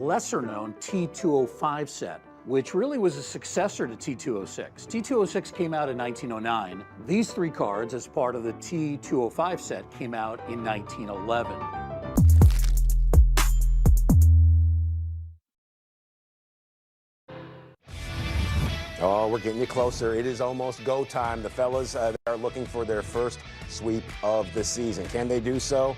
lesser-known T205 set, which really was a successor to T206. T206 came out in 1909. These three cards, as part of the T205 set, came out in 1911. Oh, we're getting you closer. It is almost go time. The fellas are looking for their first sweep of the season. Can they do so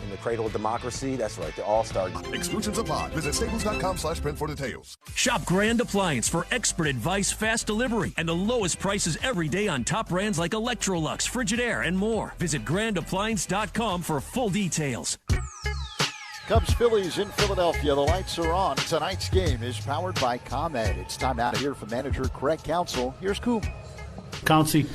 in the cradle of democracy? That's right, the All-Star. Exclusions apply. Visit staples.com/print for details. Shop Grand Appliance for expert advice, fast delivery, and the lowest prices every day on top brands like Electrolux, Frigidaire, and more. Visit grandappliance.com for full details. Cubs Phillies in Philadelphia. The lights are on. Tonight's game is powered by ComEd. It's time now to hear from manager Craig Counsell. Here's Coop. Counsey,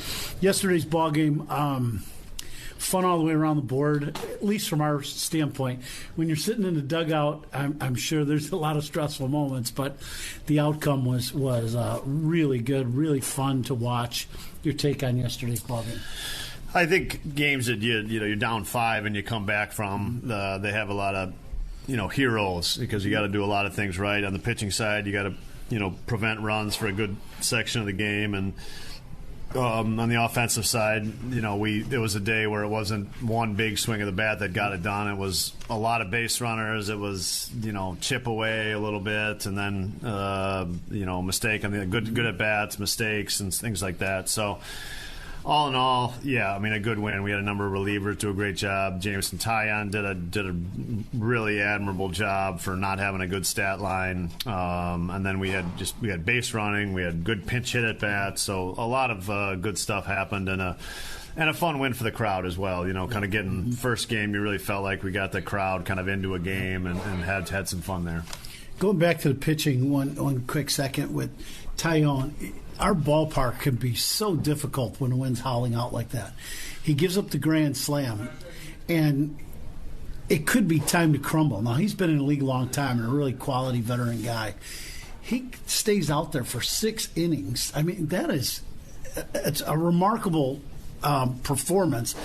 yesterday's ball game, fun all the way around the board, at least from our standpoint. When you're sitting in the dugout, I'm sure there's a lot of stressful moments, but the outcome was really good, really fun to watch. Your take on yesterday's ball game? I think games that you're down 5 and you come back from, they have a lot of heroes, because you got to do a lot of things right on the pitching side. You got to prevent runs for a good section of the game, and on the offensive side, it was a day where it wasn't one big swing of the bat that got it done. It was a lot of base runners. It was chip away a little bit, and then mistake on the good at bats, mistakes, and things like that. So, all in all, yeah, a good win. We had a number of relievers do a great job. Jameson Taillon did a really admirable job for not having a good stat line. And then we had base running, we had good pinch hit at bats. So a lot of good stuff happened, and a fun win for the crowd as well. Kind of getting first game, you really felt like we got the crowd kind of into a game and had some fun there. Going back to the pitching, one quick second with Taillon. Our ballpark can be so difficult when the wind's howling out like that. He gives up the grand slam, and it could be time to crumble. Now, he's been in the league a long time and a really quality veteran guy. He stays out there for 6 innings. It's a remarkable performance,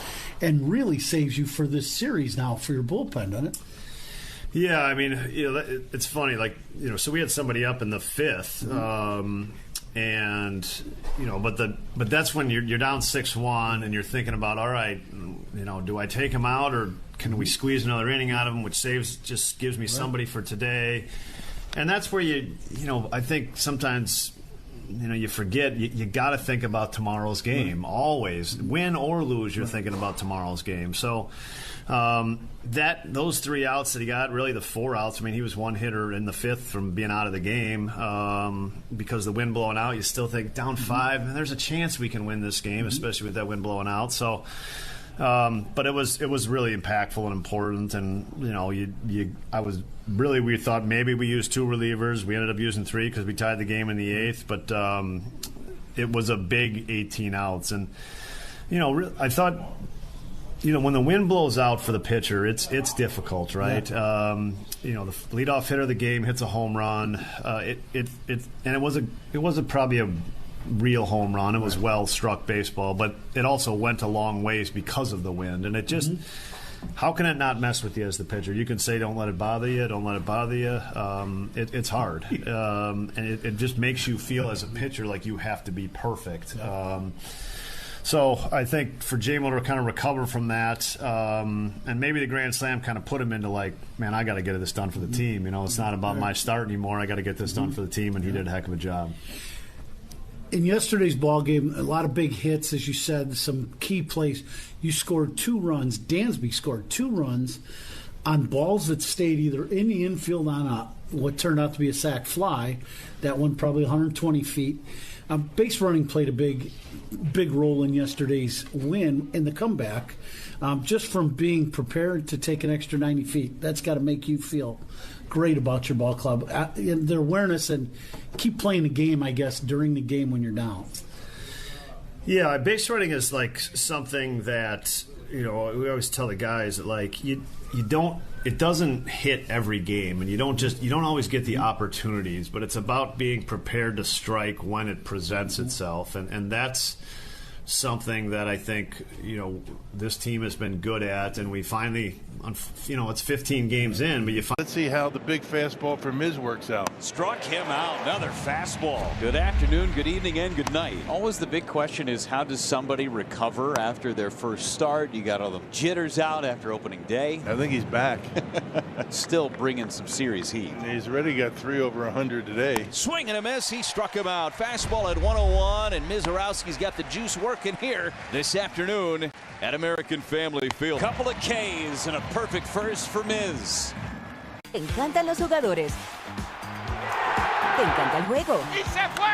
and really saves you for this series now for your bullpen, doesn't it? Yeah, it's funny. So we had somebody up in the 5th. But that's when you're down 6-1 and you're thinking about, all right, do I take him out, or can we squeeze another inning out of him, which just gives me somebody for today. And that's where I think sometimes you forget you got to think about tomorrow's game. Always, win or lose, you're thinking about tomorrow's game. So those 3 outs that he got, really the 4 outs. He was one hitter in the 5th from being out of the game because the wind blowing out. You still think down 5, and there's a chance we can win this game, especially with that wind blowing out. So, but it was really impactful and important. And we thought maybe we used 2 relievers. We ended up using 3 because we tied the game in the 8th. But it was a big 18 outs, and I thought. When the wind blows out for the pitcher, it's difficult, right? Yeah. The leadoff hitter of the game hits a home run. It was probably a real home run. It was well struck baseball, but it also went a long ways because of the wind. And it just, how can it not mess with you as the pitcher? You can say, don't let it bother you, don't let it bother you. It's hard, and it just makes you feel as a pitcher like you have to be perfect. So I think for J-Mo to kind of recover from that, and maybe the grand slam kind of put him into man, I got to get this done for the team. It's not about my start anymore. I got to get this done for the team, and he did a heck of a job. In yesterday's ball game, a lot of big hits, as you said, some key plays. You scored 2 runs. Dansby scored 2 runs on balls that stayed either in the infield on what turned out to be a sac fly. That one probably 120 feet. Base running played a big role in yesterday's win in the comeback. Just from being prepared to take an extra 90 feet, that's got to make you feel great about your ball club. Their awareness, and keep playing the game, I guess, during the game when you're down. Yeah, base running is something that we always tell the guys that you don't. It doesn't hit every game, and you don't always get the opportunities, but it's about being prepared to strike when it presents itself, and that's something that I think this team has been good at, and we finally it's 15 games in, but you find. Let's see how the big fastball for Miz works out. Struck him out. Another fastball. Good afternoon, good evening, and good night. Always the big question is, how does somebody recover after their first start? You got all the jitters out after opening day. I think he's back. Still bringing some serious heat. He's already got 3 over 100 today. Swing and a miss. He struck him out. Fastball at 101, and Mizorowski's got the juice working here this afternoon at American Family Field. Couple of Ks and a perfect first for Miz. Te encantan los jugadores. Te encanta el juego. ¡Y se fue!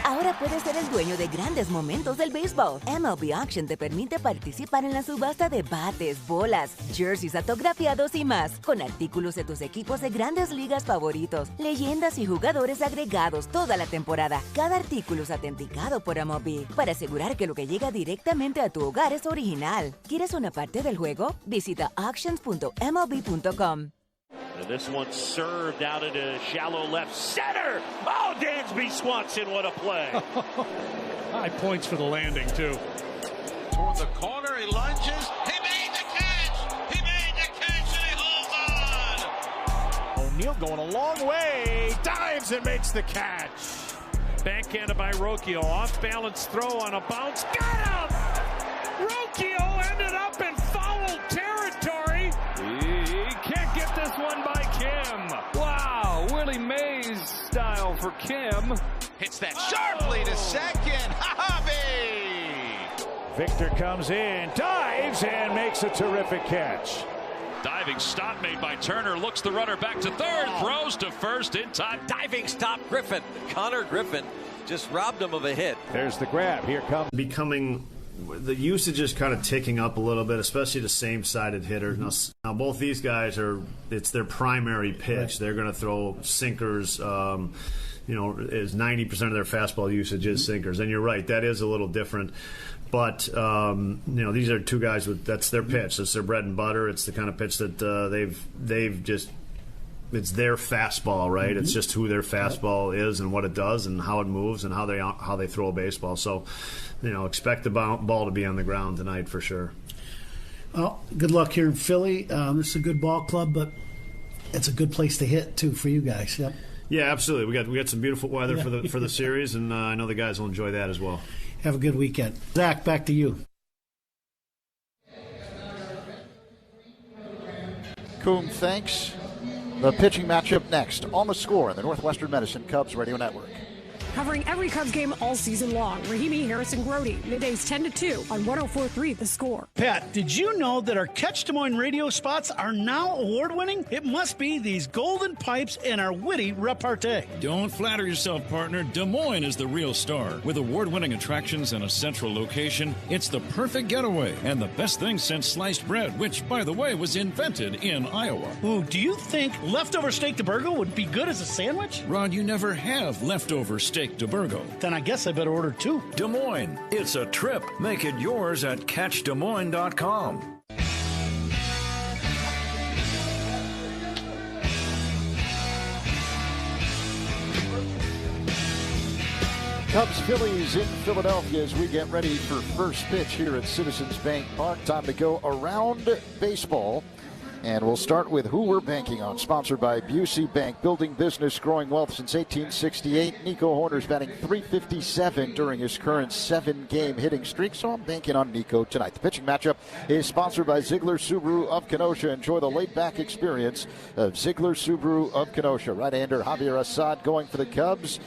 Ahora puedes ser el dueño de grandes momentos del béisbol. MLB Auction te permite participar en la subasta de bates, bolas, jerseys autografiados y más, con artículos de tus equipos de grandes ligas favoritos, leyendas y jugadores agregados toda la temporada. Cada artículo es autenticado por MLB para asegurar que lo que llega directamente a tu hogar es original. ¿Quieres una parte del juego? Visita auctions.mlb.com. This one served out into shallow left center. Oh, Dansby Swanson, what a play. High points for the landing, too. Toward the corner, he lunges. He made the catch. He made the catch, and he holds on. O'Neal going a long way. Dives and makes the catch. Backhanded by Rocchio. Off-balance throw on a bounce. Got him! Rocchio ended up in foul territory. He can't get this one by Kim. Wow, Willie Mays style for Kim. Hits that sharply to second. Hobby. Victor comes in, dives, and makes a terrific catch. Diving stop made by Turner. Looks the runner back to third. Throws to first in time. Diving stop Griffin. Connor Griffin just robbed him of a hit. There's the grab. Here comes. Becoming. The usage is kind of ticking up a little bit, especially the same-sided hitters. Now both these guys it's their primary pitch. Right. They're going to throw sinkers. Is 90% of their fastball usage is sinkers. And you're right, that is a little different. But these are two guys that's their pitch. It's their bread and butter. It's the kind of pitch that they've just. It's their fastball, right? It's just who their fastball is and what it does and how it moves and how they throw a baseball. So, expect the ball to be on the ground tonight for sure. Well, good luck here in Philly. This is a good ball club, but it's a good place to hit too for you guys. Yep. Yeah, absolutely. We got some beautiful weather for the series, and I know the guys will enjoy that as well. Have a good weekend. Zach, back to you. Coom, thanks. The pitching matchup next on The Score in the Northwestern Medicine Cubs Radio Network. Covering every Cubs game all season long, Rahimi, Harrison, Grody, middays 10 to 2 on 104.3 The Score. Pat, did you know that our Catch Des Moines radio spots are now award-winning? It must be these golden pipes and our witty repartee. Don't flatter yourself, partner. Des Moines is the real star. With award-winning attractions and a central location, it's the perfect getaway and the best thing since sliced bread, which, by the way, was invented in Iowa. Ooh, do you think leftover steak de Burgo would be good as a sandwich? Rod, you never have leftover steak de Burgo. Then I guess I better order two. Des Moines, it's a trip. Make it yours at catchdesmoines.com. Cubs Phillies in Philadelphia as we get ready for first pitch here at Citizens Bank Park. Time to go around baseball. And we'll start with who we're banking on. Sponsored by Busey Bank, building business, growing wealth since 1868. Nico Horner's batting .357 during his current 7-game hitting streak, so I'm banking on Nico tonight. The pitching matchup is sponsored by Ziegler Subaru of Kenosha. Enjoy the laid-back experience of Ziegler Subaru of Kenosha. Right-hander Javier Assad going for the Cubs.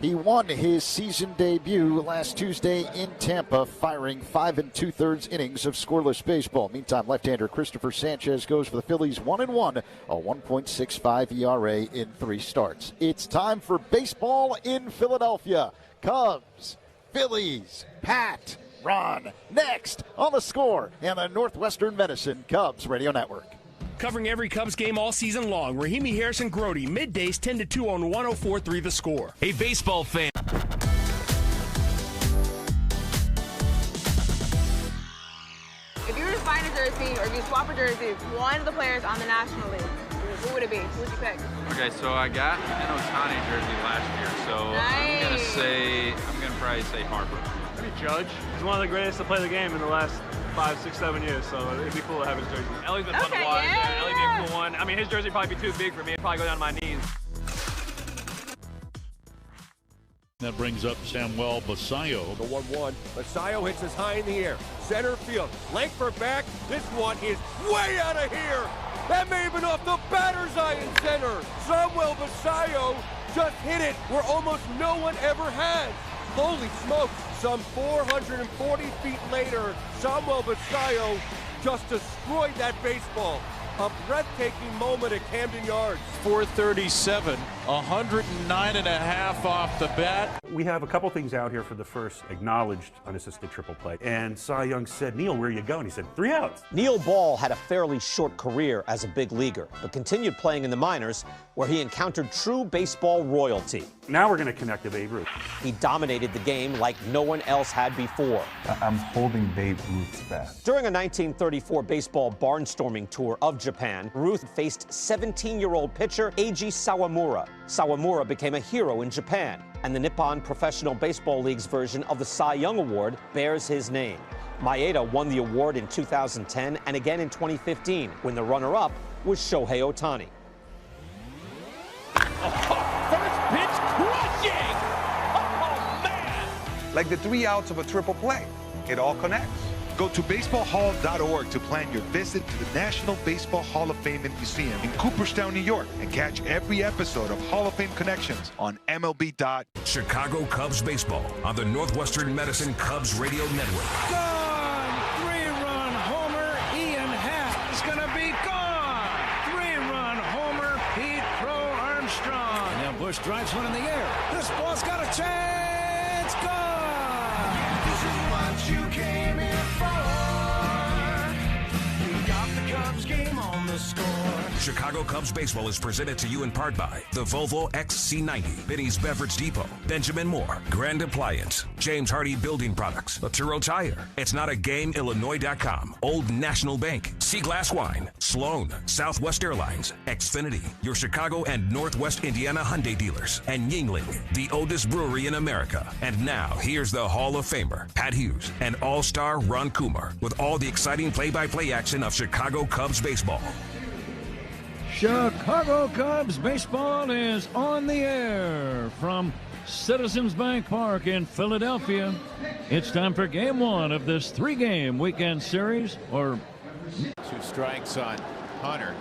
He won his season debut last Tuesday in Tampa, firing 5 2/3 innings of scoreless baseball. Meantime, left-hander Christopher Sanchez goes for the Phillies 1-1, a 1.65 ERA in 3 starts. It's time for baseball in Philadelphia. Cubs, Phillies, Pat, Ron, next on The Score and the Northwestern Medicine Cubs Radio Network. Covering every Cubs game all season long, Rahimi, Harrison, Grody, middays 10 to 2 on 104.3 The Score. A baseball fan. If you were to find a jersey or if you swap a jersey, one of the players on the National League, who would it be? Who would you pick? Okay, so I got an Ohtani jersey last year, so nice. I'm gonna probably say Harper. Maybe Judge. He's one of the greatest to play the game in the last 5, 6, 7 years, so it'd be cool to have his jersey. Ellie's been fun to watch. Yeah, Ellie'd be a cool one. I mean, his jersey would probably be too big for me. It'd probably go down to my knees. That brings up Samuel Basayo. The 1-1. Basayo hits us high in the air. Center field. Langford back. This one is way out of here. That may have been off the batter's eye in center. Samuel Basayo just hit it where almost no one ever has. Holy smokes. Some 440 feet later, Samuel Basayo just destroyed that baseball. A breathtaking moment at Camden Yards. 437, 109.5 off the bat. We have a couple things out here for the first acknowledged unassisted triple play. And Cy Young said, Neil, where are you going? He said, 3 outs. Neil Ball had a fairly short career as a big leaguer, but continued playing in the minors where he encountered true baseball royalty. Now we're going to connect to Babe Ruth. He dominated the game like no one else had before. I'm holding Babe Ruth's bat. During a 1934 baseball barnstorming tour of Japan, Ruth faced 17-year-old pitcher Eiji Sawamura. Sawamura became a hero in Japan, and the Nippon Professional Baseball League's version of the Cy Young Award bears his name. Maeda won the award in 2010 and again in 2015, when the runner-up was Shohei Ohtani. First pitch crushing! Oh, man! Like the 3 outs of a triple play. It all connects. Go to baseballhall.org to plan your visit to the National Baseball Hall of Fame and Museum in Cooperstown, New York, and catch every episode of Hall of Fame Connections on MLB. Chicago Cubs baseball on the Northwestern Medicine Cubs radio network. Gone! 3-run homer, Ian Happ is going to be gone! 3-run homer, Pete Crow Armstrong. And now Bush drives one in the air. This ball's got a chance! Gone! This is what you came here for. You got the Cubs game on the score. Chicago Cubs baseball is presented to you in part by the Volvo XC90, Benny's Beverage Depot, Benjamin Moore, Grand Appliance, James Hardy Building Products, Laturo Tire, It's Not a Game, Illinois.com, Old National Bank, Sea Glass Wine, Sloan, Southwest Airlines, Xfinity, your Chicago and Northwest Indiana Hyundai dealers, and Yingling, the oldest brewery in America. And now, here's the Hall of Famer, Pat Hughes, and All-Star Ron Coomer, with all the exciting play-by-play action of Chicago Cubs baseball. Chicago Cubs baseball is on the air from Citizens Bank Park in Philadelphia. It's time for game 1 of this 3-game weekend series. 2 strikes on Hunter.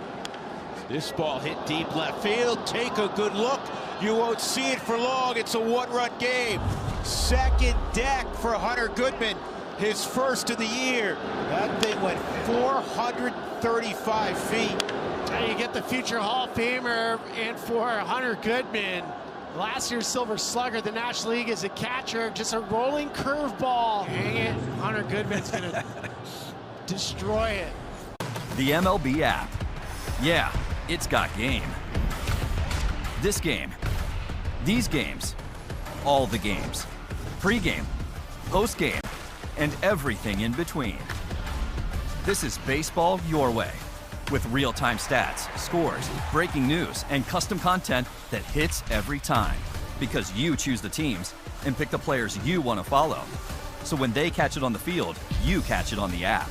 This ball hit deep left field. Take a good look. You won't see it for long. It's a 1-run game. Second deck for Hunter Goodman. His first of the year. That thing went 435 feet. And you get the future Hall of Famer in for Hunter Goodman. Last year's Silver Slugger, the National League as a catcher, just a rolling curveball. Hang it, Hunter Goodman's gonna destroy it. The MLB app. Yeah, it's got game. This game. These games. All the games. Pre-game. Post-game. And everything in between. This is baseball your way. With real-time stats, scores, breaking news, and custom content that hits every time. Because you choose the teams and pick the players you want to follow. So when they catch it on the field, you catch it on the app.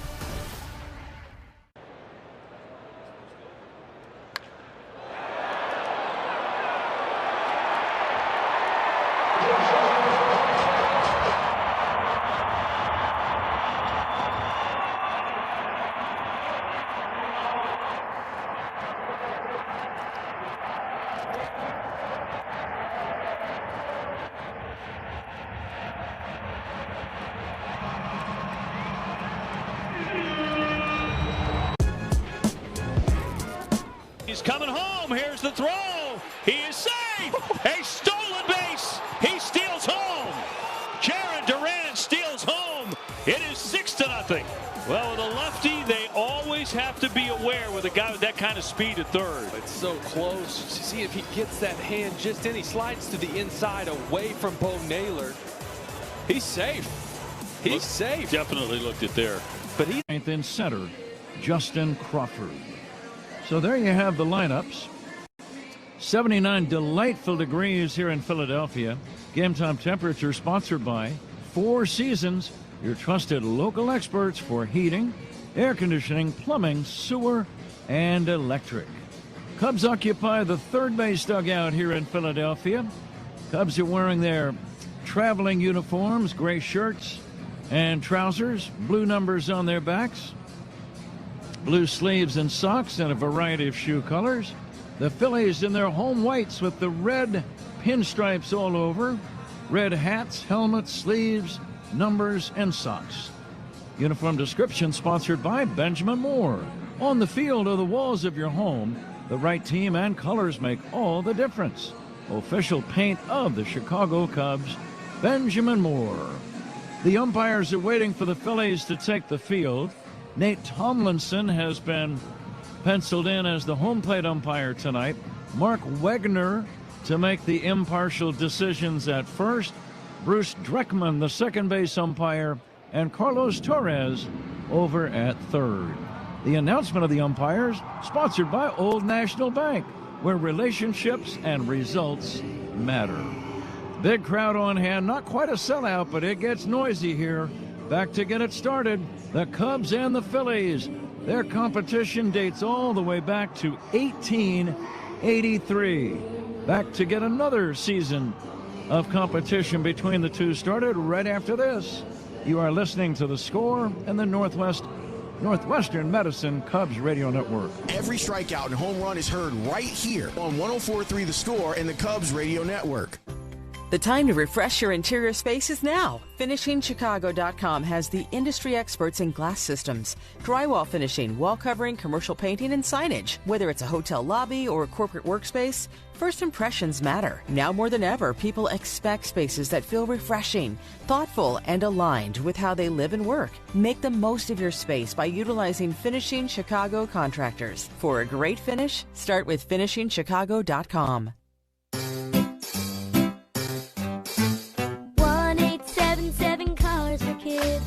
He's coming home. Here's the throw. He is safe. A stolen base. He steals home. Jaron Duran steals home. It is 6-0. Well, with a lefty, they always have to be aware with a guy with that kind of speed at third. It's so close. See if he gets that hand just in. He slides to the inside away from Bo Naylor. He's safe. He's safe. Definitely looked at there. But he ain't in center, Justin Crawford. So there you have the lineups. 79 delightful degrees here in Philadelphia. Game time temperature sponsored by Four Seasons your trusted local experts for heating, air conditioning, plumbing, sewer, and electric. Cubs occupy the third base dugout here in Philadelphia. Cubs are wearing their traveling uniforms, gray shirts and trousers, blue numbers on their backs, blue sleeves and socks, and a variety of shoe colors. The Phillies in their home whites with the red pinstripes all over, red hats, helmets, sleeves, numbers, and socks. Uniform description sponsored by Benjamin Moore. On the field or the walls of your home, the right team and colors make all the difference. Official paint of the Chicago Cubs, Benjamin Moore. The umpires are waiting for the Phillies to take the field. Nate Tomlinson has been penciled in as the home plate umpire tonight. Mark Wegner to make the impartial decisions at first. Bruce Dreckman, the second base umpire, and Carlos Torres over at third. The announcement of the umpires sponsored by Old National Bank, where relationships and results matter. Big crowd on hand, not quite a sellout, but it gets noisy here. Back to get it started, the Cubs and the Phillies. Their competition dates all the way back to 1883. Back to get another season of competition between the two started right after this. You are listening to The Score and the Northwestern Medicine Cubs Radio Network. Every strikeout and home run is heard right here on 104.3 The Score and the Cubs Radio Network. The time to refresh your interior space is now. FinishingChicago.com has the industry experts in glass systems, drywall finishing, wall covering, commercial painting, and signage. Whether it's a hotel lobby or a corporate workspace, first impressions matter. Now more than ever, people expect spaces that feel refreshing, thoughtful, and aligned with how they live and work. Make the most of your space by utilizing Finishing Chicago contractors. For a great finish, start with FinishingChicago.com. 1-877 Cars for Kids.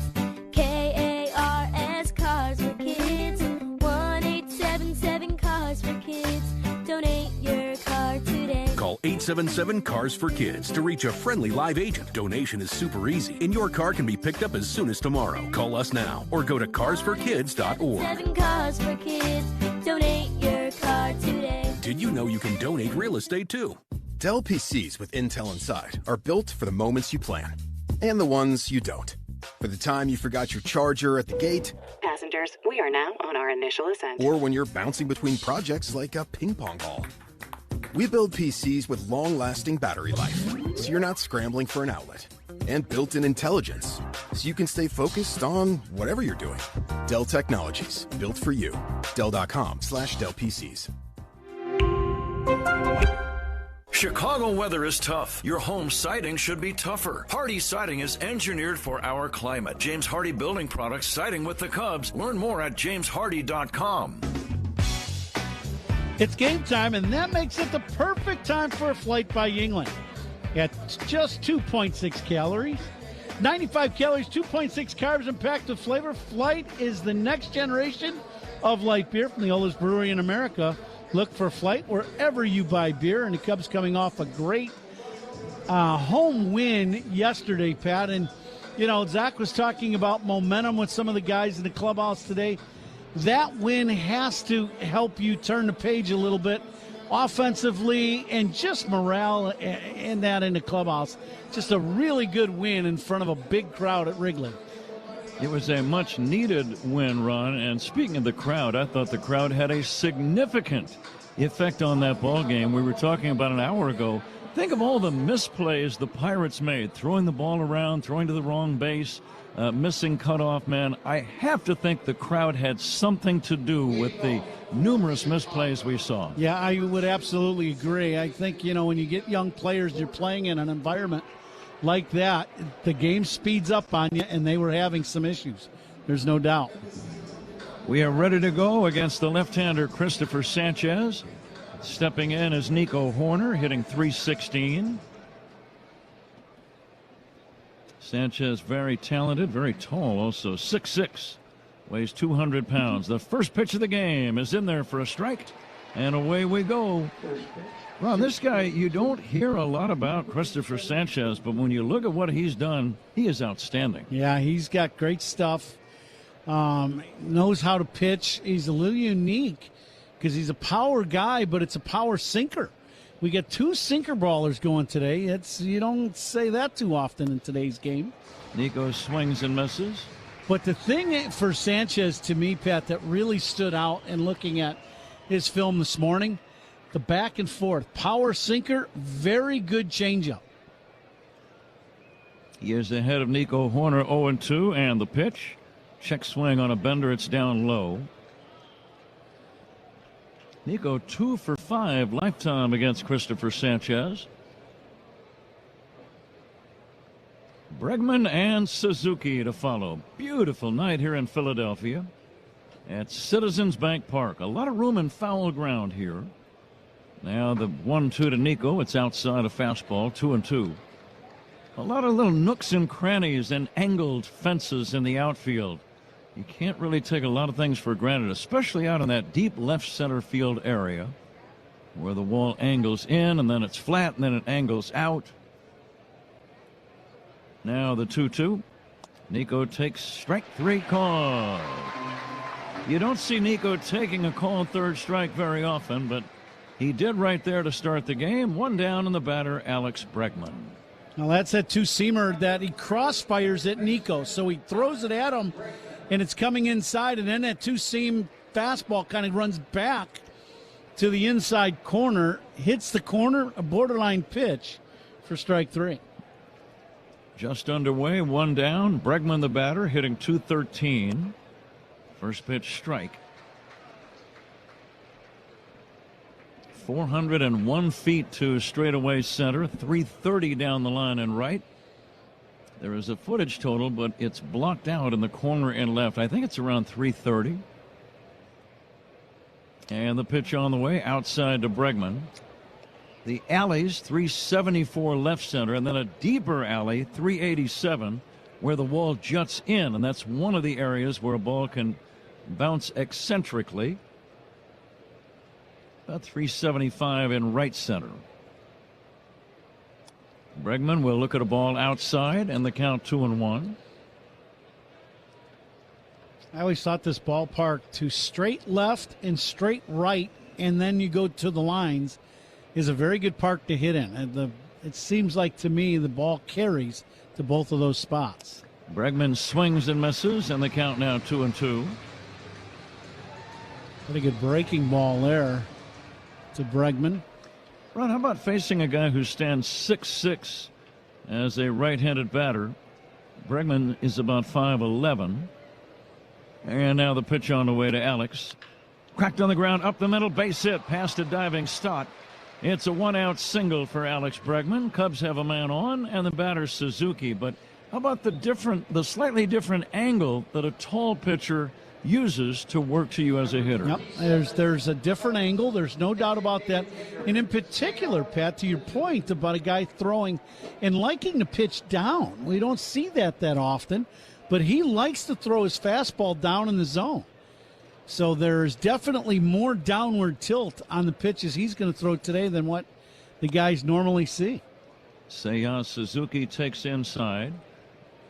KARS Cars for Kids. 1-877 Cars for Kids. Donate your car today. Call 877 Cars for Kids to reach a friendly live agent. Donation is super easy, and your car can be picked up as soon as tomorrow. Call us now or go to carsforkids.org. 7 Cars for Kids. Donate your car today. Did you know you can donate real estate too? Dell PCs with Intel inside are built for the moments you plan and the ones you don't. For the time you forgot your charger at the gate. Passengers, we are now on our initial ascent. Or when you're bouncing between projects like a ping pong ball. We build PCs with long-lasting battery life, so you're not scrambling for an outlet. And built-in intelligence, so you can stay focused on whatever you're doing. Dell Technologies, built for you. Dell.com/Dell PCs. Chicago weather is tough. Your home siding should be tougher. Hardy Siding is engineered for our climate. James Hardy Building Products, siding with the Cubs. Learn more at jameshardy.com. It's game time, and that makes it the perfect time for a flight by Yuengling. At just 2.6 calories, 95 calories, 2.6 carbs, and packed with flavor. Flight is the next generation of light beer from the oldest brewery in America. Look for Flight wherever you buy beer, and the Cubs coming off a great home win yesterday, Pat. And, you know, Zach was talking about momentum with some of the guys in the clubhouse today. That win has to help you turn the page a little bit offensively and just morale and that in the clubhouse. Just a really good win in front of a big crowd at Wrigley. It was a much-needed win, Ron. And speaking of the crowd, I thought the crowd had a significant effect on that ball game. We were talking about an hour ago. Think of all the misplays the Pirates made, throwing the ball around, throwing to the wrong base, missing cutoff man. I have to think the crowd had something to do with the numerous misplays we saw. Yeah, I would absolutely agree. I think, you know, when you get young players, you're playing in an environment like that, the game speeds up on you, and they were having some issues. There's no doubt. We are ready to go against the left-hander Christopher Sanchez. Stepping in is Nico Horner, hitting .316. Sanchez very talented, very tall also, 6'6", weighs 200 pounds. The first pitch of the game is in there for a strike, and away we go. Well, this guy, you don't hear a lot about Christopher Sanchez, but when you look at what he's done, he is outstanding. Yeah, he's got great stuff. Knows how to pitch. He's a little unique because he's a power guy, but it's a power sinker. We got 2 sinker ballers going today. You don't say that too often in today's game. Nico swings and misses. But the thing for Sanchez, to me, Pat, that really stood out in looking at his film this morning, the back and forth. Power sinker, very good changeup. He is ahead of Nico Horner 0-2, and the pitch. Check swing on a bender, it's down low. Nico 2 for 5 lifetime against Christopher Sanchez. Bregman and Suzuki to follow. Beautiful night here in Philadelphia at Citizens Bank Park. A lot of room and foul ground here. Now the 1-2 to Nico. It's outside a fastball, 2-2. A lot of little nooks and crannies and angled fences in the outfield. You can't really take a lot of things for granted, especially out in that deep left center field area where the wall angles in and then it's flat and then it angles out. Now the 2-2. Nico takes strike 3 call. You don't see Nico taking a called third strike very often, but he did right there to start the game. 1 down in the batter, Alex Bregman. Now that's that 2-seamer that he crossfires at Nico. So he throws it at him, and it's coming inside, and then that 2-seam fastball kind of runs back to the inside corner, hits the corner, a borderline pitch for strike 3. Just underway, 1 down. Bregman, the batter, hitting .213. First pitch strike. 401 feet to straightaway center, 330 down the line and right. There is a footage total, but it's blocked out in the corner and left. I think it's around 330. And the pitch on the way outside to Bregman. The alleys, 374 left center, and then a deeper alley, 387, where the wall juts in, and that's one of the areas where a ball can bounce eccentrically. About 375 in right center. Bregman will look at a ball outside, and the count 2-1. I always thought this ballpark to straight left and straight right, and then you go to the lines, is a very good park to hit in. And it seems like to me the ball carries to both of those spots. Bregman swings and misses, and the count now 2-2. Pretty good breaking ball there to Bregman. Ron, how about facing a guy who stands 6'6" as a right-handed batter? Bregman is about 5'11". And now the pitch on the way to Alex. Cracked on the ground, up the middle, base hit, past a diving Stott. It's a 1-out single for Alex Bregman. Cubs have a man on, and the batter Suzuki. But how about the slightly different angle that a tall pitcher uses to work to you as a hitter? Yep, there's a different angle. There's no doubt about that. And in particular, Pat, to your point about a guy throwing and liking to pitch down. We don't see that often, but he likes to throw his fastball down in the zone. So there's definitely more downward tilt on the pitches he's going to throw today than what the guys normally see. Seiya Suzuki takes inside.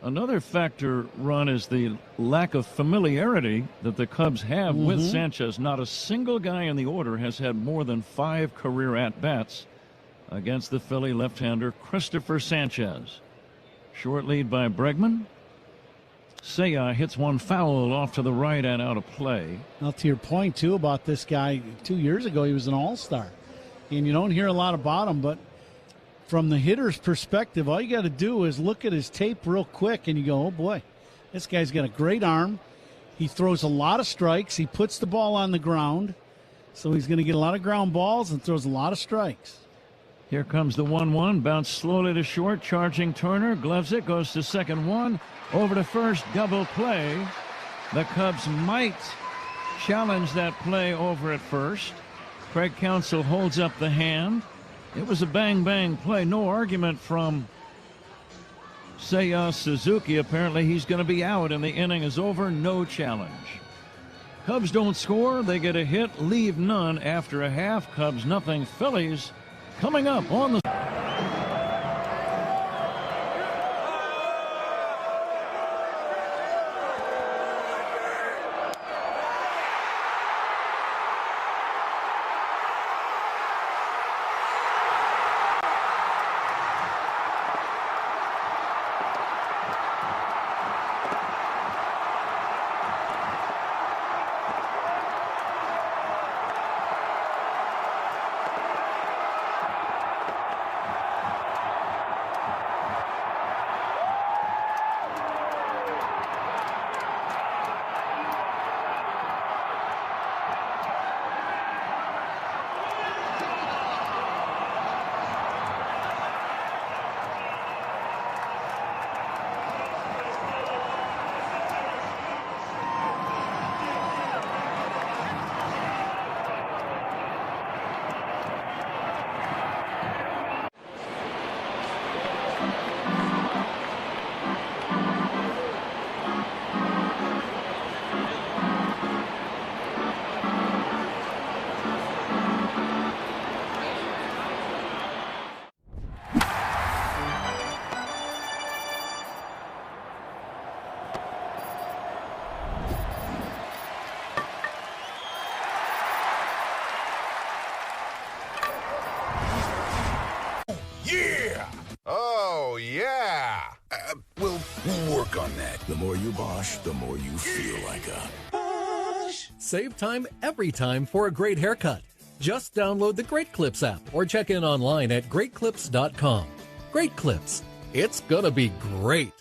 Another factor, Ron, is the lack of familiarity that the Cubs have with Sanchez. Not a single guy in the order has had more than 5 career at-bats against the Philly left-hander Christopher Sanchez. Short lead by Bregman. Seiya hits one foul off to the right and out of play. Now, to your point, too, about this guy, 2 years ago he was an all-star. And you don't hear a lot about him, but from the hitter's perspective, all you got to do is look at his tape real quick and you go, oh, boy, this guy's got a great arm. He throws a lot of strikes. He puts the ball on the ground. So he's going to get a lot of ground balls and throws a lot of strikes. Here comes the 1-1. Bounce slowly to short. Charging Turner. Gloves it. Goes to second one. Over to first. Double play. The Cubs might challenge that play over at first. Craig Counsell holds up the hand. It was a bang-bang play. No argument from Seiya Suzuki. Apparently he's going to be out and the inning is over. No challenge. Cubs don't score. They get a hit. Leave none after a half. Cubs nothing. Phillies coming up on the... We'll work on that. The more you Bosch, the more you feel like a Bosch. Save time every time for a great haircut. Just download the Great Clips app or check in online at greatclips.com. Great Clips. It's gonna be great.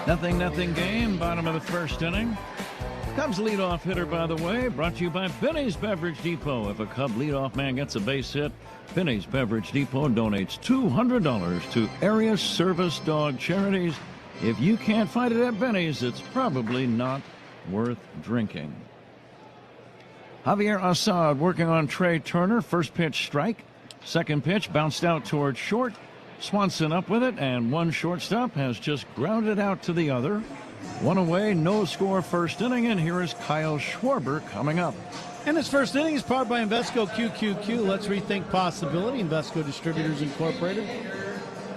Nothing game, bottom of the first inning. Cubs leadoff hitter, by the way, brought to you by Benny's Beverage Depot. If a Cub leadoff man gets a base hit, Benny's Beverage Depot donates $200 to area service dog charities. If you can't find it at Benny's, it's probably not worth drinking. Javier Assad working on Trey Turner. First pitch strike. Second pitch bounced out towards short. Swanson up with it, and one shortstop has just grounded out to the other. One away, no score first inning, and here is Kyle Schwarber coming up. And this first inning is powered by Invesco QQQ. Let's rethink possibility. Invesco Distributors Incorporated.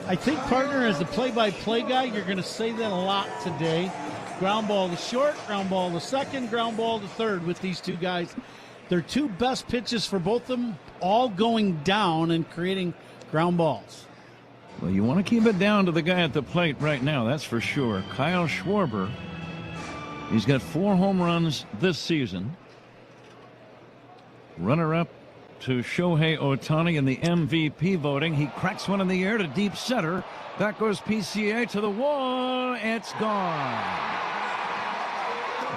I think, partner, as the play-by-play guy, you're going to say that a lot today. Ground ball to short, ground ball to second, ground ball to third with these two guys. Their two best pitches for both of them, all going down and creating ground balls. Well, you want to keep it down to the guy at the plate right now, that's for sure. Kyle Schwarber. He's got 4 home runs this season. Runner-up to Shohei Ohtani in the MVP voting. He cracks one in the air to deep center. That goes PCA to the wall. It's gone.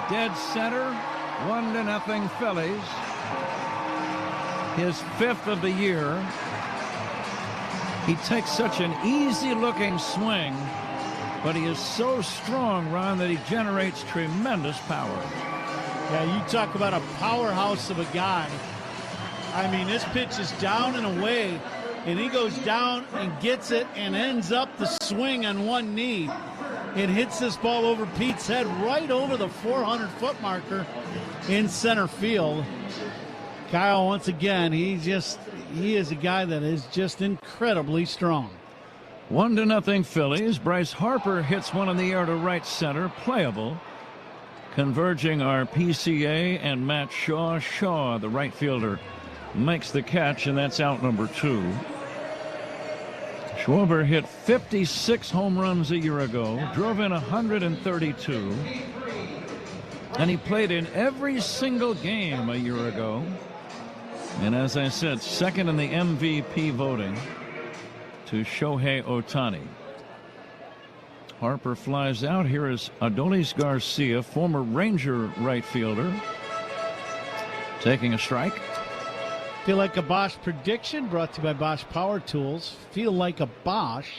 Dead center. 1-0 Phillies. His 5th of the year. He takes such an easy-looking swing, but he is so strong, Ron, that he generates tremendous power. Yeah, you talk about a powerhouse of a guy. I mean, this pitch is down and away, and he goes down and gets it and ends up the swing on one knee. It hits this ball over Pete's head right over the 400-foot marker in center field. Kyle, once again, he is a guy that is just incredibly strong. 1-0 Phillies. Bryce Harper hits one in the air to right center. Playable. Converging are PCA and Matt Shaw. Shaw, the right fielder, makes the catch, and that's out number 2. Schwarber hit 56 home runs a year ago, drove in 132, and he played in every single game a year ago. And as I said, second in the MVP voting to Shohei Ohtani. Harper flies out. Here is Adolis Garcia, former Ranger right fielder, taking a strike. Feel like a Bosch prediction brought to you by Bosch Power Tools. Feel like a Bosch.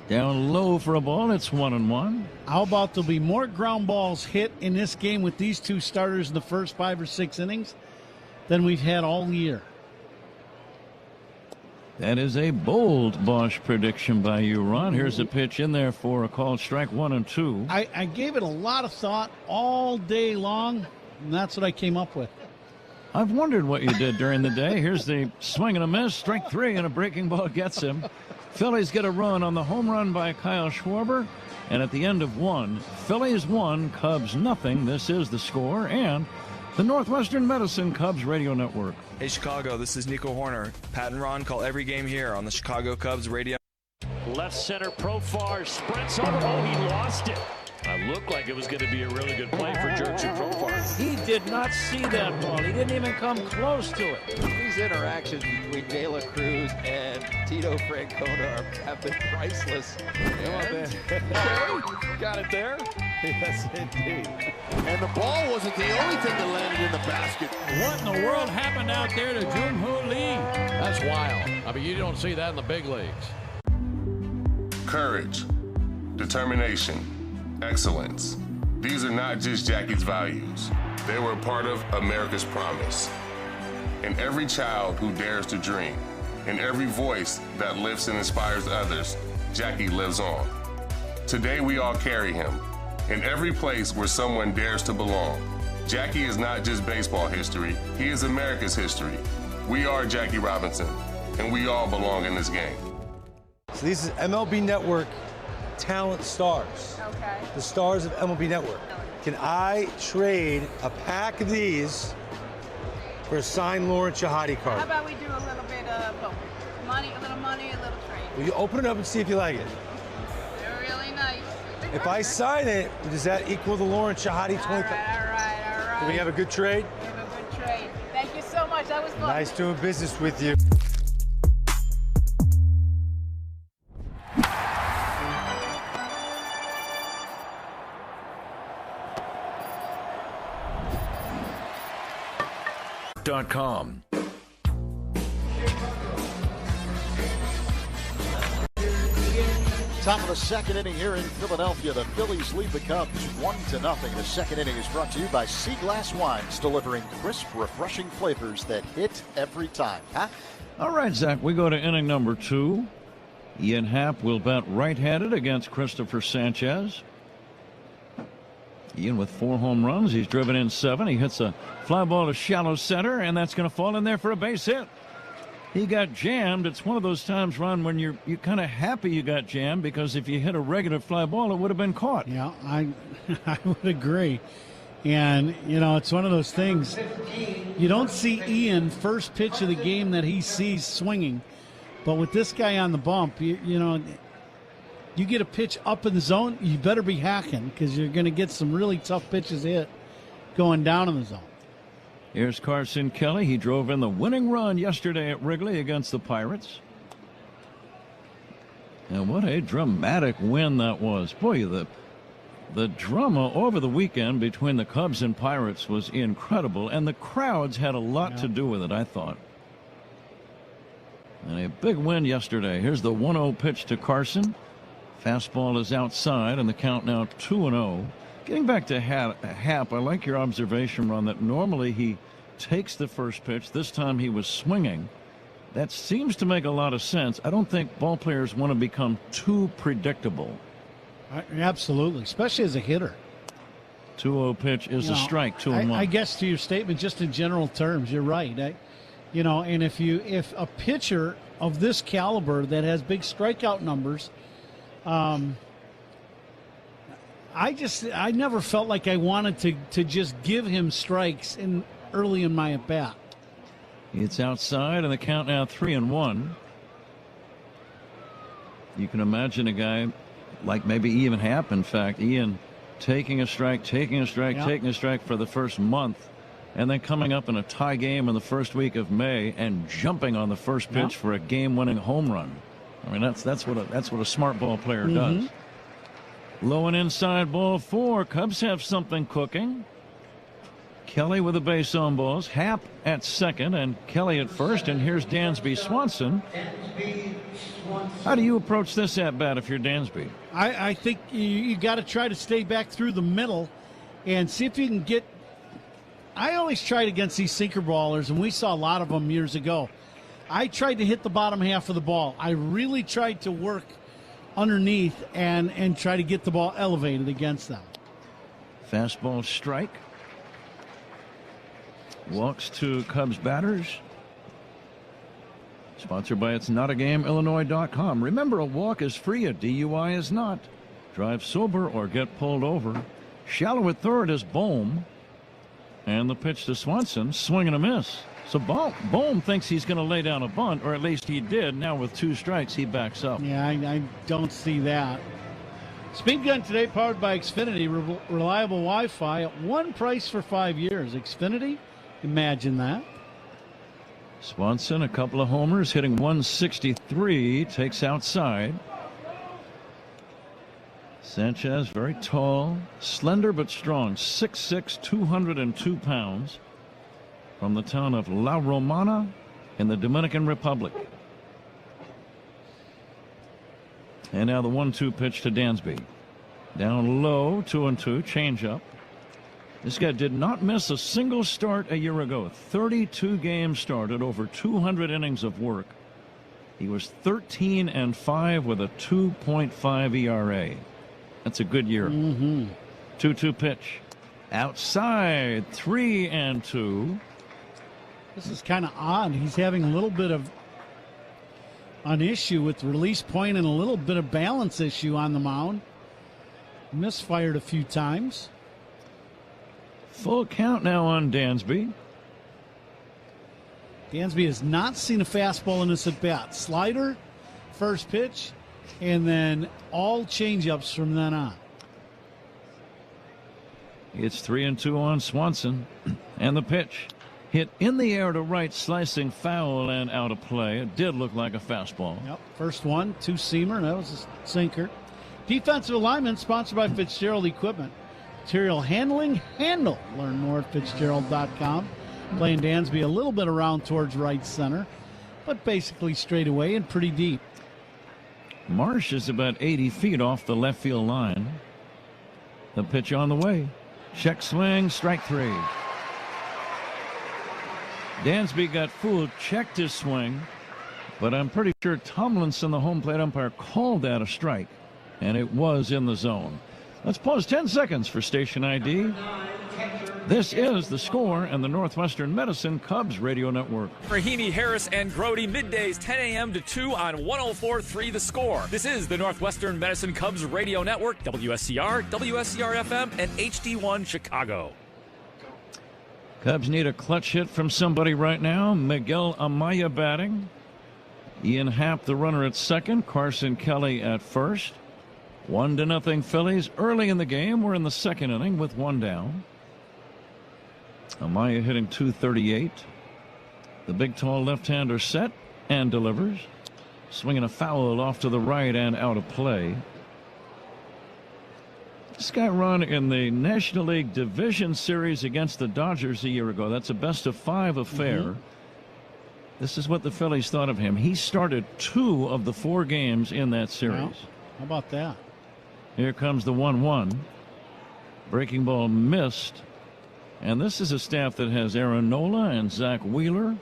Down low for a ball. It's 1-1. How about there'll be more ground balls hit in this game with these two starters in the first 5 or 6 innings than we've had all year? That is a bold Bosch prediction by you, Ron. Here's a pitch in there for a called strike, 1-2. I gave it a lot of thought all day long, and that's what I came up with. I've wondered what you did during the day. Here's the swing and a miss. Strike 3, and a breaking ball gets him. Phillies get a run on the home run by Kyle Schwarber. And at the end of 1, Phillies 1, Cubs nothing. This is the score and the Northwestern Medicine Cubs Radio Network. Hey, Chicago, this is Nico Horner. Pat and Ron call every game here on the Chicago Cubs Radio. Left center, Profar sprints over. Oh, he lost it. It looked like it was going to be a really good play for Jurgen Profar. He did not see that ball. He didn't even come close to it. These interactions between De La Cruz and Tito Francona have been priceless. Okay, got it there. Yes, indeed. And the ball wasn't the only thing that landed in the basket. What in the world happened out there to Jung-Hoo Lee? That's wild. I mean, you don't see that in the big leagues. Courage, determination, excellence. These are not just Jackie's values. They were a part of America's promise. In every child who dares to dream, in every voice that lifts and inspires others, Jackie lives on. Today we all carry him. In every place where someone dares to belong, Jackie is not just baseball history, he is America's history. We are Jackie Robinson, and we all belong in this game. So these is MLB Network talent stars. Okay. The stars of MLB Network. Can I trade a pack of these for a signed Lauren Shahadi card? How about we do a little bit of both? Money, a little trade. Will you open it up and see if you like it? They're really nice. If I sign it, does that equal the Lauren Shahadi 20? All right. Do we have a good trade? We have a good trade. Thank you so much. That was fun. Nice doing business with you. .com. Top of the second inning here in Philadelphia. The Phillies lead the Cubs 1-0. The second inning is brought to you by Sea Glass Wines, delivering crisp, refreshing flavors that hit every time. Huh? All right, Zach, we go to inning number 2. Ian Happ will bat right-handed against Christopher Sanchez. Ian with 4 home runs. He's driven in 7. He hits a fly ball to shallow center, and that's going to fall in there for a base hit. He got jammed. It's one of those times, Ron, when you're kind of happy you got jammed, because if you hit a regular fly ball, it would have been caught. Yeah, I would agree. And, you know, it's one of those things. You don't see Ian first pitch of the game that he sees swinging. But with this guy on the bump, you know, you get a pitch up in the zone, you better be hacking, because you're going to get some really tough pitches hit going down in the zone. Here's Carson Kelly. He drove in the winning run yesterday at Wrigley against the Pirates. And what a dramatic win that was. Boy, the drama over the weekend between the Cubs and Pirates was incredible, and the crowds had a lot to do with it, I thought. And a big win yesterday. Here's the 1-0 pitch to Carson. Fastball is outside, and the count now 2-0. Getting back to Happ, I like your observation, Ron, that normally he takes the first pitch. This time he was swinging. That seems to make a lot of sense. I don't think ball players want to become too predictable. Absolutely, especially as a hitter. 2-0 pitch is a strike, 2-1. I guess to your statement, just in general terms, you're right. You know, and if a pitcher of this caliber that has big strikeout numbers, I never felt like I wanted to just give him strikes early in my at bat. It's outside, and the count now 3-1. You can imagine a guy like maybe even Happ, in fact, Ian, taking a strike for the first month, and then coming up in a tie game in the first week of May and jumping on the first pitch for a game-winning home run. I mean, that's what a smart ball player does. Low and inside, ball 4. Cubs have something cooking. Kelly with the base on balls. Happ at second and Kelly at first. And here's Dansby Swanson. How do you approach this at bat if you're Dansby? I think you got to try to stay back through the middle and see if you can get. I always tried against these sinker ballers, and we saw a lot of them years ago. I tried to hit the bottom half of the ball. I really tried to work underneath and try to get the ball elevated against them. Fastball strike. Walks to Cubs batters. Sponsored by It'sNotAGameIllinois.com. Remember, a walk is free, a DUI is not. Drive sober or get pulled over. Shallow at third is Bohm. And the pitch to Swanson, swing and a miss. So Bohm thinks he's going to lay down a bunt, or at least he did. Now with 2 strikes, he backs up. Yeah, I don't see that. Speed Gun today powered by Xfinity. Reliable Wi-Fi at one price for 5 years. Xfinity, imagine that. Swanson, a couple of homers, hitting 163, takes outside. Sanchez, very tall, slender but strong, 6'6", 202 pounds, from the town of La Romana in the Dominican Republic. And now the 1-2 pitch to Dansby. Down low, 2-2, changeup. This guy did not miss a single start a year ago. 32 games started, over 200 innings of work. He was 13-5 with a 2.5 ERA. That's a good year. 2-2 pitch. Outside, 3-2. This is kind of odd. He's having a little bit of an issue with release point and a little bit of balance issue on the mound. Misfired a few times. Full count now on Dansby. Dansby has not seen a fastball in this at-bat. Slider, first pitch, and then all changeups from then on. It's 3-2 on Swanson. And the pitch hit in the air to right, slicing foul and out of play. It did look like a fastball. Yep, first one, 2-seamer, and that was a sinker. Defensive alignment sponsored by Fitzgerald Equipment. Material handling, handle. Learn more at Fitzgerald.com. Playing Dansby a little bit around towards right center, but basically straight away and pretty deep. Marsh is about 80 feet off the left field line. The pitch on the way. Check swing, strike 3. Dansby got fooled, checked his swing, but I'm pretty sure Tomlinson, the home plate umpire, called that a strike, and it was in the zone. Let's pause 10 seconds for station ID. This is The Score and the Northwestern Medicine Cubs Radio Network. Rahimi, Harris, and Grody, middays 10 a.m. to 2 on 104.3 The Score. This is the Northwestern Medicine Cubs Radio Network, WSCR, WSCR-FM, and HD1 Chicago. Cubs need a clutch hit from somebody right now. Miguel Amaya batting. Ian Happ, the runner, at second. Carson Kelly at first. 1-0 Phillies early in the game. We're in the second inning with 1 down. Amaya hitting .238. The big tall left-hander set and delivers. Swinging a foul off to the right and out of play. This guy run in the National League Division Series against the Dodgers a year ago. That's a best-of-5 affair. This is what the Phillies thought of him. He started 2 of the 4 games in that series. Well, how about that? Here comes the 1-1. Breaking ball missed. And this is a staff that has Aaron Nola and Zach Wheeler.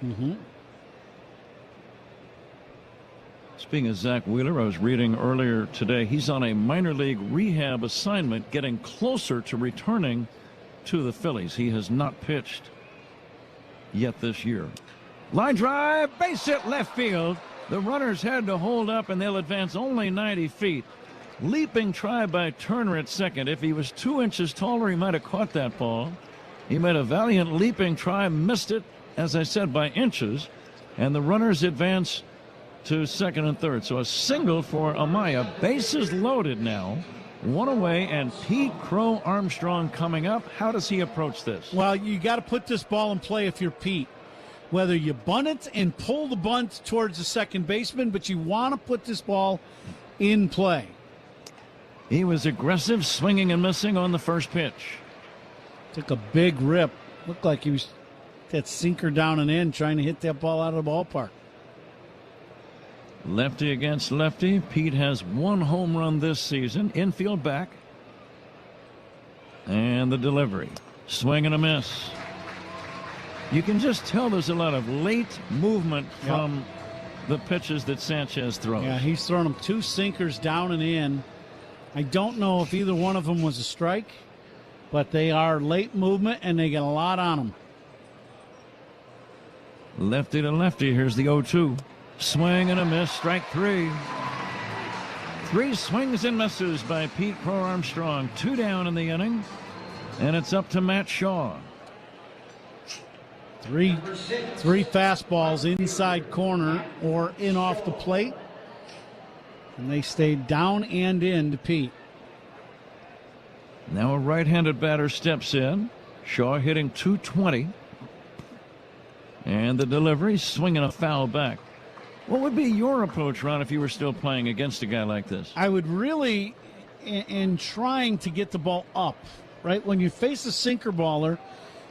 Speaking of Zach Wheeler, I was reading earlier today, he's on a minor league rehab assignment, getting closer to returning to the Phillies. He has not pitched yet this year. Line drive, base hit left field. The runners had to hold up, and they'll advance only 90 feet. Leaping try by Turner at second. If he was 2 inches taller, he might have caught that ball. He made a valiant leaping try, missed it, as I said, by inches. And the runners advance to second and third. So a single for Amaya. Bases loaded now. 1 away, and Pete Crow Armstrong coming up. How does he approach this? Well, you got to put this ball in play if you're Pete. Whether you bunt it and pull the bunt towards the second baseman, but you want to put this ball in play. He was aggressive, swinging and missing on the first pitch. Took a big rip. Looked like he was that sinker down and in, trying to hit that ball out of the ballpark. Lefty against lefty. Pete has 1 home run this season. Infield back. And the delivery. Swing and a miss. You can just tell there's a lot of late movement from the pitches that Sanchez throws. Yeah, he's throwing them 2 sinkers down and in. I don't know if either one of them was a strike, but they are late movement, and they get a lot on them. Lefty to lefty. Here's the 0-2. Swing and a miss. Strike 3. 3 swings and misses by Pete Crow Armstrong. 2 down in the inning. And it's up to Matt Shaw. Three fastballs inside corner or in off the plate. And they stayed down and in to Pete. Now a right-handed batter steps in. Shaw hitting .220. And the delivery, swinging a foul back. What would be your approach, Ron, if you were still playing against a guy like this? I would really, in trying to get the ball up, right? When you face a sinker baller,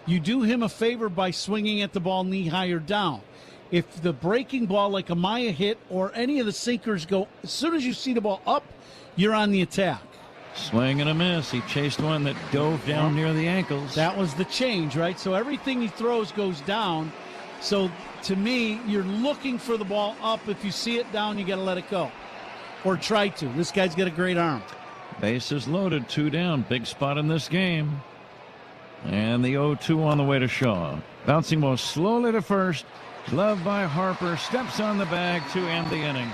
you do him a favor by swinging at the ball knee high or down. If the breaking ball like a Maya hit or any of the sinkers go, as soon as you see the ball up, you're on the attack. Swing and a miss. He chased one that dove down near the ankles. That was the change, right? So everything he throws goes down. So to me, you're looking for the ball up. If you see it down, you got to let it go. Or try to. This guy's got a great arm. Bases loaded, 2 down. Big spot in this game. And the 0-2 on the way to Shaw. Bouncing ball slowly to first. Glove by Harper. Steps on the bag to end the inning.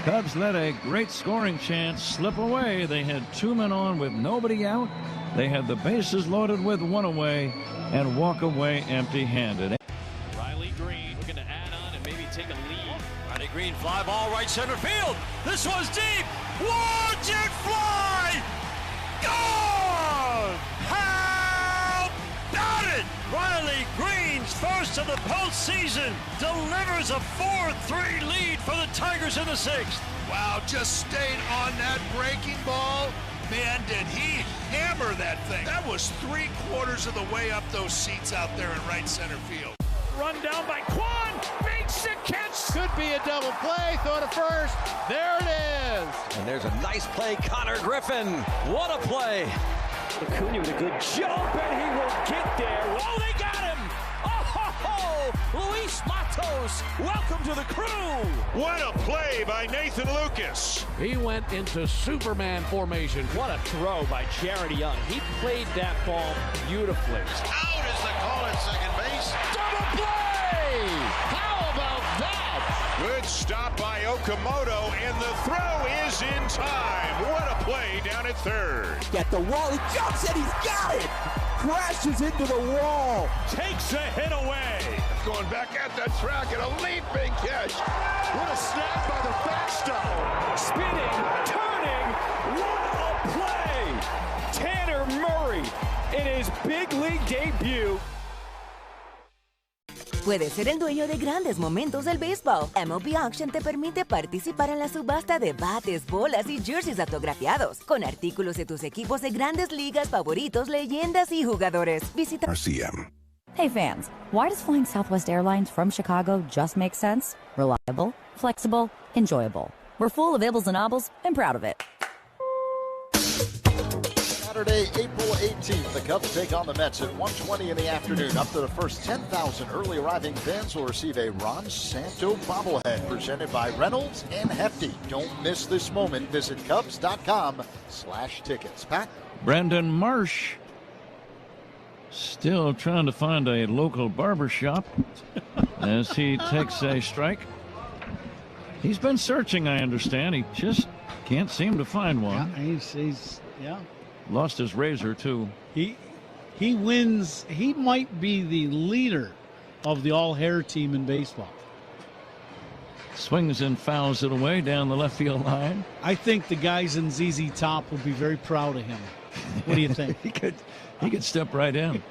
Cubs let a great scoring chance slip away. They had 2 men on with nobody out. They had the bases loaded with 1 away and walk away empty-handed. Riley Green looking to add on and maybe take a lead. Riley Green, fly ball right center field. This one's deep. Watch it fly! Gone! How about it? Riley Green's first of the postseason delivers a 4-3 lead for the Tigers in the 6th. Wow, just stayed on that breaking ball. Man, did he hammer that thing. That was 3/4 of the way up those seats out there in right center field. Run down by Kwan, makes the catch. Could be a double play, throw to first. There it is. And there's a nice play, Connor Griffin. What a play. Acuna with a good jump, and he will get there. Oh, they got him. Oh, Luis Matos, welcome to the crew. What a play by Nathan Lucas. He went into Superman formation. What a throw by Jared Young. He played that ball beautifully. Out is the call at second base. Double play! How about that? Good stop by Okamoto, and the throw is in time. What a play down at third. At the wall, he jumps and he's got it! Crashes into the wall. Takes a hit away. Going back at the track and a leaping catch. What a snap by the backstop. Spinning, turning, what a play! Tanner Murray in his big league debut. Puedes ser el dueño de grandes momentos del béisbol. MLB Auction te permite participar en la subasta de bates, bolas y jerseys autografiados, con artículos de tus equipos de grandes ligas favoritos, leyendas y jugadores. Visita RCM. Hey fans, why does flying Southwest Airlines from Chicago just make sense? Reliable, flexible, enjoyable. We're full of ibbles and obbles and proud of it. Saturday, April 18th, the Cubs take on the Mets at 1:20 in the afternoon. Up to the first 10,000 early arriving fans will receive a Ron Santo bobblehead presented by Reynolds and Hefty. Don't miss this moment. Visit Cubs.com/tickets. Pat? Brandon Marsh still trying to find a local barber shop as he takes a strike. He's been searching, I understand. He just can't seem to find one. Yeah. Lost his razor, too. He wins. He might be the leader of the all-hair team in baseball. Swings and fouls it away down the left field line. I think the guys in ZZ Top will be very proud of him. What do you think? He could step right in.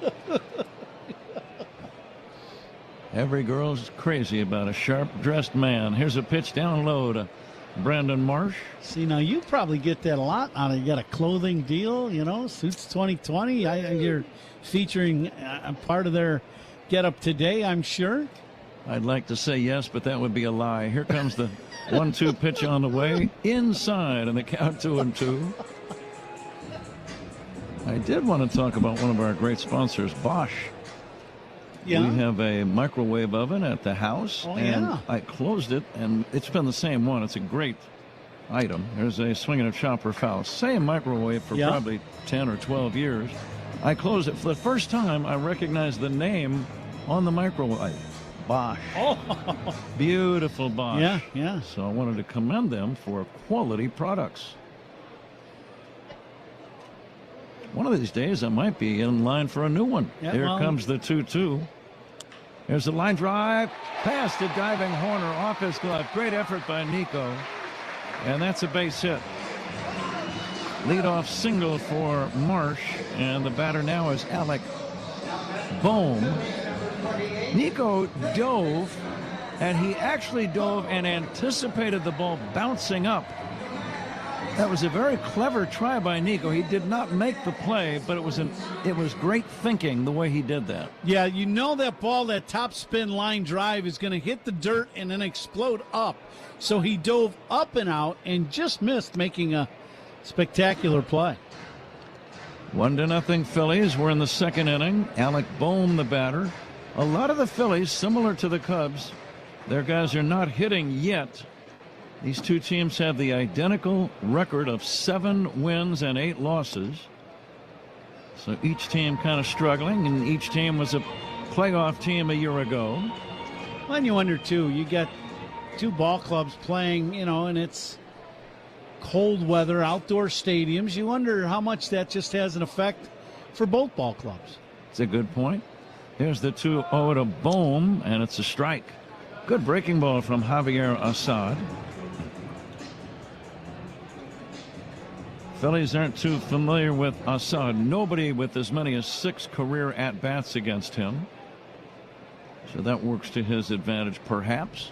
Every girl's crazy about a sharp-dressed man. Here's a pitch down low to Brandon Marsh. See, now you probably get that a lot out of, you got a clothing deal, Suits 2020. You're featuring a part of their get-up today, I'm sure. I'd like to say yes, but that would be a lie. Here comes the 1-2 pitch on the way. Inside, and the count 2-2. I did want to talk about one of our great sponsors, Bosch. Yeah. We have a microwave oven at the house, and I closed it, and it's been the same one. It's a great item. There's a swinging a chopper foul. Same microwave for probably 10 or 12 years. I closed it. For the first time, I recognized the name on the microwave. Bosch. Oh, beautiful Bosch. Yeah, yeah. So I wanted to commend them for quality products. One of these days, I might be in line for a new one. Yeah, Here comes the 2-2. There's the line drive. Past the diving Horner off his glove. Great effort by Nico. And that's a base hit. Leadoff single for Marsh. And the batter now is Alec Bohm. Nico dove, and he actually dove and anticipated the ball bouncing up. That was a very clever try by Nico. He did not make the play, but it was great thinking the way he did that. Yeah, you know that ball, that top spin line drive is going to hit the dirt and then explode up. So he dove up and out and just missed making a spectacular play. 1-0 Phillies. We're in the second inning. Alec Bohm, the batter. A lot of the Phillies, similar to the Cubs, their guys are not hitting yet. These two teams have the identical record of 7 wins and 8 losses. So each team kind of struggling, and each team was a playoff team a year ago. Well, and you wonder, too, you got two ball clubs playing, and it's cold weather, outdoor stadiums. You wonder how much that just has an effect for both ball clubs. It's a good point. Here's the 2-0 to Bohm, and it's a strike. Good breaking ball from Javier Assad. Phillies aren't too familiar with Assad. Nobody with as many as 6 career at-bats against him. So that works to his advantage, perhaps.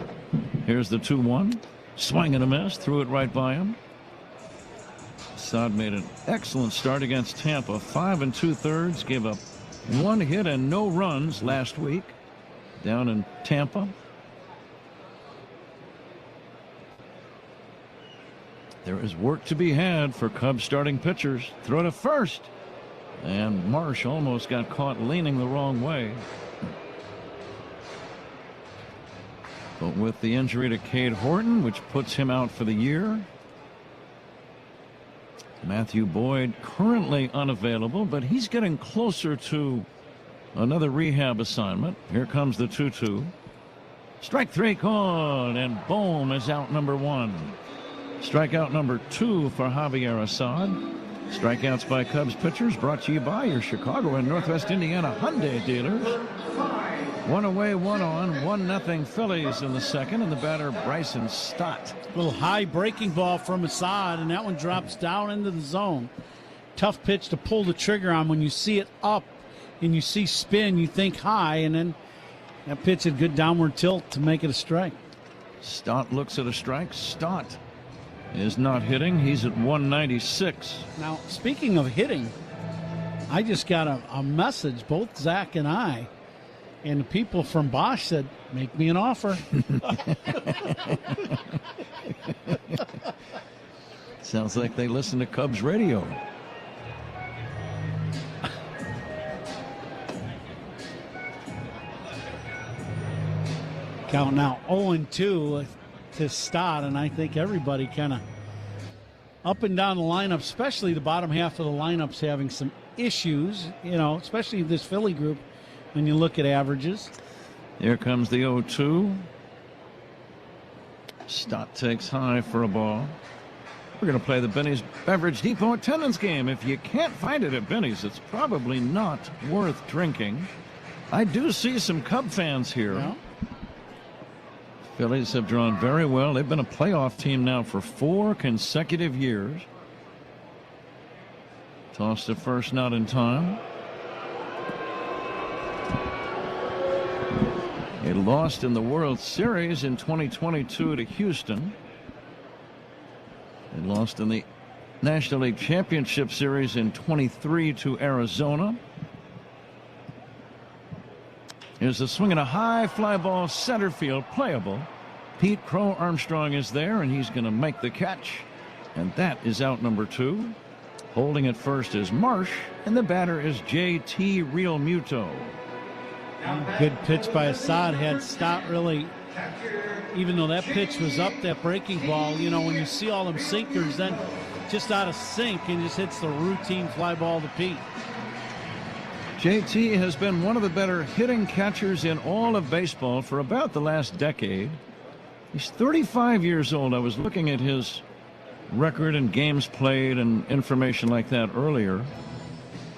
Here's the 2-1. Swing and a miss. Threw it right by him. Assad made an excellent start against Tampa. 5 2/3. Gave up 1 hit and no runs last week down in Tampa. There is work to be had for Cubs starting pitchers. Throw to first. And Marsh almost got caught leaning the wrong way. But with the injury to Cade Horton, which puts him out for the year. Matthew Boyd currently unavailable, but he's getting closer to another rehab assignment. Here comes the 2-2. Strike 3 called, and Bohm is out number 1. Strikeout number 2 for Javier Assad. Strikeouts by Cubs pitchers brought to you by your Chicago and Northwest Indiana Hyundai dealers. 1 away, 1 on, 1-0 Phillies in the second, and the batter Bryson Stott. Little high breaking ball from Assad, and that one drops down into the zone. Tough pitch to pull the trigger on. When you see it up and you see spin, you think high, and then that pitch had good downward tilt to make it a strike. Stott looks at a strike. Stott is not hitting. He's at 196. Now, speaking of hitting, I just got a message, both Zach and I, and the people from Bosch said, make me an offer. Sounds like they listen to Cubs radio. Count now 0-2 to Stott, and I think everybody kind of up and down the lineup, especially the bottom half of the lineups having some issues, especially this Philly group when you look at averages. Here comes the 0-2. Stott takes high for a ball. We're going to play the Benny's Beverage Depot attendance game. If you can't find it at Benny's, it's probably not worth drinking. I do see some Cub fans here. Yeah. Phillies have drawn very well. They've been a playoff team now for 4 consecutive years. Toss to first, not in time. They lost in the World Series in 2022 to Houston. They lost in the National League Championship Series in 23 to Arizona. Here's a swing and a high fly ball center field, playable. Pete Crow Armstrong is there, and he's going to make the catch. And that is out number 2. Holding at first is Marsh, and the batter is J.T. Real Muto. Good pitch by Assad. Had Stott really, even though that pitch was up, that breaking ball, when you see all them sinkers, then just out of sync and just hits the routine fly ball to Pete. JT has been one of the better hitting catchers in all of baseball for about the last decade. He's 35 years old. I was looking at his record and games played and information like that earlier.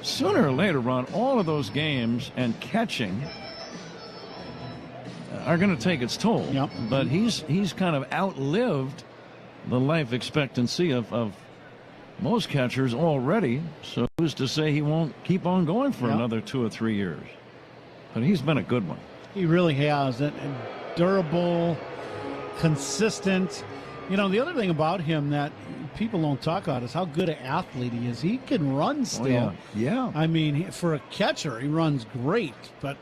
Sooner or later, Ron, all of those games and catching are going to take its toll. Yep. But he's kind of outlived the life expectancy of most catchers already. So who's to say he won't keep on going for another 2 or 3 years? But he's been a good one. He really has. And durable, consistent. You know, the other thing about him that people don't talk about is how good an athlete he is. He can run still. Oh, yeah. I mean, for a catcher, he runs great. But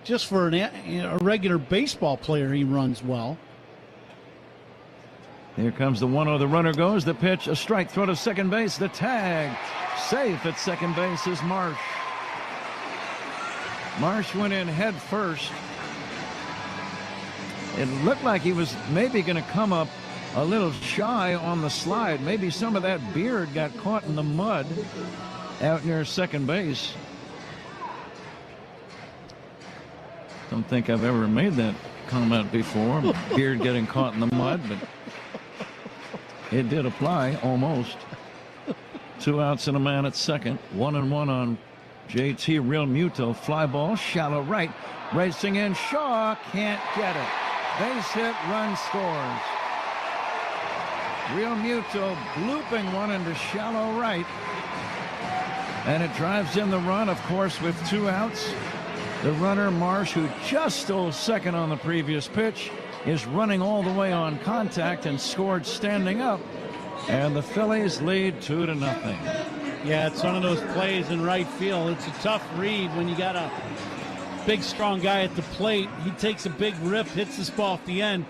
just for a regular baseball player, he runs well. Here comes the 1-0. The runner goes. The pitch, a strike. Throw to second base. The tag. Safe at second base is Marsh. Marsh went in head first. It looked like he was maybe going to come up a little shy on the slide. Maybe some of that beard got caught in the mud out near second base. Don't think I've ever made that comment before. Beard getting caught in the mud, but it did apply almost. 2 outs and a man at second. 1-1 on JT Realmuto. Fly ball, shallow right. Racing in. Shaw can't get it. Base hit, run scores. Realmuto looping one into shallow right. And it drives in the run, of course, with 2 outs. The runner, Marsh, who just stole second on the previous pitch, is running all the way on contact and scored standing up. And the Phillies lead 2-0. Yeah, it's one of those plays in right field. It's a tough read when you got a big, strong guy at the plate. He takes a big rip, hits this ball off the end.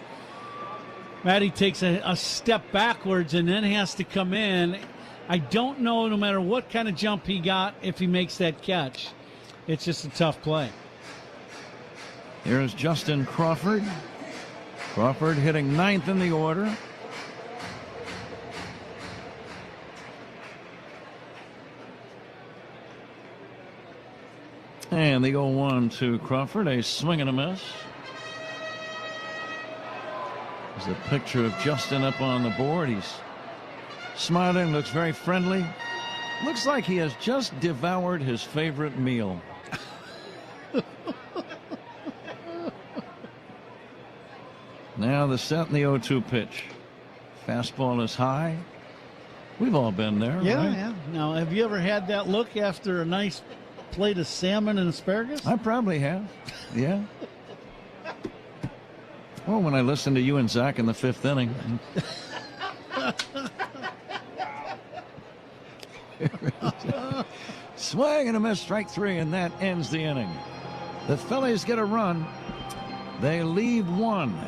Matty takes a step backwards and then has to come in. I don't know, no matter what kind of jump he got, if he makes that catch. It's just a tough play. Here's Justin Crawford. Crawford hitting 9th in the order. And the 0-1 to Crawford. A swing and a miss. There's a picture of Justin up on the board. He's smiling, looks very friendly. Looks like he has just devoured his favorite meal. Now the set and the 0-2 pitch. Fastball is high. We've all been there, yeah, right? Yeah. Now, have you ever had that look after a nice plate of salmon and asparagus? I probably have. Yeah. Well, when I listened to you and Zach in the 5th inning. Swing and a miss, strike 3, and that ends the inning. The Phillies get a run. They leave 1.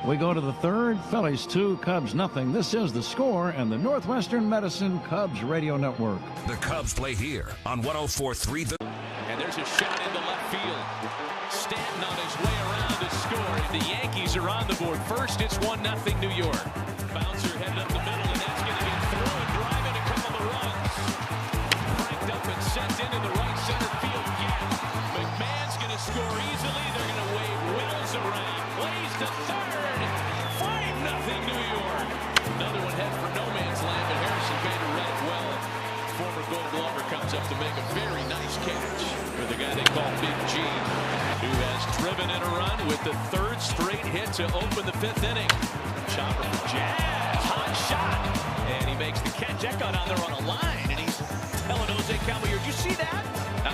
We go to the 3rd. Phillies 2, Cubs nothing. This is The Score and the Northwestern Medicine Cubs Radio Network. The Cubs play here on 104.3. And there's a shot into left field. Stanton on his way around to score. The Yankees are on the board. First, it's 1-0 New York. Bouncer headed up the middle, and that's going to get through and drive in a couple of runs. Cranked up and sent into the right center field gap. McMahon's going to score easily. They're going to wave Wills around. Plays to third. 5-0 New York. Another one head for no man's land, but Harrison Bader read it well. Former Gold Glover comes up to make a very nice catch for the guy they call Big G, who has driven in a run with the 3rd straight hit to open the 5th inning. Chopper for Jazz, hot shot, and he makes the catch. That got on there on a line, and he's telling Jose Caballero, did you see that?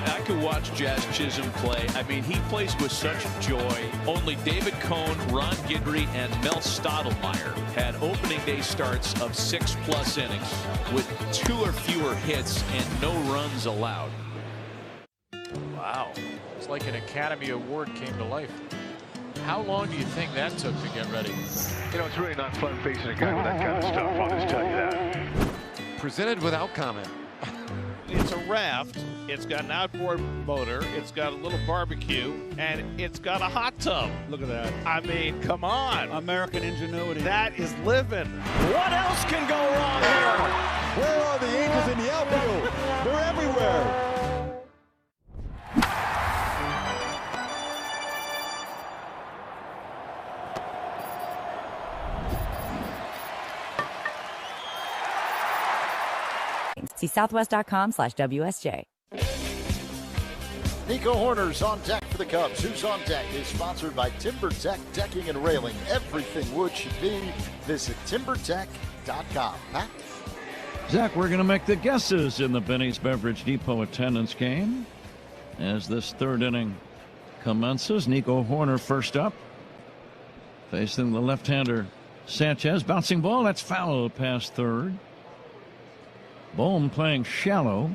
I could watch Jazz Chisholm play. I mean, he plays with such joy. Only David Cohn, Ron Guidry, and Mel Stottlemyre had opening day starts of 6+ innings with 2 or fewer hits and no runs allowed. Wow. It's like an Academy Award came to life. How long do you think that took to get ready? You know, it's really not fun facing a guy with that kind of stuff. I'll just tell you that. Presented without comment. It's a raft. It's got an outboard motor. It's got a little barbecue, and it's got a hot tub. Look at that. I mean, come on. American ingenuity. That is living. What else can go wrong here? Where are the Angels in the outfield? They're everywhere. See southwest.com/WSJ. Nico Horner's on deck for the Cubs. Who's on deck is sponsored by TimberTech Decking and Railing. Everything wood should be. Visit timbertech.com. Pat? Zach, we're going to make the guesses in the Benny's Beverage Depot attendance game. As this third inning commences, Nico Horner first up. Facing the left-hander Sanchez. Bouncing ball, that's foul past third. Bohm playing shallow.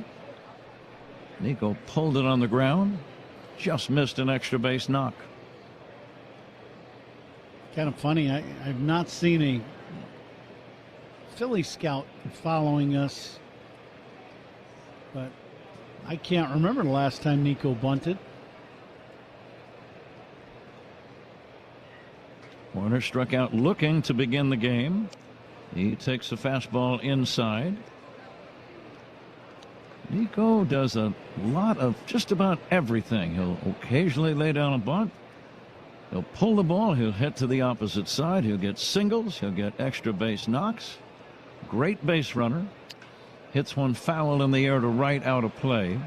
Nico pulled it on the ground. Just missed an extra base knock. Kind of funny. I've not seen a Philly scout following us, but I can't remember the last time Nico bunted. Horner struck out looking to begin the game. He takes the fastball inside. Nico does a lot of just about everything. He'll occasionally lay down a bunt. He'll pull the ball. He'll hit to the opposite side. He'll get singles. He'll get extra base knocks. Great base runner. Hits one foul in the air to right, out of play.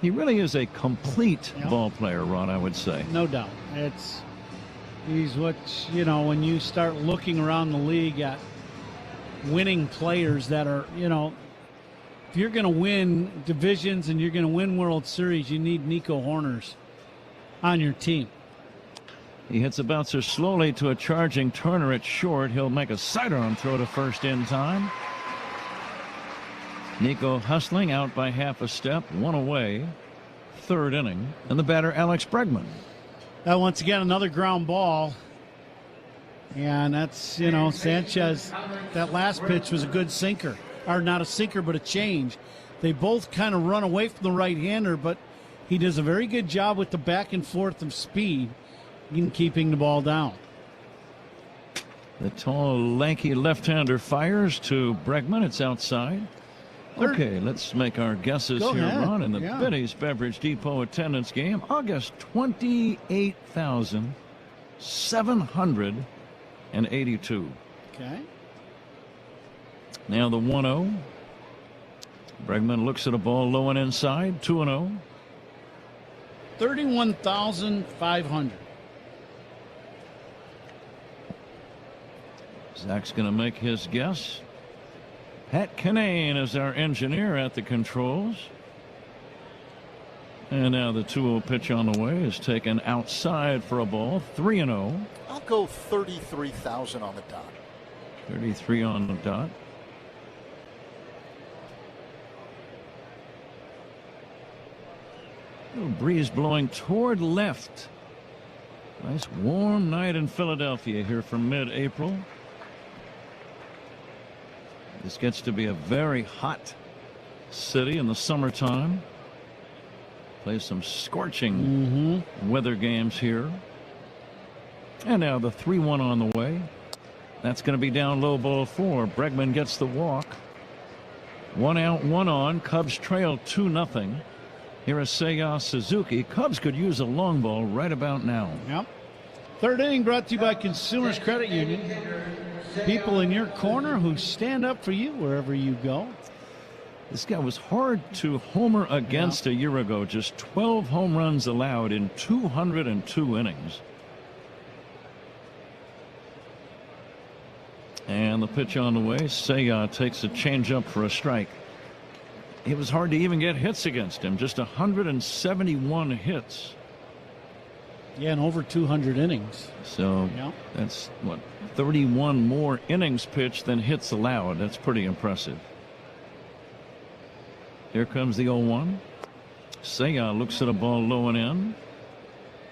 He really is a complete ball player, Ron, I would say. No doubt. He's what, when you start looking around the league at winning players that are, if you're going to win divisions and you're going to win World Series, you need Nico Horners on your team. He hits a bouncer slowly to a charging Turner at short. He'll make a sidearm throw to first in time. Nico hustling out by half a step, one away. Third inning. And the batter, Alex Bregman. Once again, another ground ball. And that's, Sanchez, that last pitch was a good sinker. Or not a sinker, but a change. They both kind of run away from the right-hander, but he does a very good job with the back and forth of speed in keeping the ball down. The tall, lanky left-hander fires to Bregman. It's outside. Okay, let's make our guesses here, Ron, in the Benny's Beverage Depot attendance game. August 28,782. Okay. Now the 1-0. Bregman looks at a ball low and inside. 2-0. 31,500. Zach's going to make his guess. Pat Kinane is our engineer at the controls. And now the 2-0 pitch on the way is taken outside for a ball. 3-0. I'll go 33,000 on the dot. 33 on the dot. Little breeze blowing toward left. Nice warm night in Philadelphia here from mid-April. This gets to be a very hot city in the summertime. Play some scorching weather games here. And now the 3-1 on the way. That's going to be down low, ball 4. Bregman gets the walk. 1 out, 1 on. Cubs trail 2-0. Here is Seiya Suzuki. Cubs could use a long ball right about now. Yep. Third inning brought to you by Consumers Credit Union. People in your corner who stand up for you wherever you go. This guy was hard to homer against a year ago. Just 12 home runs allowed in 202 innings. And the pitch on the way. Seiya takes a changeup for a strike. It was hard to even get hits against him. Just 171 hits. Yeah, and over 200 innings. So that's, 31 more innings pitched than hits allowed. That's pretty impressive. Here comes the 0-1. Seiya looks at a ball low and in.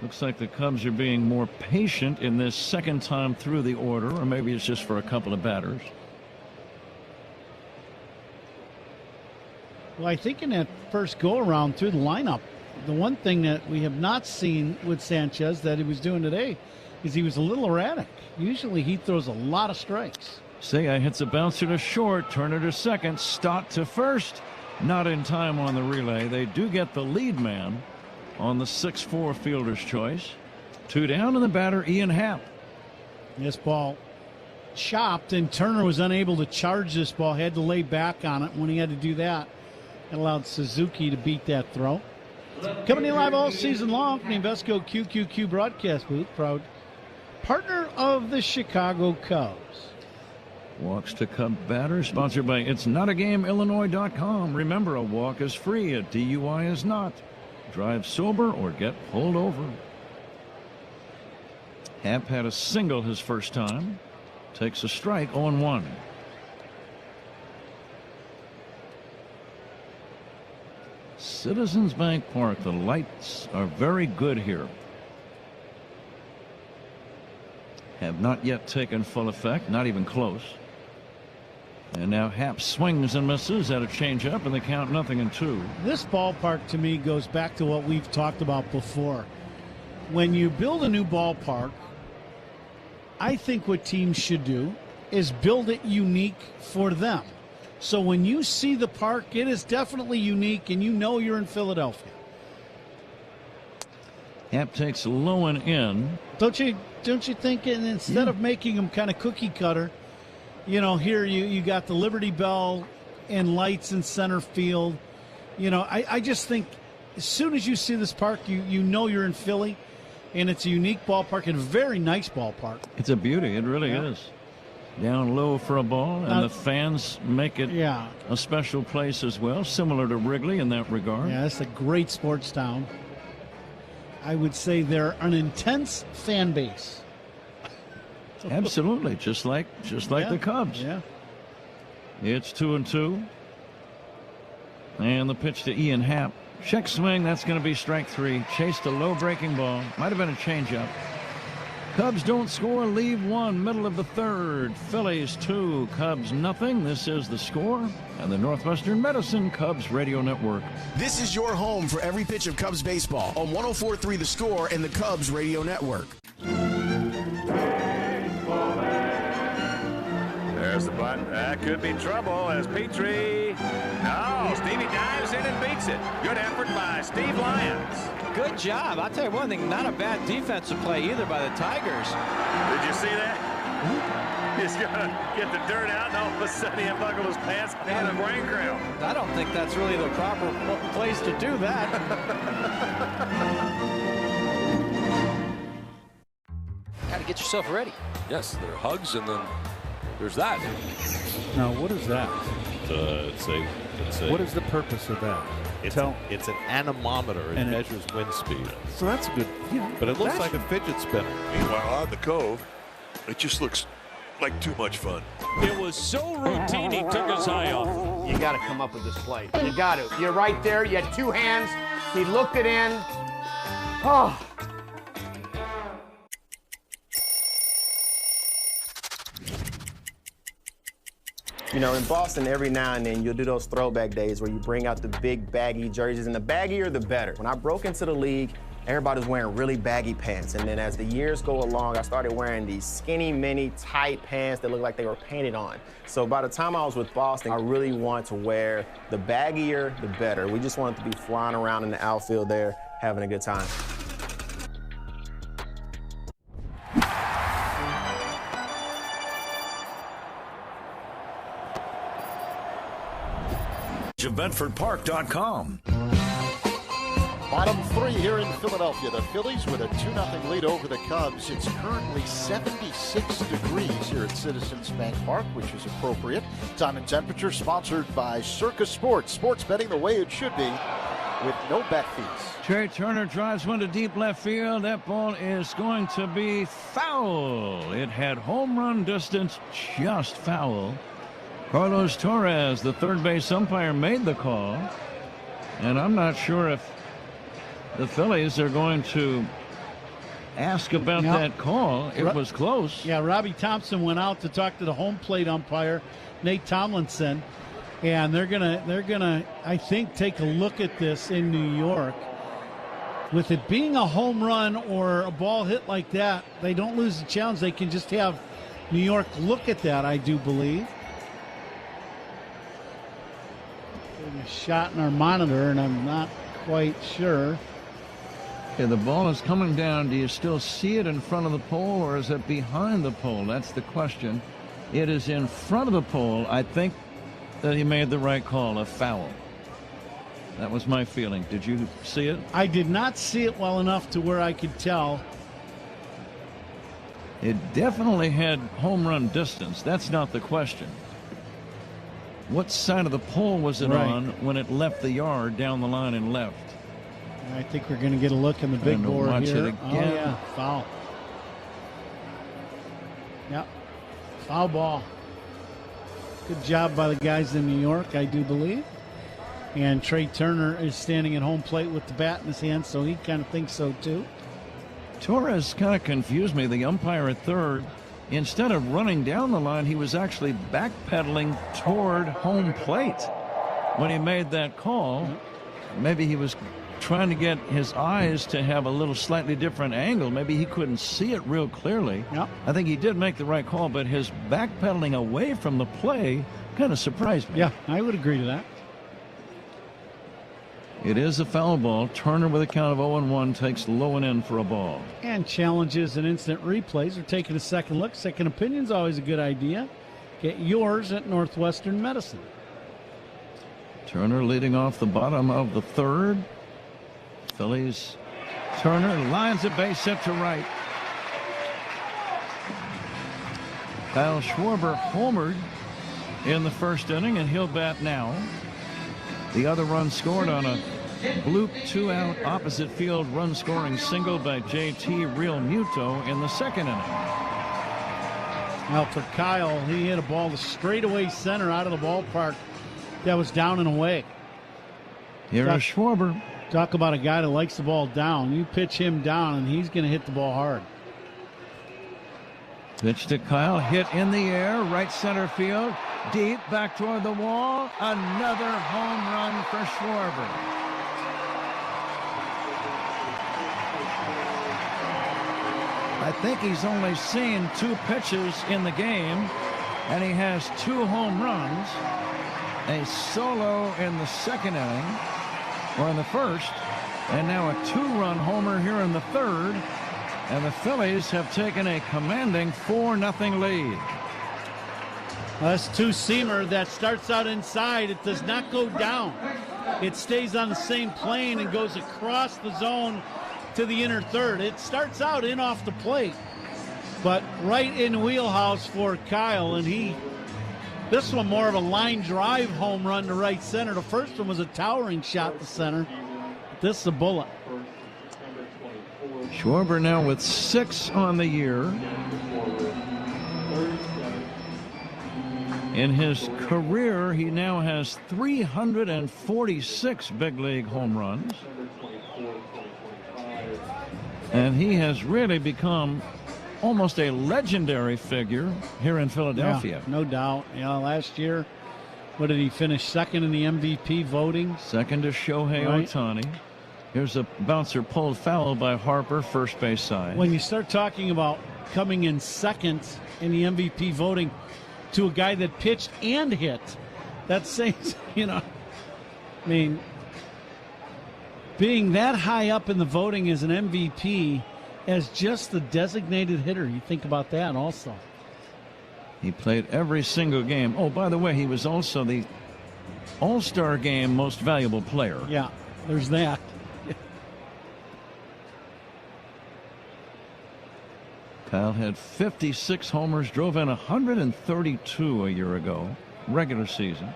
Looks like the Cubs are being more patient in this second time through the order, or maybe it's just for a couple of batters. Well, I think in that first go-around through the lineup, the one thing that we have not seen with Sanchez that he was doing today is he was a little erratic. Usually he throws a lot of strikes. Seiya hits a bouncer to short, Turner to second, Stott to first. Not in time on the relay. They do get the lead man on the 6-4 fielder's choice. 2 down, and the batter Ian Happ. This ball chopped, and Turner was unable to charge this ball, had to lay back on it. When he had to do that, it allowed Suzuki to beat that throw. Coming in live all season long from the Invesco QQQ broadcast booth, proud partner of the Chicago Cubs. Walks to Cub batter, sponsored by It'sNotAGameIllinois.com. Remember, a walk is free, a DUI is not. Drive sober or get pulled over. Happ had a single his first time. Takes a strike, 0-1. Citizens Bank Park, the lights are very good here. Have not yet taken full effect, not even close. And now Happ swings and misses at a changeup, and they count 0-2. This ballpark to me goes back to what we've talked about before. When you build a new ballpark, I think what teams should do is build it unique for them. So when you see the park, it is definitely unique, and you know you're in Philadelphia. Happ takes low and in. Don't you think, and instead of making them kind of cookie cutter, you know, here you got the Liberty Bell and lights in center field. You know, I just think as soon as you see this park, you know you're in Philly, and it's a unique ballpark and a very nice ballpark. It's a beauty. It really is. Down low for a ball, and the fans make it a special place as well, similar to Wrigley in that regard. Yeah, it's a great sports town. I would say they're an intense fan base. Absolutely, just like the Cubs. Yeah. It's 2-2. And the pitch to Ian Happ. Check swing, that's going to be strike 3. Chased a low breaking ball. Might have been a changeup. Cubs don't score, leave 1, middle of the 3rd. Phillies 2, Cubs nothing. This is the score and the Northwestern Medicine Cubs Radio Network. This is your home for every pitch of Cubs baseball on 104.3 The Score and the Cubs Radio Network. There's the bunt. That could be trouble as Petrie. No, Stevie dives in and beats it. Good effort by Steve Lyons. Good job. I'll tell you one thing, not a bad defensive play either by the Tigers. Did you see that? He's going to get the dirt out, and all of a sudden he unbuckled his pants and a brain cramp. I don't think that's really the proper place to do that. Got to get yourself ready. Yes, there are hugs, and then there's that. Now, what is that? What is the purpose of that? It's an anemometer. It measures wind speed. So that's a good. But it looks like a fidget spinner. Meanwhile, on the Cove, it just looks like too much fun. It was so routine, he took his eye off. You got to come up with this play. You got to. You're right there. You had two hands. He looked it in. Oh. You know, in Boston, every now and then, you'll do those throwback days where you bring out the big baggy jerseys, and the baggier, the better. When I broke into the league, everybody was wearing really baggy pants, and then as the years go along, I started wearing these skinny, mini, tight pants that looked like they were painted on. So by the time I was with Boston, I really wanted to wear the baggier, the better. We just wanted to be flying around in the outfield there, having a good time. BedfordPark.com. Bottom 3 here in Philadelphia. The Phillies with a 2-0 lead over the Cubs. It's currently 76 degrees here at Citizens Bank Park, which is appropriate. Time and temperature sponsored by Circus Sports. Sports betting the way it should be with no bet fees. Trey Turner drives one to deep left field. That ball is going to be foul. It had home run distance, just foul. Carlos Torres, the third base umpire, made the call. And I'm not sure if the Phillies are going to ask about that call. It was close. Yeah, Robbie Thompson went out to talk to the home plate umpire, Nate Tomlinson. And they're gonna, I think, take a look at this in New York. With it being a home run or a ball hit like that, they don't lose the challenge. They can just have New York look at that, I do believe. A shot in our monitor, and I'm not quite sure. Okay, the ball is coming down. Do you still see it in front of the pole, or is it behind the pole? That's the question. It is in front of the pole. I think that he made the right call, a foul. That was my feeling. Did you see it? I did not see it well enough to where I could tell. It definitely had home run distance. That's not the question. What side of the pole was it on when it left the yard down the line and left? I think we're going to get a look in the big board watch here. it again. Oh, yeah, foul. Yep, foul ball. Good job by the guys in New York, I do believe. And Trey Turner is standing at home plate with the bat in his hand, so he kind of thinks so too. Torres kind of confused me. The umpire at third, instead of running down the line, he was actually backpedaling toward home plate when he made that call. Maybe he was trying to get his eyes to have a little slightly different angle. Maybe he couldn't see it real clearly. Yep. I think he did make the right call, but his backpedaling away from the play kind of surprised me. Yeah, I would agree to that. It is a foul ball. Turner with a count of 0-1 takes low and in for a ball. And challenges and instant replays are taking a second look. Second opinion's always a good idea. Get yours at Northwestern Medicine. Turner leading off the bottom of the third. Phillies. Turner lines a base hit to right. Kyle Schwarber homered in the first inning, and he'll bat now. The other run scored on a bloop 2-out opposite field run scoring single by J.T. Realmuto in the second inning. Now for Kyle, he hit a ball to straightaway center out of the ballpark that was down and away. Here is Schwarber. Talk about a guy that likes the ball down. You pitch him down, and he's going to hit the ball hard. Pitch to Kyle, hit in the air, right center field, deep, back toward the wall. Another home run for Schwarber. I think he's only seen 2 pitches in the game, and he has 2 home runs. A solo in the second inning, or in the first, and now a 2-run homer here in the third. And the Phillies have taken a commanding 4-0 lead. That's 2-seamer that starts out inside. It does not go down. It stays on the same plane and goes across the zone to the inner third. It starts out in off the plate, but right in wheelhouse for Kyle. And this one more of a line drive home run to right center. The first one was a towering shot to center. This is a bullet. Schwarber now with 6 on the year. In his career, he now has 346 big league home runs. And he has really become almost a legendary figure here in Philadelphia. Yeah, no doubt. Last year, what did he finish? Second in the MVP voting? Second to Shohei Ohtani. Here's a bouncer pulled foul by Harper, first base side. When you start talking about coming in second in the MVP voting to a guy that pitched and hit, that says, being that high up in the voting as an MVP as just the designated hitter, you think about that also. He played every single game. Oh, by the way, he was also the All-Star Game most valuable player. Yeah, there's that. Kyle had 56 homers, drove in 132 a year ago, regular season.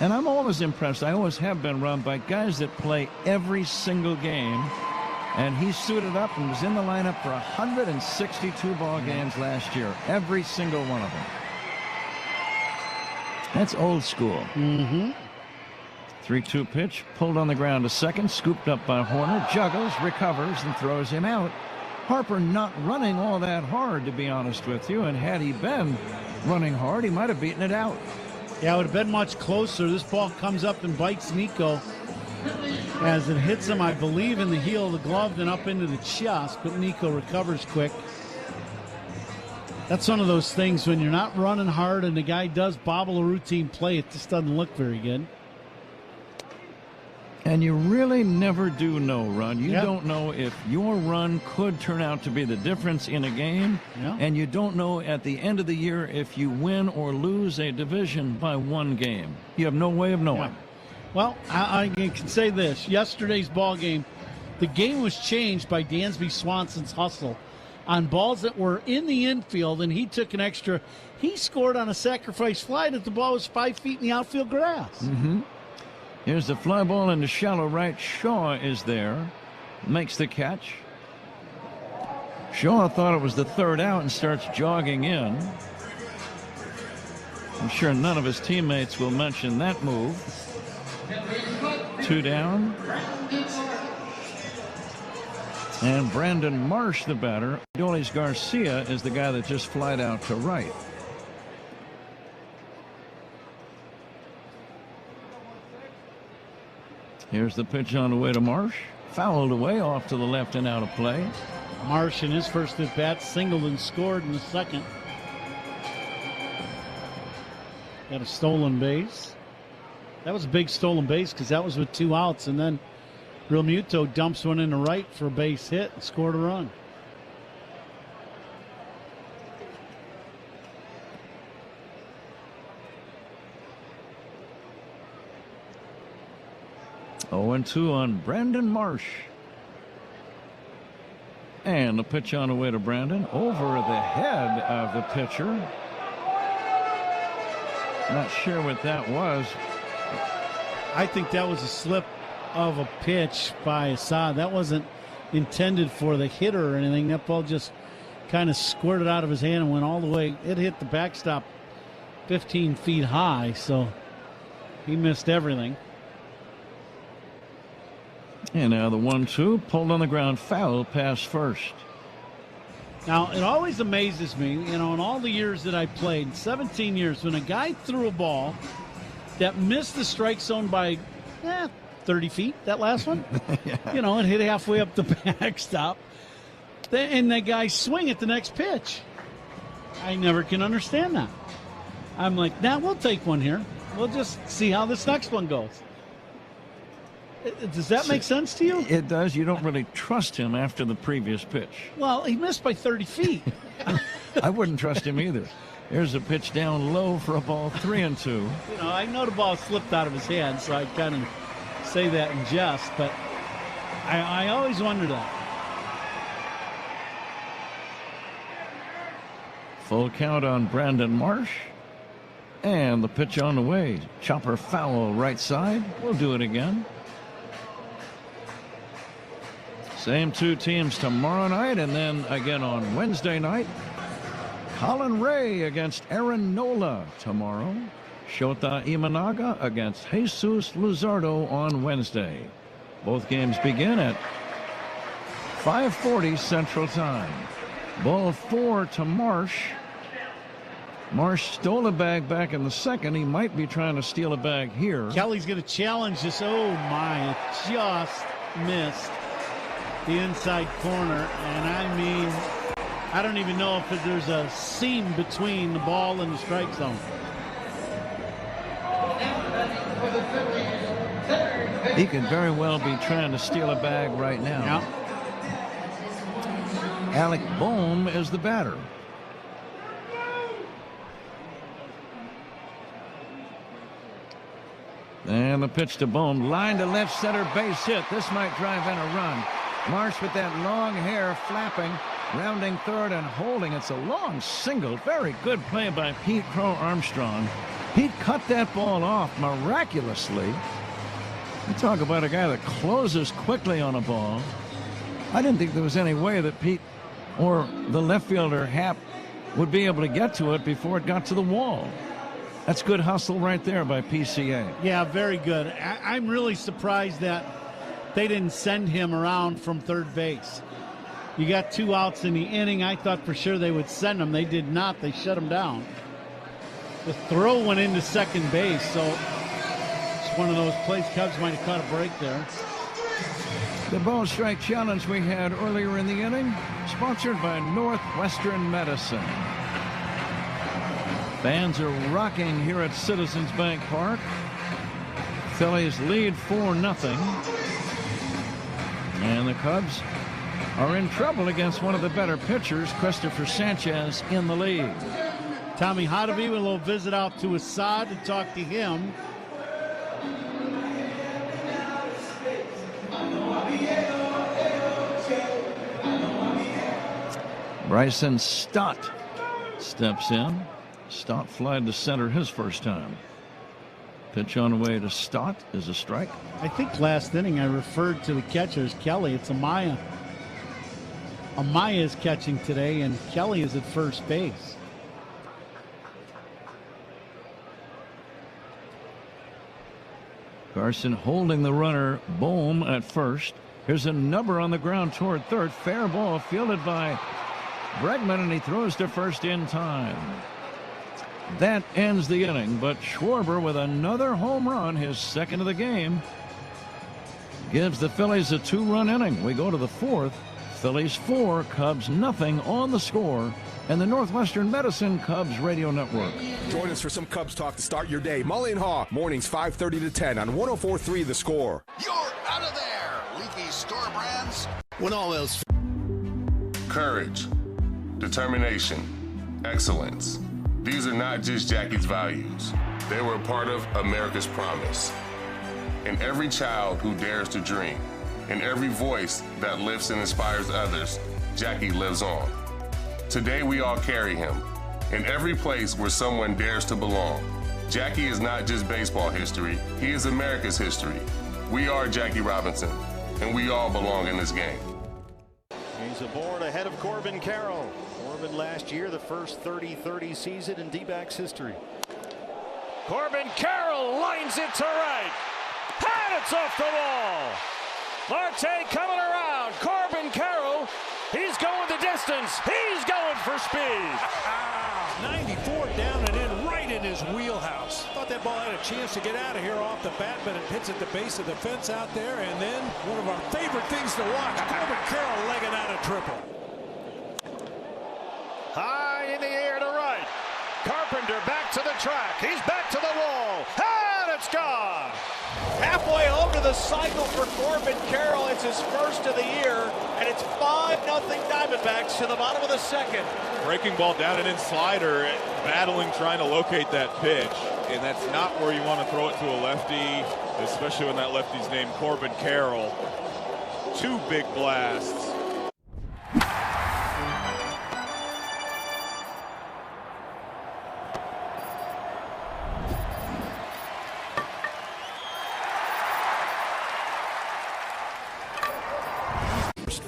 And I'm always impressed, I always have been, Ron, by guys that play every single game. And he suited up and was in the lineup for 162 ball games last year, every single one of them. That's old school. 3-2 pitch, pulled on the ground to second, scooped up by Horner, juggles, recovers, and throws him out. Harper not running all that hard, to be honest with you, and had he been running hard, he might have beaten it out. Yeah, it would have been much closer. This ball comes up and bites Nico as it hits him, I believe, in the heel of the glove and up into the chest, but Nico recovers quick. That's one of those things when you're not running hard and the guy does bobble a routine play, it just doesn't look very good. And you really never do know, Ron. You don't know if your run could turn out to be the difference in a game. And you don't know at the end of the year if you win or lose a division by one game. You have no way of knowing. Well, I can say this. Yesterday's ball game, the game was changed by Dansby Swanson's hustle on balls that were in the infield, and he took an extra. He scored on a sacrifice fly that the ball was 5 feet in the outfield grass. Here's the fly ball into shallow right. Shaw is there. Makes the catch. Shaw thought it was the third out and starts jogging in. I'm sure none of his teammates will mention that move. 2 down. And Brandon Marsh, the batter. Adolis Garcia is the guy that just flied out to right. Here's the pitch on the way to Marsh. Fouled away off to the left and out of play. Marsh in his first at bat singled and scored in the second. Got a stolen base. That was a big stolen base because that was with 2 outs, and then Real Muto dumps one into right for a base hit and scored a run. Oh, 2 on Brandon Marsh. And the pitch on the way to Brandon over the head of the pitcher. Not sure what that was. I think that was a slip of a pitch by Assad. That wasn't intended for the hitter or anything. That ball just kind of squirted out of his hand and went all the way. It hit the backstop 15 feet high, so he missed everything. And now the 1-2 pulled on the ground, foul, pass first. Now, it always amazes me, in all the years that I played, 17 years, when a guy threw a ball that missed the strike zone by 30 feet, that last one. It hit halfway up the backstop. And the guy swing at the next pitch. I never can understand that. I'm like, we'll take one here. We'll just see how this next one goes. Does that make sense to you? It does. You don't really trust him after the previous pitch. Well, he missed by 30 feet. I wouldn't trust him either. There's a pitch down low for a ball, 3-2. I know the ball slipped out of his hand, so I kind of say that in jest, but I always wonder that. Full count on Brandon Marsh. And the pitch on the way. Chopper foul right side. We'll do it again. Same 2 teams tomorrow night, and then again on Wednesday night. Colin Ray against Aaron Nola tomorrow. Shota Imanaga against Jesus Luzardo on Wednesday. Both games begin at 5:40 Central Time. Ball 4 to Marsh. Marsh stole a bag back in the second. He might be trying to steal a bag here. Kelly's going to challenge this. Oh, my. It just missed the inside corner. And I mean, I don't even know if there's a seam between the ball and the strike zone. He could very well be trying to steal a bag right now. Alec Bohm is the batter. And the pitch to Bohm. Line to left center, base hit. This might drive in a run. Marsh with that long hair flapping, rounding third and holding. It's a long single. Very good play by Pete Crow Armstrong. Pete cut that ball off miraculously. You talk about a guy that closes quickly on a ball. I didn't think there was any way that Pete or the left fielder Happ would be able to get to it before it got to the wall. That's good hustle right there by PCA. Yeah, very good. I'm really surprised that they didn't send him around from third base. You got 2 outs in the inning. I thought for sure they would send him. They did not. They shut him down. The throw went into second base, so it's one of those plays. Cubs might have caught a break there. The ball strike challenge we had earlier in the inning, sponsored by Northwestern Medicine. Fans are rocking here at Citizens Bank Park. Phillies lead 4-0. And the Cubs are in trouble against one of the better pitchers, Christopher Sanchez, in the league. Tommy Hotovy with a little visit out to Assad to talk to him. Bryson Stott steps in. Stott flied to center his first time. Pitch on the way to Stott is a strike. I think last inning I referred to the catcher as Kelly. It's Amaya. Amaya is catching today, and Kelly is at first base. Carson holding the runner Bohm at first. Here's a number on the ground toward third. Fair ball fielded by Bregman, and he throws to first in time. That ends the inning, but Schwarber with another home run, his second of the game, gives the Phillies a 2-run inning. We go to the fourth. Phillies 4, Cubs nothing on the score, and the Northwestern Medicine Cubs Radio Network. Join us for some Cubs talk to start your day. Mully and Haw, mornings 5:30 to 10 on 104.3 The Score. You're out of there, leaky store brands. When all else. Courage, determination, excellence. These are not just Jackie's values. They were a part of America's promise. In every child who dares to dream, in every voice that lifts and inspires others, Jackie lives on. Today we all carry him. In every place where someone dares to belong, Jackie is not just baseball history, he is America's history. We are Jackie Robinson, and we all belong in this game. He's aboard ahead of Corbin Carroll. Corbin last year, the first 30-30 season in D-backs history. Corbin Carroll lines it to right. And it's off the wall. Marte coming around. Corbin Carroll, he's going the distance. He's going for speed. 94 down and in, right in his wheelhouse. Thought that ball had a chance to get out of here off the bat, but it hits at the base of the fence out there. And then one of our favorite things to watch, Corbin Carroll legging out a triple. High in the air to right. Carpenter back to the track. He's back to the wall. And it's gone. Halfway home to the cycle for Corbin Carroll. It's his first of the year, and it's 5-0 Diamondbacks to the bottom of the second. Breaking ball down and in slider, battling, trying to locate that pitch. And that's not where you want to throw it to a lefty, especially when that lefty's named Corbin Carroll. 2 big blasts.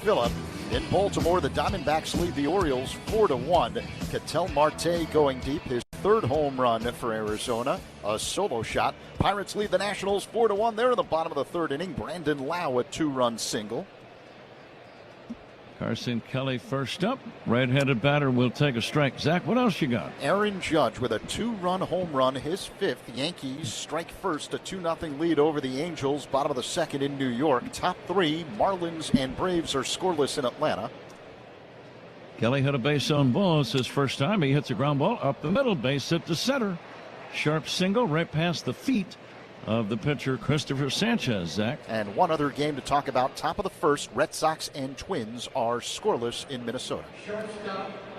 Phillip. In Baltimore, the Diamondbacks lead the Orioles 4-1. Ketel Marte going deep, his third home run for Arizona, a solo shot. Pirates lead the Nationals 4-1. They're in the bottom of the third inning. Brandon Lau, a 2-run single. Carson Kelly first up. Right-handed batter will take a strike. Zach, what else you got? Aaron Judge with a 2-run home run, his 5th. Yankees strike first, a 2-0 lead over the Angels. Bottom of the second in New York. Top 3, Marlins and Braves are scoreless in Atlanta. Kelly hit a base on ball. It's his first time. He hits a ground ball up the middle, base hit to center. Sharp single right past the feet of the pitcher Christopher Sanchez, Zach. And one other game to talk about. Top of the first, Red Sox and Twins are scoreless in Minnesota.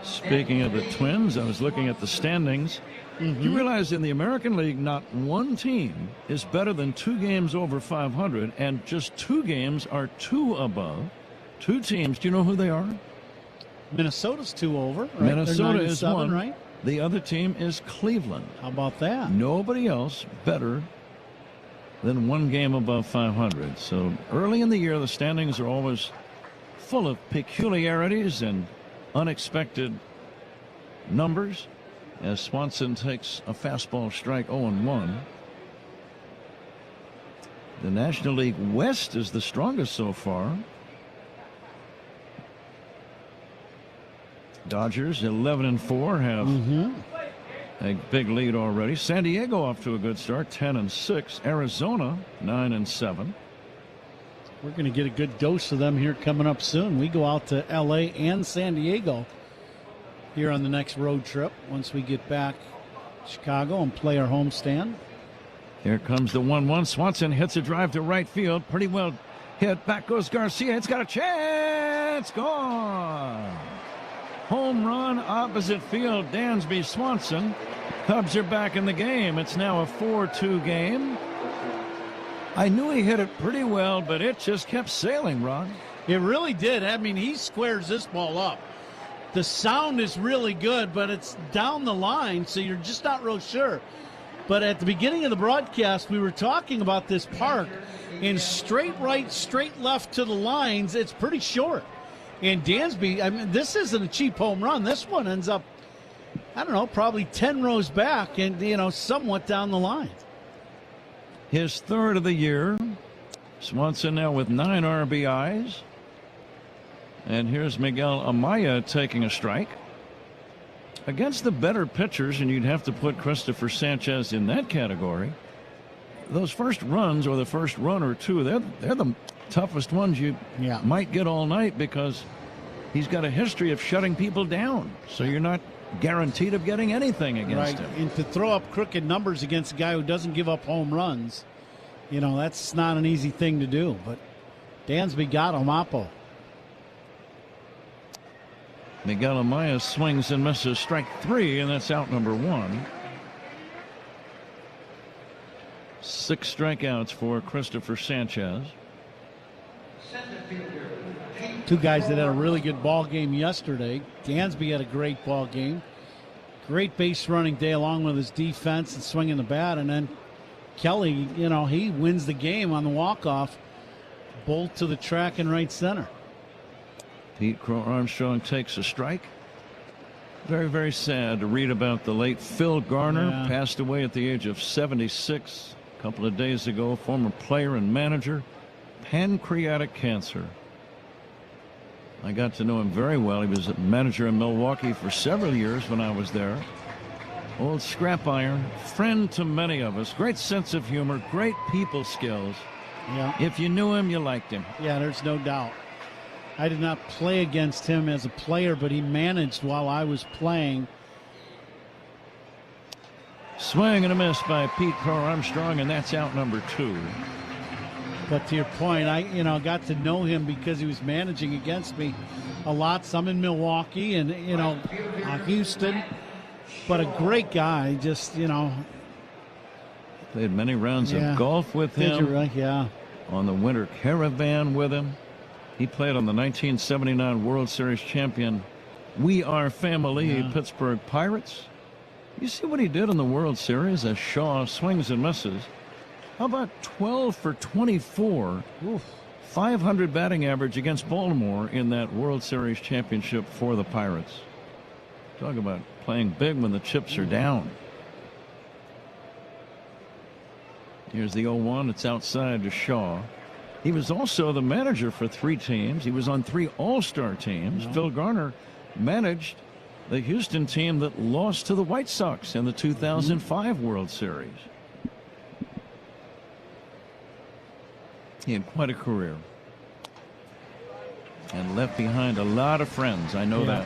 Speaking of the Twins, I was looking at the standings. You realize in the American League, not one team is better than 2 games over 500, and just 2 games are 2 above. 2 teams, do you know who they are? Minnesota's 2 over. Right? Minnesota is 1. Right? The other team is Cleveland. How about that? Nobody else better than 1 game above 500. So early in the year, the standings are always full of peculiarities and unexpected numbers as Swanson takes a fastball strike 0-1. The National League West is the strongest so far. Dodgers 11-4 have a big lead already. San Diego off to a good start, 10-6. Arizona 9-7. We're going to get a good dose of them here coming up soon. We go out to L.A. and San Diego here on the next road trip once we get back to Chicago and play our homestand. Here comes the 1-1. Swanson hits a drive to right field. Pretty well hit. Back goes Garcia. It's got a chance. Gone. Home run opposite field. Dansby Swanson. Cubs are back in the game. It's now a 4-2 game. I knew he hit it pretty well, but it just kept sailing, Ron. It really did. I mean, he squares this ball up. The sound is really good, but it's down the line, so you're just not real sure. But at the beginning of the broadcast, we were talking about this park, and straight right, straight left to the lines, it's pretty short. And Dansby, I mean, this isn't a cheap home run. This one ends up, I don't know, probably 10 rows back and, you know, somewhat down the line. His third of the year. Swanson now with 9 RBIs. And here's Miguel Amaya taking a strike. Against the better pitchers, and you'd have to put Christopher Sanchez in that category, those first runs or the first run or two, they're the toughest ones you might get all night because he's got a history of shutting people down. So you're not guaranteed of getting anything against him. And to throw up crooked numbers against a guy who doesn't give up home runs, you know, that's not an easy thing to do. But Dansby got him, Oppo. Miguel Amaya swings and misses, strike 3, and that's out number 1. 6 strikeouts for Christopher Sanchez. Two guys that had a really good ball game yesterday. Dansby had a great ball game. Great base running day along with his defense and swinging the bat. And then Kelly, you know, he wins the game on the walk-off. Bolt to the track in right center. Pete Crow Armstrong takes a strike. Very, very sad to read about the late Phil Garner. Passed away at the age of 76 a couple of days ago. Former player and manager. Pancreatic cancer. I got to know him very well. He was a manager in Milwaukee for several years when I was there. Old scrap iron. Friend to many of us. Great sense of humor. Great people skills. Yeah. If you knew him, you liked him. Yeah, there's no doubt. I did not play against him as a player, but he managed while I was playing. Swing and a miss by Pete Crow Armstrong, and that's out number 2. But to your point, I got to know him because he was managing against me a lot. Some in Milwaukee and Houston, but a great guy. Just played many rounds of golf with him. On the Winter Caravan with him. He played on the 1979 World Series champion We Are Family Pittsburgh Pirates. You see what he did in the World Series as Shaw swings and misses. How about 12 for 24? 500 batting average against Baltimore in that World Series championship for the Pirates. Talk about playing big when the chips are down. Here's the 0-1. It's outside to Shaw. He was also the manager for 3 teams. He was on 3 All-Star teams. Phil Garner managed the Houston team that lost to the White Sox in the 2005 World Series. He had quite a career and left behind a lot of friends. I know that.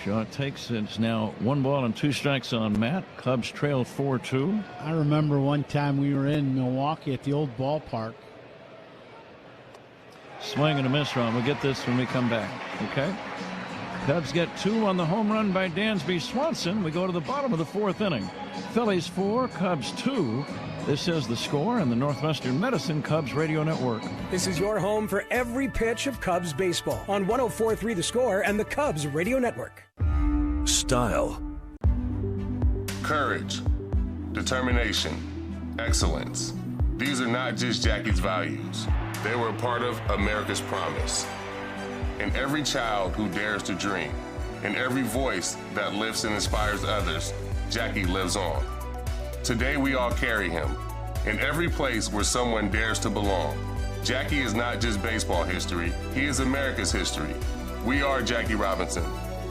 Shaw takes it's now 1 ball and 2 strikes on Matt. Cubs trail 4-2. I remember one time we were in Milwaukee at the old ballpark. Swing and a miss, Ron. We'll get this when we come back. Okay. Cubs get 2 on the home run by Dansby Swanson. We go to the bottom of the 4th inning. Phillies 4, Cubs 2. This is The Score and the Northwestern Medicine Cubs Radio Network. This is your home for every pitch of Cubs baseball on 104.3 The Score and the Cubs Radio Network. Style. Courage. Determination. Excellence. These are not just Jackie's values. They were a part of America's promise. In every child who dares to dream, in every voice that lifts and inspires others, Jackie lives on. Today we all carry him. In every place where someone dares to belong, Jackie is not just baseball history, he is America's history. We are Jackie Robinson,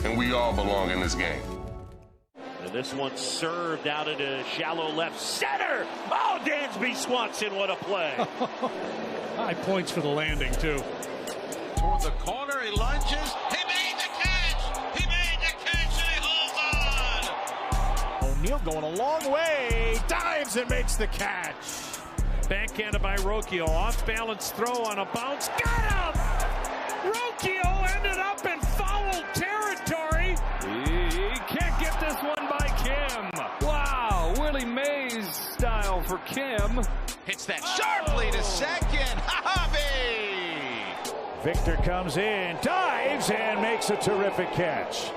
and we all belong in this game. And this one served out into shallow left center. Oh, Dansby Swanson, what a play. High points for the landing, too. Toward the corner, he lunges. He made the catch. He made the catch, and he holds on. McNeil going a long way. Dives and makes the catch. Backhanded by Rocchio. Off balance throw on a bounce. Got him! Rocchio ended up in foul territory. He can't get this one by Kim. Wow, Willie Mays style for Kim. Hits that sharply to second. Hobby! Victor comes in, dives, and makes a terrific catch.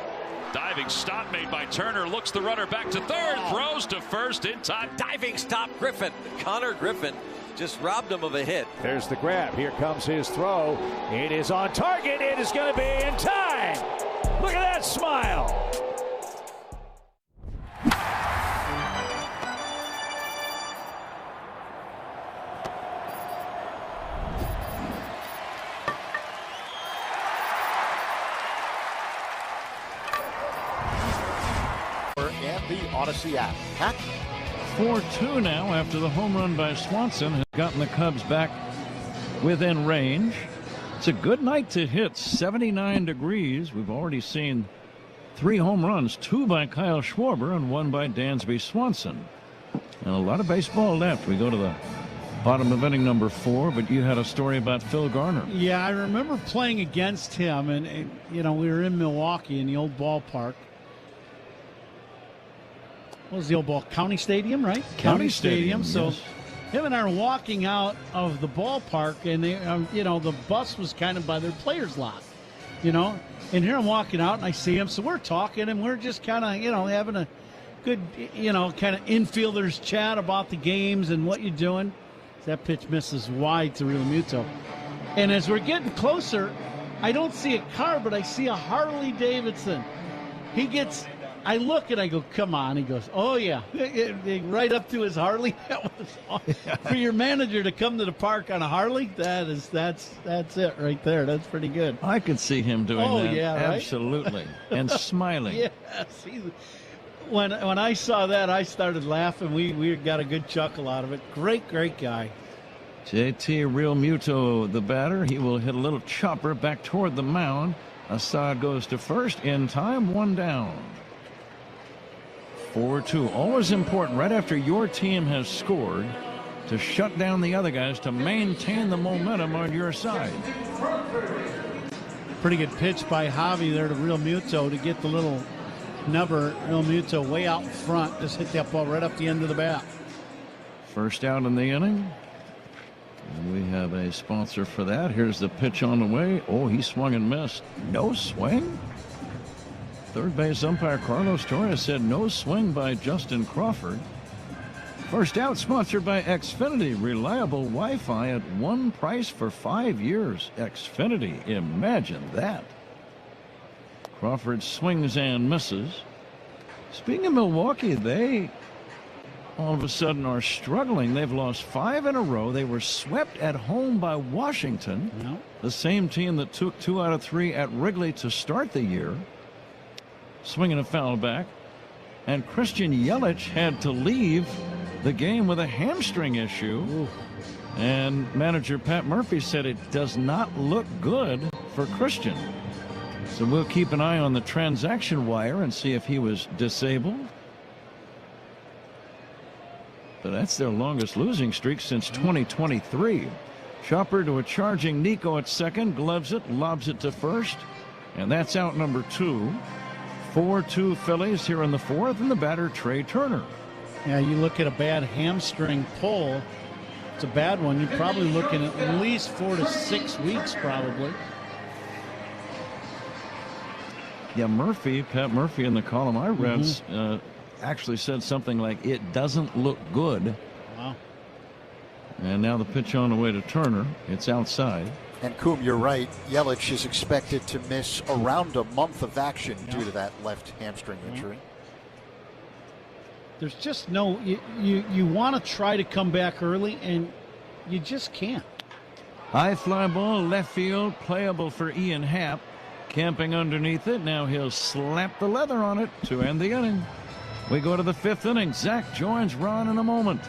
Diving stop made by Turner. Looks the runner back to third. Throws to first in time. Diving stop Griffin. Connor Griffin just robbed him of a hit. There's the grab. Here comes his throw. It is on target. It is going to be in time. Look at that smile. And the Odyssey app. Pat? 4-2 now after the home run by Swanson has gotten the Cubs back within range. It's a good night to hit. 79 degrees. We've already seen 3 home runs, 2 by Kyle Schwarber and 1 by Dansby Swanson. And a lot of baseball left. We go to the bottom of inning number 4, but you had a story about Phil Garner. Yeah, I remember playing against him, and you know, we were in Milwaukee in the old ballpark. What was the old ball? County Stadium, right? County Stadium. So yes. Him and I are walking out of the ballpark, and they, you know, the bus was kind of by their players' lot, you know. And here I'm walking out, and I see him. So we're talking, and we're just kind of, you know, having a good, you know, kind of infielders chat about the games and what you're doing. That pitch misses wide to Realmuto. And as we're getting closer, I don't see a car, but I see a Harley Davidson. He gets, I look and I go, come on. He goes, oh, yeah. Right up to his Harley. That was awesome. For your manager to come to the park on a Harley, that's it right there. That's pretty good. I could see him doing that. Yeah, right? Absolutely. And smiling. Yes. When I saw that, I started laughing. We got a good chuckle out of it. Great guy. JT Realmuto, the batter. He will hit a little chopper back toward the mound. Assad goes to first in time, 1 down. 4-2. Always important right after your team has scored to shut down the other guys to maintain the momentum on your side. Pretty good pitch by Javi there to Realmuto to get the little number. Realmuto way out front. Just hit that ball right up the end of the bat. First out in the inning. And we have a sponsor for that. Here's the pitch on the way. Oh, he swung and missed. No swing. Third base umpire Carlos Torres said no swing by Justin Crawford. First out sponsored by Xfinity. Reliable Wi-Fi at one price for 5 years. Xfinity. Imagine that. Crawford swings and misses. Speaking of Milwaukee, they all of a sudden are struggling. They've lost 5 in a row. They were swept at home by Washington, the same team that took 2 out of 3 at Wrigley to start the year. Swinging a foul back. And Christian Yelich had to leave the game with a hamstring issue. Ooh. And manager Pat Murphy said it does not look good for Christian. So we'll keep an eye on the transaction wire and see if he was disabled. But that's their longest losing streak since 2023. Chopper to a charging Nico at second, gloves it, lobs it to first. And that's out number 2. 4-2 Phillies here in the 4th, and the batter Trey Turner. Yeah, you look at a bad hamstring pull. It's a bad one. You're probably looking at least 4 to 6 weeks probably. Yeah, Pat Murphy in the column I read actually said something like, it doesn't look good. Wow. And now the pitch on the way to Turner. It's outside. And Coom, you're right. Yelich is expected to miss around a month of action due to that left hamstring injury. There's just no, you want to try to come back early, and you just can't. High fly ball, left field, playable for Ian Happ. Camping underneath it. Now he'll slap the leather on it to end the inning. We go to the 5th inning. Zach joins Ron in a moment.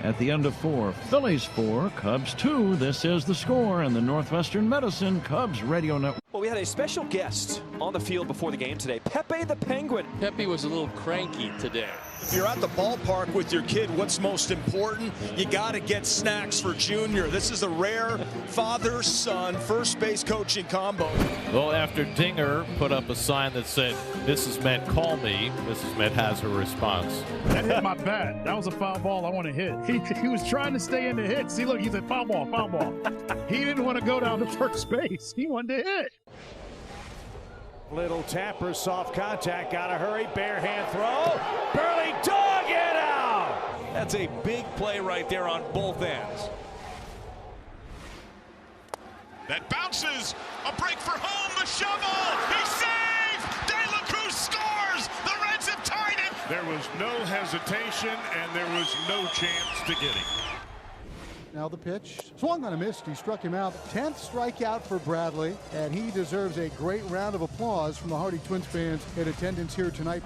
At the end of 4, Phillies 4, Cubs 2. This is the Score and the Northwestern Medicine Cubs Radio Network. Well, we had a special guest on the field before the game today, Pepe the Penguin. Pepe was a little cranky today. If you're at the ballpark with your kid, what's most important? You got to get snacks for Junior. This is a rare father-son first base coaching combo. Well, after Dinger put up a sign that said, "Mrs. Met, call me," Mrs. Met has her response. That hit my bat. That was a foul ball I want to hit. He was trying to stay in the hit. See, look, he said foul ball, foul ball. He didn't want to go down to first base. He wanted to hit. Little tapper, soft contact, gotta hurry, bare hand throw, Burley dog it out! That's a big play right there on both ends. That bounces, a break for home, the shovel, he saved! De La Cruz scores! The Reds have tied it! There was no hesitation and there was no chance to get him. Now the pitch, swung on a miss, he struck him out. 10th strikeout for Bradley, and he deserves a great round of applause from the Hardy Twins fans in attendance here tonight.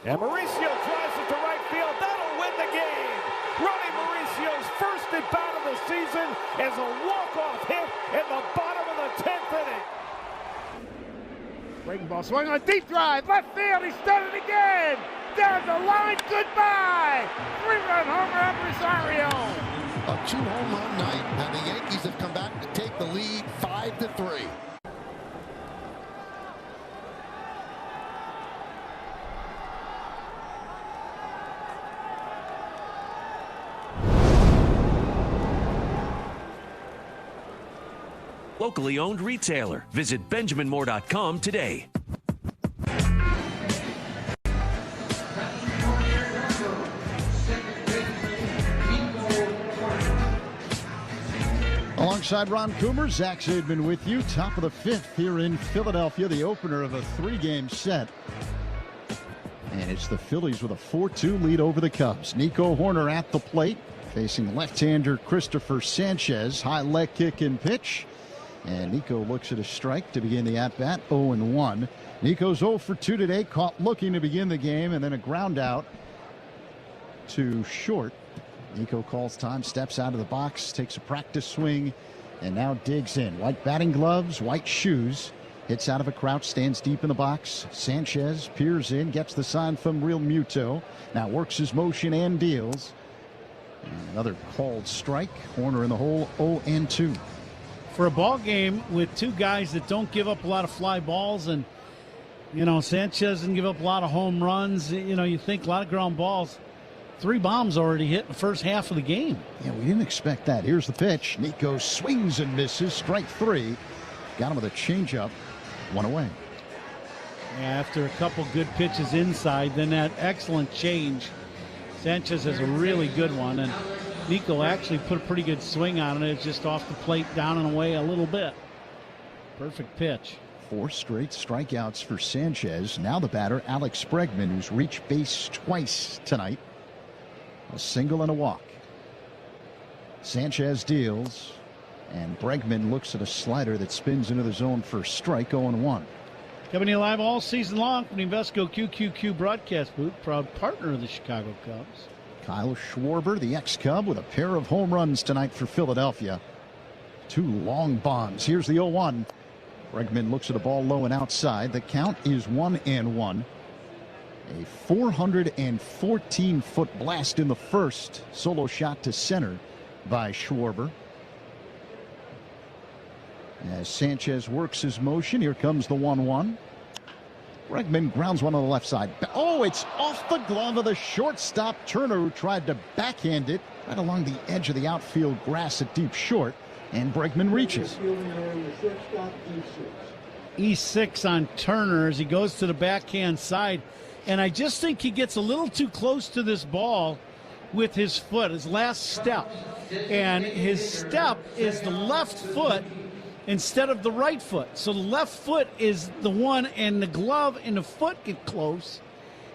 And Mauricio drives it to right field, that'll win the game! Ronnie Mauricio's first at bat of the season is a walk-off hit in the bottom of the 10th inning. Breaking ball, swung on a deep drive, left field, he's done it again! Down the line, goodbye! 3-run homer of Rosario! A 2-home run night, and the Yankees have come back to take the lead 5-3. Locally owned retailer. Visit BenjaminMoore.com today. Alongside Ron Coomer, Zach Zaidman with you. Top of the 5th here in Philadelphia, the opener of a 3-game set. And it's the Phillies with a 4-2 lead over the Cubs. Nico Horner at the plate, facing left-hander Christopher Sanchez. High leg kick and pitch. And Nico looks at a strike to begin the at-bat, 0-1. Nico's 0 for 2 today, caught looking to begin the game, and then a ground out to short. Nico calls time, steps out of the box, takes a practice swing, and now digs in. White batting gloves, white shoes. Hits out of a crouch, stands deep in the box. Sanchez peers in, gets the sign from Real Muto. Now works his motion and deals. And another called strike. Horner in the hole, 0-2. For a ball game with two guys that don't give up a lot of fly balls, and, you know, Sanchez doesn't give up a lot of home runs. You know, you think a lot of ground balls. 3 bombs already hit in the first half of the game. Yeah, we didn't expect that. Here's the pitch. Nico swings and misses. Strike 3. Got him with a changeup. 1 away. Yeah, after a couple good pitches inside, then that excellent change. Sanchez has a really good one, and Nico actually put a pretty good swing on it. It's just off the plate, down and away a little bit. Perfect pitch. 4 straight strikeouts for Sanchez. Now the batter, Alex Bregman, who's reached base twice tonight. A single and a walk. Sanchez deals, and Bregman looks at a slider that spins into the zone for strike, 0-1. Coming to you live all season long from the Invesco QQQ broadcast booth, proud partner of the Chicago Cubs. Kyle Schwarber, the ex-Cub, with a pair of home runs tonight for Philadelphia. 2 long bombs. Here's the 0-1. Bregman looks at a ball low and outside. The count is 1-1. A 414-foot blast in the first. Solo shot to center by Schwarber. As Sanchez works his motion, here comes the 1-1. Bregman grounds one on the left side. Oh, it's off the glove of the shortstop Turner, who tried to backhand it right along the edge of the outfield grass at deep short. And Bregman reaches. E6 on Turner as he goes to the backhand side. And I just think he gets a little too close to this ball with his foot, his last step. And his step is the left foot instead of the right foot. So the left foot is the one, and the glove and the foot get close.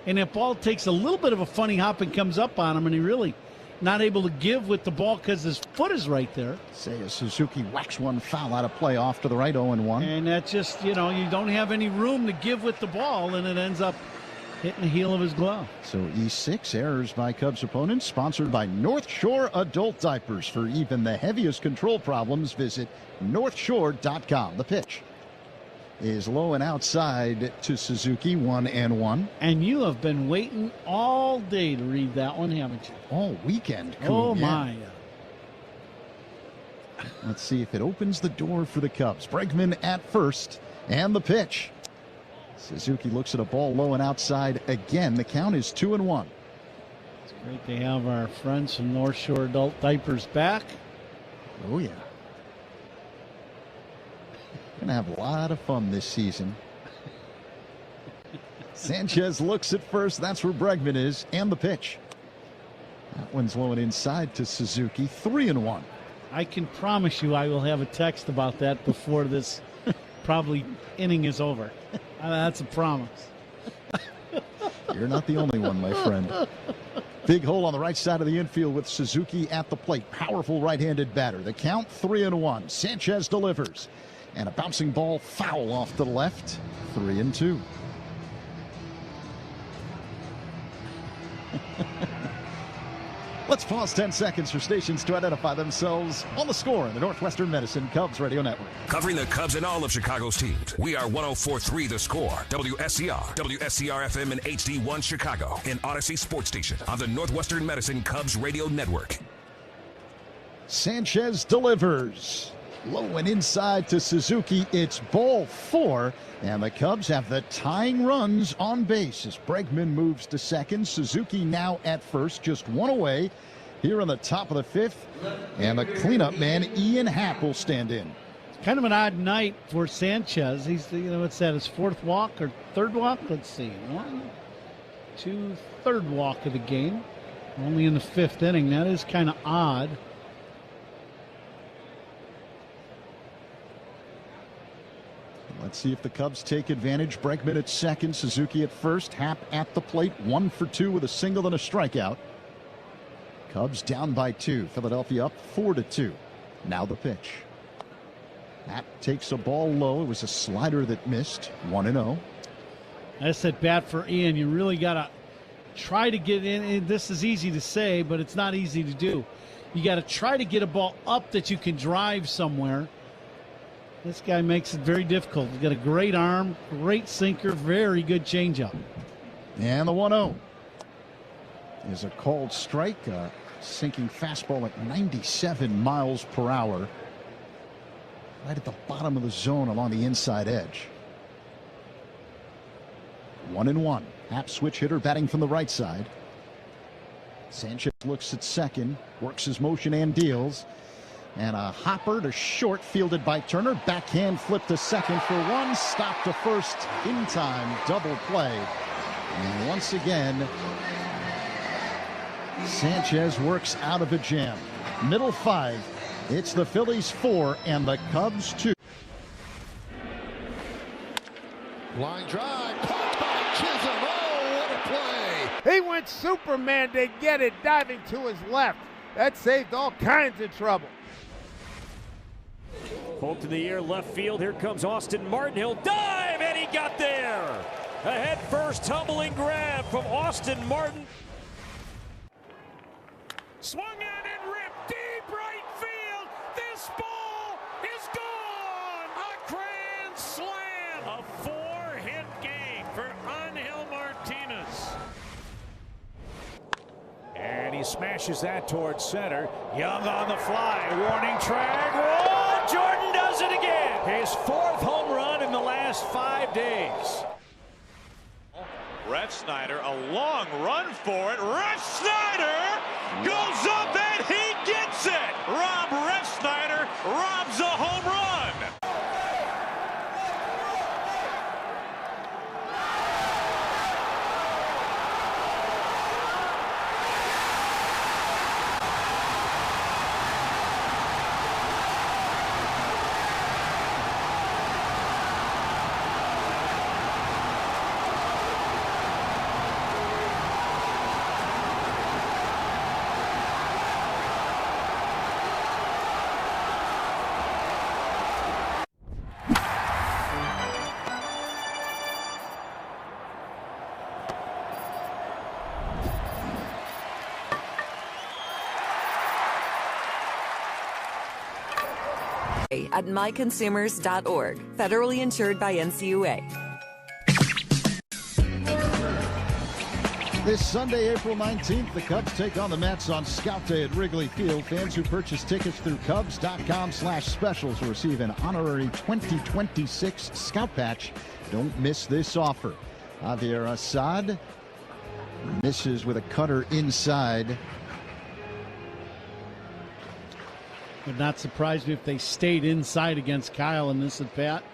And that ball takes a little bit of a funny hop and comes up on him, and he really not able to give with the ball because his foot is right there. Seiya Suzuki whacks one foul out of play off to the right, 0-1. And that's just, you know, you don't have any room to give with the ball, and it ends up hitting the heel of his glove. So E6, errors by Cubs opponents, sponsored by North Shore Adult Diapers. For even the heaviest control problems, visit northshore.com. The pitch. is low and outside to Suzuki, 1-1. And you have been waiting all day to read that one, haven't you? All weekend. Oh, yeah. my. Let's see if it opens the door for the Cubs. Bregman at first, and the pitch. Suzuki looks at a ball low and outside again. The count is 2-1. It's great to have our friends from North Shore Adult Diapers back. Oh, yeah. Gonna have a lot of fun this season. Sanchez looks at first. That's where Bregman is, and the pitch. That one's low and inside to Suzuki, 3-1. I can promise you I will have a text about that before this probably inning is over. That's a promise. You're not the only one, my friend. Big hole on the right side of the infield with Suzuki at the plate. Powerful right-handed batter. The count 3-1. Sanchez delivers. And a bouncing ball foul off to the left. 3-2. Let's pause 10 seconds for stations to identify themselves on the score in the Northwestern Medicine Cubs Radio Network. Covering the Cubs and all of Chicago's teams, we are 104.3 The Score, WSCR, WSCR-FM and HD1 Chicago, and Odyssey Sports Station on the Northwestern Medicine Cubs Radio Network. Sanchez delivers. Low and inside to Suzuki. It's ball 4, and the Cubs have the tying runs on base as Bregman moves to second. Suzuki now at first, just one away here on the top of the 5th, and the cleanup man Ian Happ will stand in. It's kind of an odd night for Sanchez. He's, what's that, his 4th walk or 3rd walk? Let's see, 1, 2, 3rd walk of the game. Only in the 5th inning. That is kind of odd. Let's see if the Cubs take advantage. Bregman at second, Suzuki at first. Happ at the plate, 1 for 2 with a single and a strikeout. Cubs down by 2. Philadelphia up 4-2. Now the pitch. Happ takes a ball low. It was a slider that missed. 1-0. That's at bat for Ian. You really got to try to get in. This is easy to say, but it's not easy to do. You got to try to get a ball up that you can drive somewhere. This guy makes it very difficult. He's got a great arm, great sinker, very good changeup. And the 1-0 is a called strike, a sinking fastball at 97 miles per hour. Right at the bottom of the zone along the inside edge. 1-1. Happ switch hitter batting from the right side. Sanchez looks at second, works his motion and deals. And a hopper to short, fielded by Turner. Backhand flip to second for 1. Stop to first in time. Double play. And once again, Sanchez works out of a jam. Middle 5. It's the Phillies 4 and the Cubs 2. Line drive. Caught by Chisholm. Oh, what a play. He went Superman to get it, diving to his left. That saved all kinds of trouble. Holt in the air, left field. Here comes Austin Martin. He'll dive, and he got there. A head-first tumbling grab from Austin Martin. Swung on and ripped deep right field. This ball is gone. A grand slam. A 4-hit game for Angel Martinez. And he smashes that towards center. Young on the fly. Warning track. Whoa! Jordan does it again. His 4th home run in the last 5 days. Refsnyder, a long run for it. Refsnyder goes up and he gets it. Rob Refsnyder robs a home run. at myconsumers.org. Federally insured by NCUA. This Sunday, April 19th, the Cubs take on the Mets on Scout Day at Wrigley Field. Fans who purchase tickets through Cubs.com/specials will receive an honorary 2026 Scout Patch. Don't miss this offer. Javier Assad misses with a cutter inside. Would not surprise me if they stayed inside against Kyle in this at bat.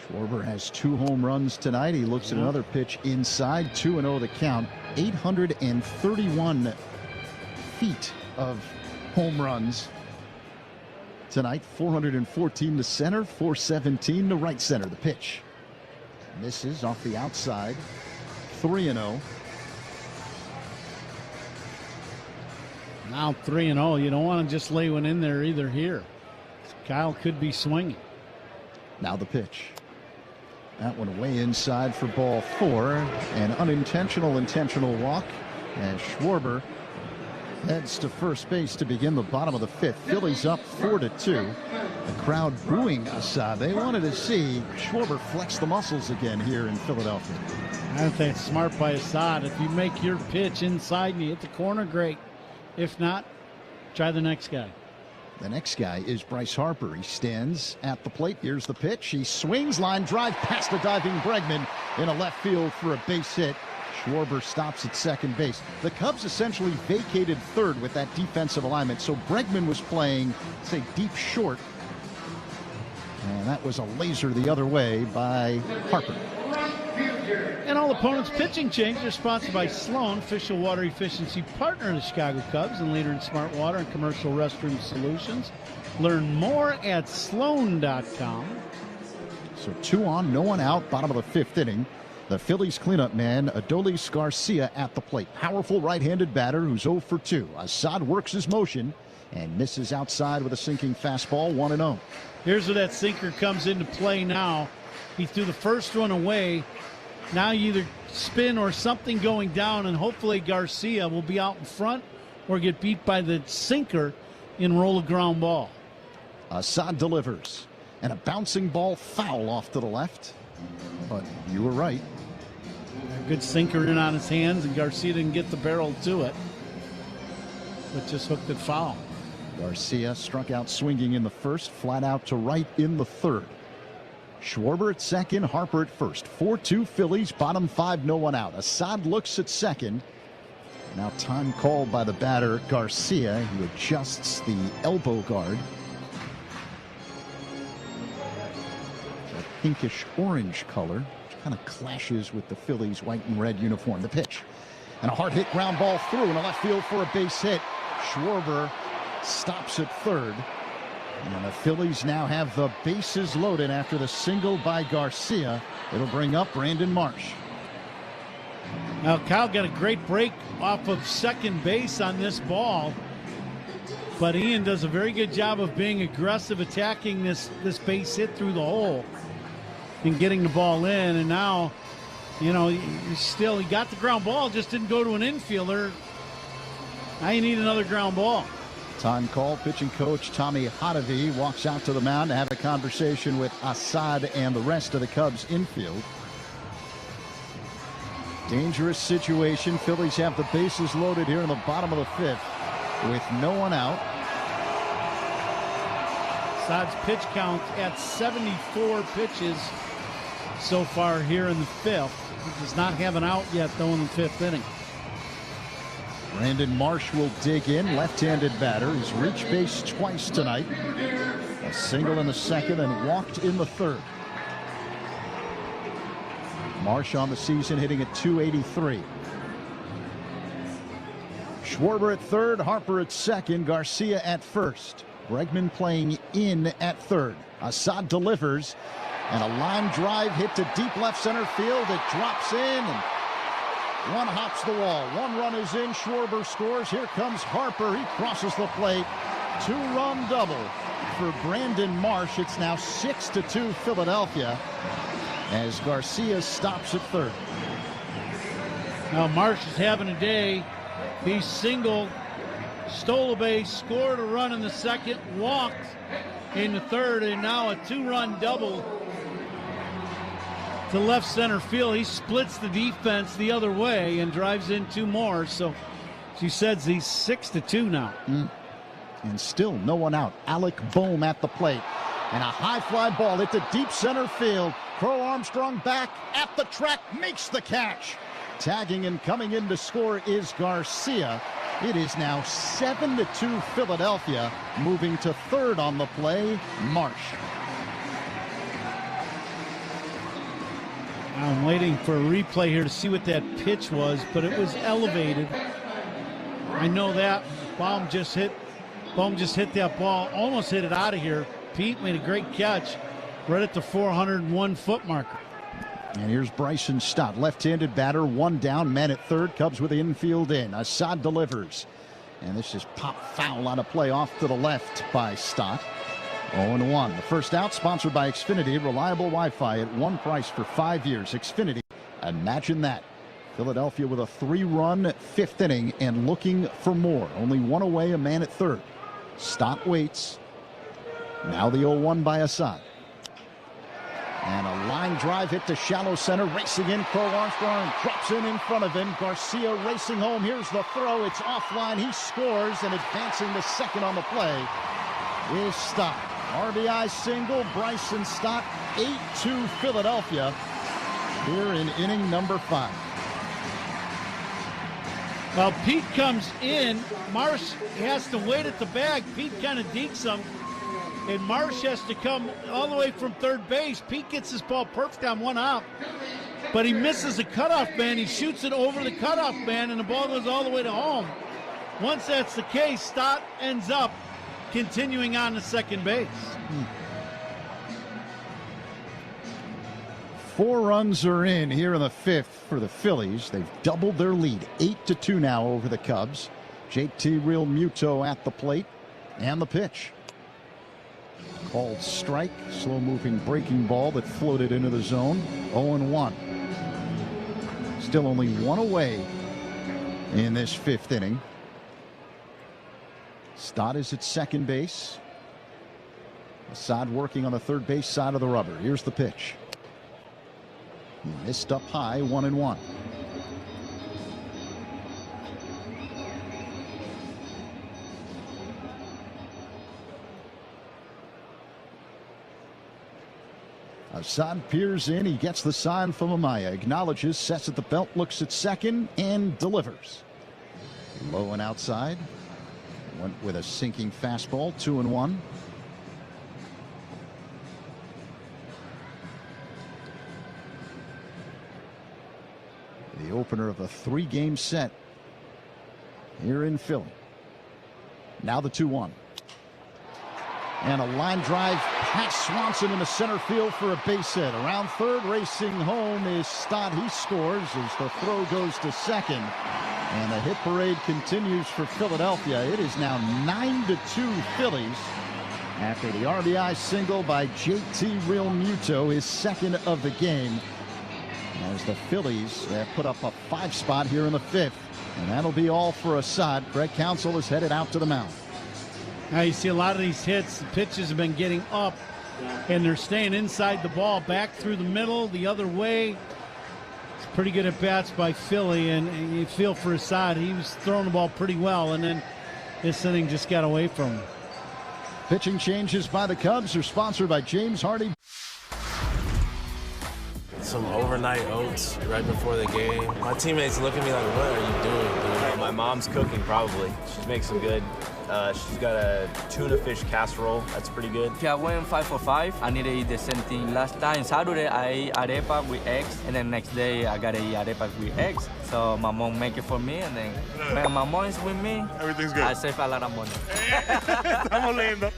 Schwarber has 2 home runs tonight. He looks at another pitch inside. 2-0 the count. 831 feet of home runs tonight. 414 to center, 417 to right center. The pitch misses off the outside. 3-0. Now 3-0. You don't want to just lay one in there either here. Kyle could be swinging. Now the pitch. That one way inside for ball 4. An intentional walk as Schwarber heads to first base to begin the bottom of the 5th. Phillies up 4-2. The crowd booing Assad. They wanted to see Schwarber flex the muscles again here in Philadelphia. I think it's smart by Assad. If you make your pitch inside and you hit the corner, great. If not, try the next guy. The next guy is Bryce Harper. He stands at the plate. Here's the pitch. He swings, line drive past the diving Bregman in a left field for a base hit. Schwarber stops at second base. The Cubs essentially vacated third with that defensive alignment. So Bregman was playing, say, deep short. And that was a laser the other way by Harper. And all opponents' pitching changes are sponsored by Sloan, official water efficiency partner of the Chicago Cubs and leader in smart water and commercial restroom solutions. Learn more at sloan.com. So 2 on, no one out, bottom of the 5th inning. The Phillies cleanup man, Adolis Garcia, at the plate. Powerful right-handed batter who's 0 for 2. Assad works his motion and misses outside with a sinking fastball, 1-0. Here's where that sinker comes into play now. He threw the first one away. Now you either spin or something going down, and hopefully Garcia will be out in front or get beat by the sinker and roll a ground ball. Assad delivers, and a bouncing ball foul off to the left. But you were right. A good sinker in on his hands, and Garcia didn't get the barrel to it, but just hooked it foul. Garcia struck out swinging in the first, flat out to right in the 3rd. Schwarber at second, Harper at first. 4-2 Phillies, bottom 5, no one out. Assad looks at second. Now time called by the batter, Garcia, who adjusts the elbow guard. A pinkish orange color, which kind of clashes with the Phillies' white and red uniform. The pitch. And a hard hit ground ball through in a left field for a base hit. Schwarber stops at third. And the Phillies now have the bases loaded after the single by Garcia. It'll bring up Brandon Marsh. Now Kyle got a great break off of second base on this ball, but Ian does a very good job of being aggressive, attacking this base hit through the hole and getting the ball in. And now, you know, he got the ground ball, just didn't go to an infielder. Now you need another ground ball. Time call. Pitching coach Tommy Hotovy walks out to the mound to have a conversation with Assad and the rest of the Cubs infield. Dangerous situation. Phillies have the bases loaded here in the bottom of the 5th with no one out. Assad's pitch count at 74 pitches so far here in the 5th. He does not have an out yet, though, in the 5th inning. Brandon Marsh will dig in, left-handed batter. He's reached base twice tonight. A single in the 2nd and walked in the 3rd. Marsh on the season hitting at .283. Schwarber at 3rd, Harper at 2nd, Garcia at 1st. Bregman playing in at 3rd. Assad delivers, and a line drive hit to deep left center field. It drops in, and one hops the wall. 1 run is in. Schwarber scores. Here comes Harper. He crosses the plate. 2-run double for Brandon Marsh. It's now 6-2 Philadelphia as Garcia stops at 3rd. Now Marsh is having a day. He singled, stole a base, scored a run in the 2nd, walked, in the third, and now a 2-run double to left center field. He splits the defense the other way and drives in 2 more. So she says he's 6-2 now. And still no one out. Alec Boehm at the plate. And a high fly ball into deep center field. Crow Armstrong back at the track, makes the catch. Tagging and coming in to score is Garcia. It is now 7-2 Philadelphia. Moving to third on the play, Marsh. I'm waiting for a replay here to see what that pitch was, but it was elevated. I know that. Boehm just hit that ball, almost hit it out of here. Pete made a great catch right at the 401 foot marker. And here's Bryson Stott, left-handed batter, 1 down, man at third. Cubs with the infield in. Assad delivers. And this is pop foul on a play off to the left by Stott. 0-1. The first out, sponsored by Xfinity. Reliable Wi-Fi at one price for 5 years. Xfinity. Imagine that. Philadelphia with a 3-run 5th inning and looking for more. Only 1 away, a man at third. Stott waits. Now the 0-1 by Assad. And a line drive hit to shallow center. Racing in, Crow Armstrong drops in front of him. Garcia racing home. Here's the throw. It's offline. He scores, and advancing to second on the play is Stott. RBI single, Bryson Stott. 8-2 Philadelphia here in inning number 5. Well, Pete comes in. Marsh has to wait at the bag. Pete kind of dekes him. And Marsh has to come all the way from third base. Pete gets his ball perfect on 1 out. But he misses a cutoff man. He shoots it over the cutoff man, and the ball goes all the way to home. Once that's the case, Stott ends up continuing on to second base. 4 runs are in here in the 5th for the Phillies. They've doubled their lead, 8-2 now over the Cubs. JT Real Muto at the plate, and the pitch. Called strike, slow-moving breaking ball that floated into the zone. 0-1. Still only 1 away in this 5th inning. Stott is at second base. Assad working on the third base side of the rubber. Here's the pitch. He missed up high, 1-1. Assad peers in. He gets the sign from Amaya. Acknowledges, sets at the belt, looks at second, and delivers. Low and outside. Went with a sinking fastball, 2-1. The opener of a 3-game set here in Philly. Now the 2-1. And a line drive past Swanson into center field for a base hit. Around third, racing home is Stott. He scores as the throw goes to second. And the hit parade continues for Philadelphia. It is now 9-2 Phillies after the RBI single by JT Real Muto, his second of the game. As the Phillies put up a 5 spot here in the 5th. And that'll be all for Assad. Greg Counsell is headed out to the mound. Now you see a lot of these hits, the pitches have been getting up, and they're staying inside the ball, back through the middle, the other way. It's pretty good at bats by Philly, and you feel for Assad. He was throwing the ball pretty well, and then this inning just got away from him. Pitching changes by the Cubs are sponsored by James Hardy. Some overnight oats right before the game. My teammates look at me like, what are you doing, dude? My mom's cooking, probably. She makes some good. She's got a tuna fish casserole. That's pretty good. I went 5 for 5. I need to eat the same thing. Last time, Saturday, I ate arepa with eggs, and then next day, I got to eat arepa with eggs. So my mom make it for me, and then when my mom is with me, everything's good. I save a lot of money. Estamos lindo.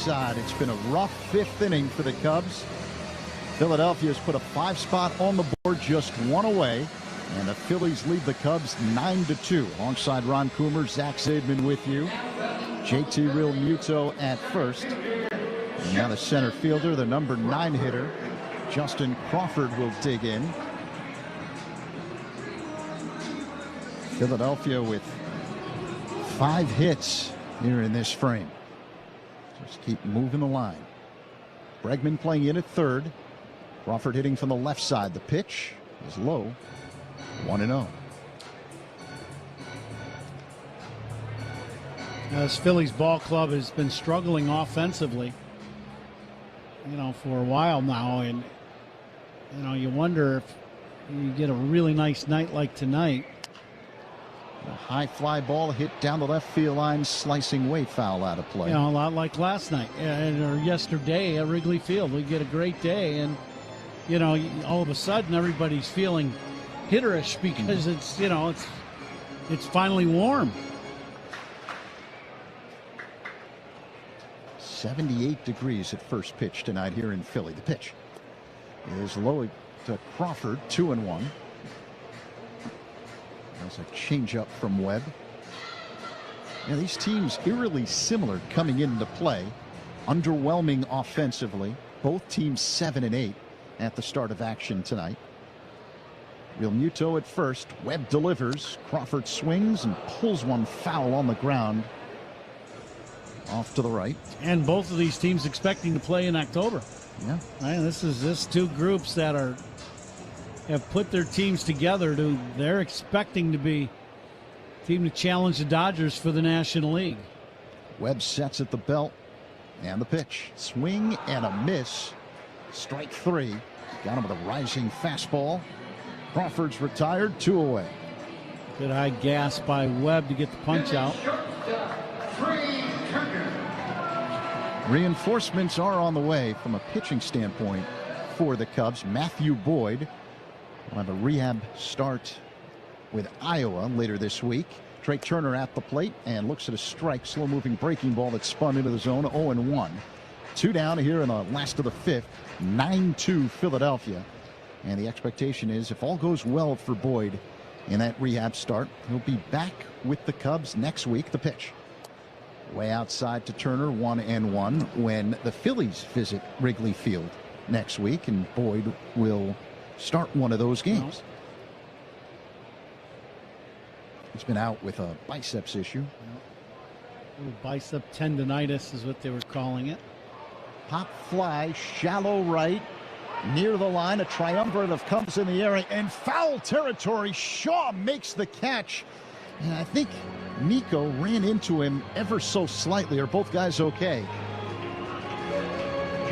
side. It's been a rough 5th inning for the Cubs. Philadelphia has put a 5-spot on the board, just 1 away. And the Phillies lead the Cubs 9-2. Alongside Ron Coomer, Zach Zaidman with you. JT Realmuto at first. And now the center fielder, the number 9 hitter, Justin Crawford, will dig in. Philadelphia with 5 hits here in this frame. Just keep moving the line. Bregman playing in at third. Crawford hitting from the left side. The pitch is low. 1-0. This Phillies ball club has been struggling offensively, for a while now, and you wonder if you get a really nice night like tonight. A high fly ball hit down the left field line, slicing way foul out of play. A lot like last night or yesterday at Wrigley Field. We get a great day, and all of a sudden everybody's feeling hitterish because it's finally warm. 78 degrees at first pitch tonight here in Philly. The pitch is low to Crawford, 2-1. That's a changeup from Webb. These teams eerily similar coming into play. Underwhelming offensively. Both teams 7-8 at the start of action tonight. Realmuto at first. Webb delivers. Crawford swings and pulls one foul on the ground. Off to the right. And both of these teams expecting to play in October. Yeah. Right, this is two groups that have put their teams together. They're expecting to be a team to challenge the Dodgers for the National League. Webb sets at the belt. And the pitch. Swing and a miss. Strike 3. Got him with a rising fastball. Crawford's retired, 2 away. Good high gas by Webb to get the punch out. Reinforcements are on the way from a pitching standpoint for the Cubs. Matthew Boyd will have a rehab start with Iowa later this week. Trey Turner at the plate and looks at a strike. Slow-moving breaking ball that spun into the zone. 0-1. 2 down here in the last of the 5th. 9-2 Philadelphia. And the expectation is if all goes well for Boyd in that rehab start, he'll be back with the Cubs next week. The pitch. Way outside to Turner, 1-1 when the Phillies visit Wrigley Field next week, and Boyd will start one of those games. He's been out with a biceps issue. Bicep tendonitis is what they were calling it. Pop fly, shallow right, near the line. A triumvirate of Cubs in the area and foul territory. Shaw makes the catch. And I think Nico ran into him ever so slightly. Are both guys okay?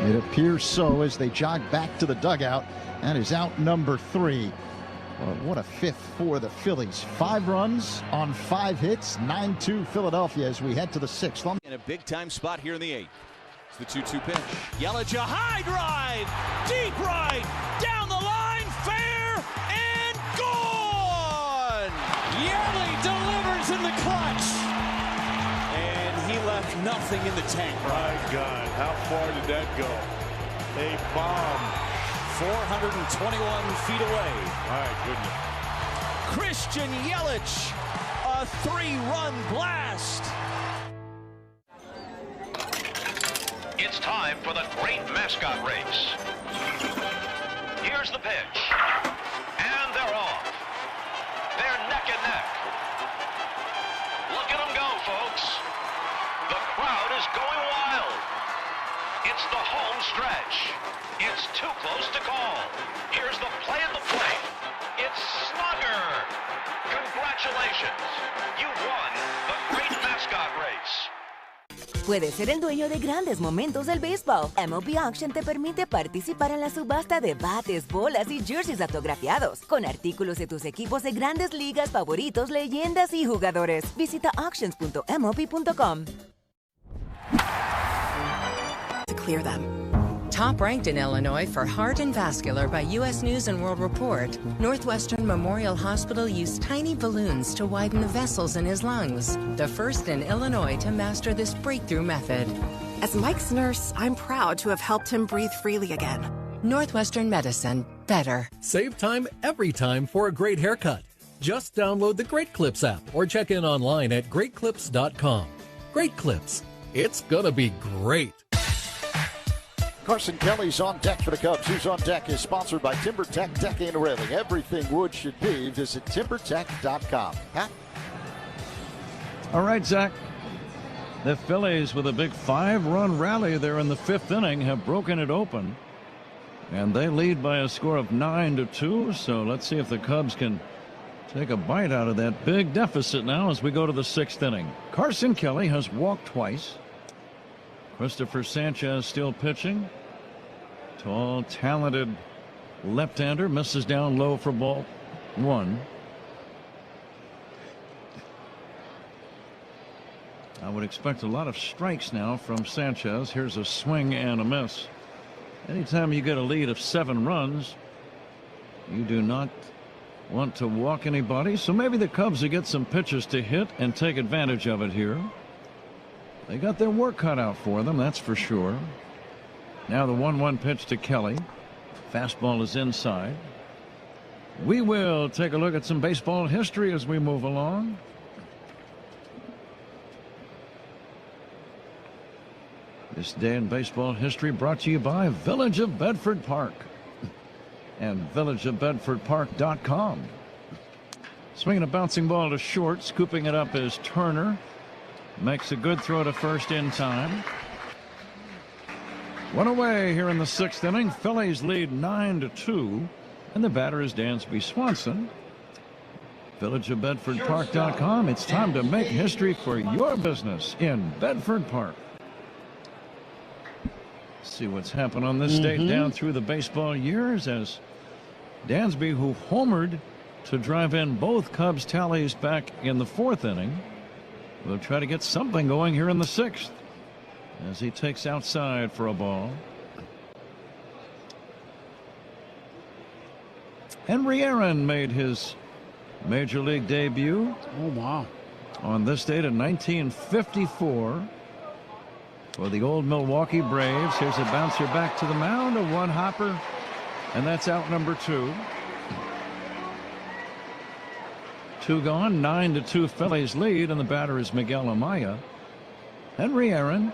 It appears so as they jog back to the dugout. That is out number 3. Well, what a 5th for the Phillies. 5 runs on 5 hits. 9-2 Philadelphia as we head to the 6th. In a big-time spot here in the 8th. It's the 2-2 pitch. Yelich, a high drive, deep right, down the line, fair, and gone! Yelich delivers in the clutch. And he left nothing in the tank. My God, how far did that go? A bomb. 421 feet away. My goodness. Christian Yelich, a 3-run blast. It's time for the great mascot race. Here's the pitch. And they're off. They're neck and neck. Look at them go, folks. The crowd is going wild. It's the home stretch. It's too close to call. Here's the play at the plate. It's Slugger. Congratulations. You've won the great mascot race. Puedes ser el dueño de grandes momentos del béisbol. MLB Auction te permite participar en la subasta de bates, bolas y jerseys autografiados, con artículos de tus equipos de grandes ligas favoritos, leyendas y jugadores. Visita auctions.mlb.com. To clear them. Top ranked in Illinois for heart and vascular by U.S. News and World Report, Northwestern Memorial Hospital used tiny balloons to widen the vessels in his lungs, the first in Illinois to master this breakthrough method. As Mike's nurse, I'm proud to have helped him breathe freely again. Northwestern Medicine. Better. Save time every time for a great haircut. Just download the Great Clips app or check in online at greatclips.com. Great Clips. It's gonna be great. Carson Kelly's on deck for the Cubs. Who's on deck is sponsored by TimberTech Decking and Railing. Everything wood should be. Visit timbertech.com. Pat? All right, Zach. The Phillies, with a big 5-run rally there in the 5th inning, have broken it open. And they lead by a score of 9-2. So let's see if the Cubs can take a bite out of that big deficit now as we go to the 6th inning. Carson Kelly has walked twice. Christopher Sanchez still pitching. Tall, talented left-hander, misses down low for ball 1. I would expect a lot of strikes now from Sanchez. Here's a swing and a miss. Anytime you get a lead of 7 runs, you do not want to walk anybody. So maybe the Cubs will get some pitches to hit and take advantage of it here. They got their work cut out for them, that's for sure. Now the 1-1 pitch to Kelly. Fastball is inside. We will take a look at some baseball history as we move along. This day in baseball history brought to you by Village of Bedford Park and villageofbedfordpark.com. Swinging a bouncing ball to short, scooping it up is Turner. Makes a good throw to first in time. One away here in the 6th inning. Phillies lead 9-2, and the batter is Dansby Swanson. Villageofbedfordpark.com. It's time to make history for your business in Bedford Park. See what's happened on this date down through the baseball years as Dansby, who homered to drive in both Cubs tallies back in the 4th inning, will try to get something going here in the 6th as he takes outside for a ball. Henry Aaron made his major league debut. Oh, wow. On this date in 1954 for the old Milwaukee Braves. Here's a bouncer back to the mound, a one-hopper, and that's out number 2. 2 gone, 9-2 Phillies lead, and the batter is Miguel Amaya. Henry Aaron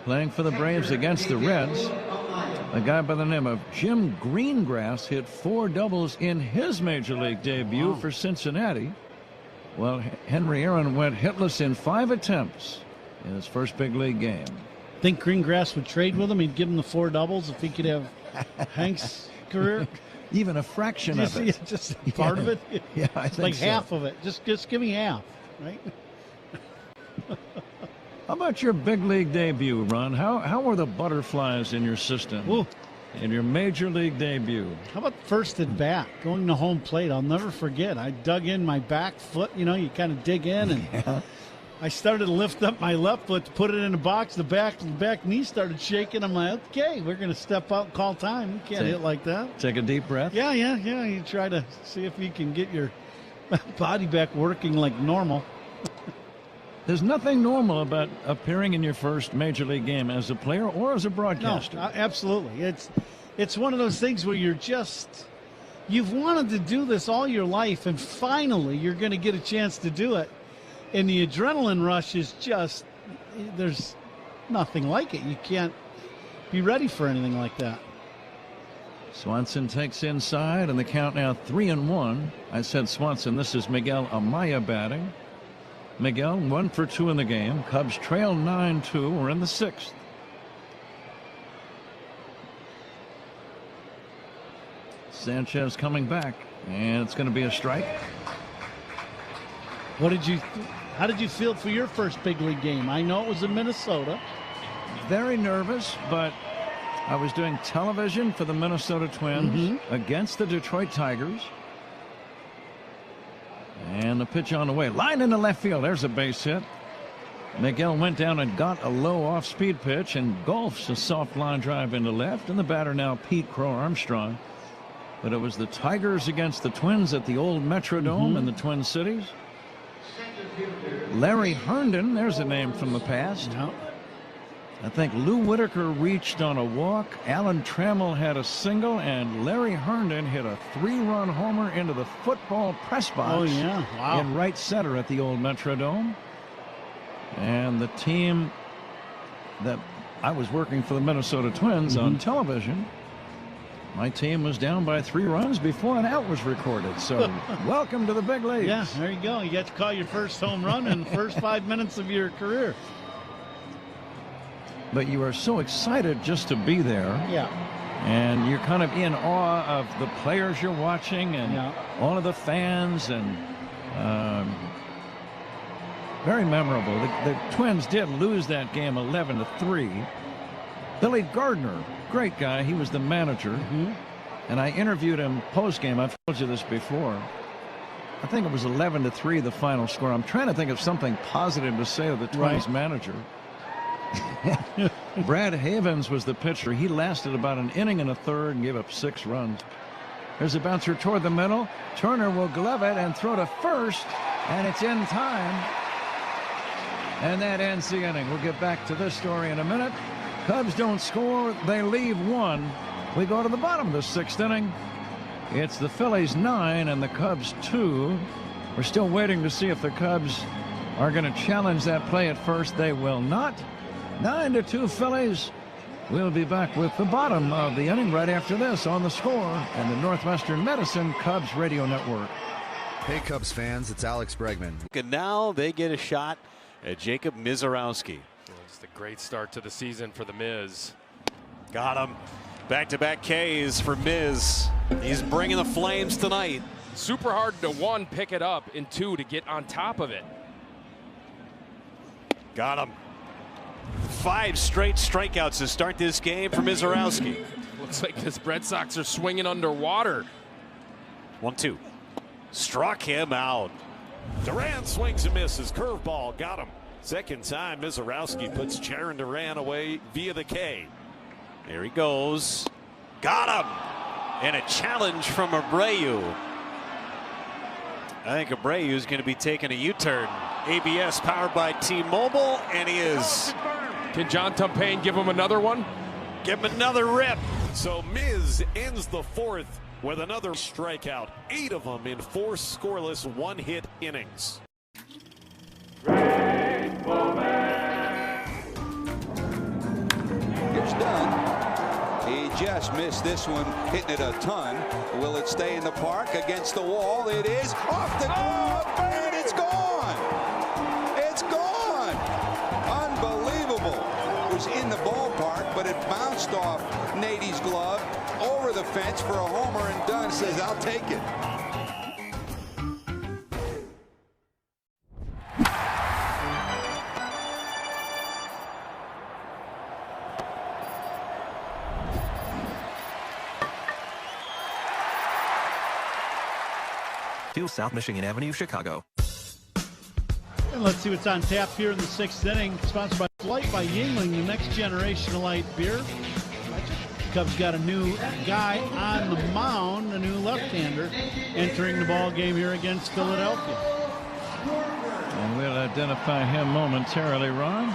playing for the Braves against the Reds. A guy by the name of Jim Greengrass hit 4 doubles in his major league debut for Cincinnati. Well, Henry Aaron went hitless in 5 attempts in his first big league game. Think Greengrass would trade with him? He'd give him the 4 doubles if he could have Hank's career? Even a fraction of it. Just part of it? Yeah, I think like so. half of it. Just give me half, right? How about your big league debut, Ron? How were the butterflies in your system? Ooh. In your major league debut? How about first at bat, going to home plate? I'll never forget. I dug in my back foot. You know, you kind of dig in, and I started to lift up my left foot to put it in the box. The back knee started shaking. I'm like, okay, we're going to step out and call time. You can't hit like that. Take a deep breath. Yeah. You try to see if you can get your body back working like normal. There's nothing normal about appearing in your first major league game as a player or as a broadcaster. No, absolutely. It's one of those things where you've wanted to do this all your life, and finally you're going to get a chance to do it. And the adrenaline rush is just, there's nothing like it. You can't be ready for anything like that. Swanson takes inside, and the count now 3-1. I said Swanson. This is Miguel Amaya batting. Miguel 1 for 2 in the game. Cubs trail 9-2. We're in the 6th. Sanchez coming back, and it's going to be a strike. How did you feel for your first big league game? I know it was in Minnesota. Very nervous, but I was doing television for the Minnesota Twins against the Detroit Tigers. And the pitch on the way. Line into left field. There's a base hit. Miguel went down and got a low off-speed pitch and golfs a soft line drive into left. And the batter now Pete Crow Armstrong. But it was the Tigers against the Twins at the old Metrodome in the Twin Cities. Larry Herndon, there's a name from the past. No. I think Lou Whitaker reached on a walk. Alan Trammell had a single, and Larry Herndon hit a 3-run homer into the football press box in right center at the old Metrodome. And the team that I was working for, the Minnesota Twins, on television, my team was down by 3 runs before an out was recorded. So welcome to the big leagues. Yeah, there you go. You got to call your first home run in the first 5 minutes of your career. But you are so excited just to be there. Yeah. And you're kind of in awe of the players you're watching and all of the fans, and very memorable. The Twins did lose that game 11-3. Billy Gardner, great guy. He was the manager. And I interviewed him post-game. I've told you this before. I think it was 11-3 the final score. I'm trying to think of something positive to say to the Twins manager. Brad Havens was the pitcher. He lasted about an inning and a third and gave up 6 runs. There's a bouncer toward the middle. Turner will glove it and throw to first, and it's in time. And that ends the inning. We'll get back to this story in a minute. Cubs don't score. They leave 1. We go to the bottom of the 6th inning. It's the Phillies 9 and the Cubs 2. We're still waiting to see if the Cubs are going to challenge that play at first. They will not. 9-2 Phillies. We'll be back with the bottom of the inning right after this on The Score and the Northwestern Medicine Cubs Radio Network. Hey Cubs fans, it's Alex Bregman. And now they get a shot at Jacob Mizorowski. Just a great start to the season for the Miz. Got him. Back-to-back Ks for Miz. He's bringing the flames tonight. Super hard to 1, pick it up, and 2, to get on top of it. Got him. 5 straight strikeouts to start this game for Mizorowski. Looks like this Red Sox are swinging underwater. 1-2. Struck him out. Duran swings and misses. Curveball. Got him. Second time Mizorowski puts Jaron Duran away via the K. There he goes. Got him. And a challenge from Abreu. I think Abreu is going to be taking a U-turn. ABS powered by T-Mobile, and he is. Can John Tumpane give him another one? Give him another rip. So Miz ends the 4th with another strikeout. 8 of them in 4 scoreless, 1-hit innings. Here's Dunn. He just missed this one, hitting it a ton. Will it stay in the park against the wall? It is off the glove, and it's gone. It's gone. Unbelievable. It was in the ballpark, but it bounced off Nady's glove over the fence for a homer, and Dunn says, I'll take it. South Michigan Avenue, Chicago. And let's see what's on tap here in the 6th inning. Sponsored by Flight by Yingling, the next generation of light beer. Cubs got a new guy on the mound, a new left-hander, entering the ball game here against Philadelphia. And we'll identify him momentarily, Ron.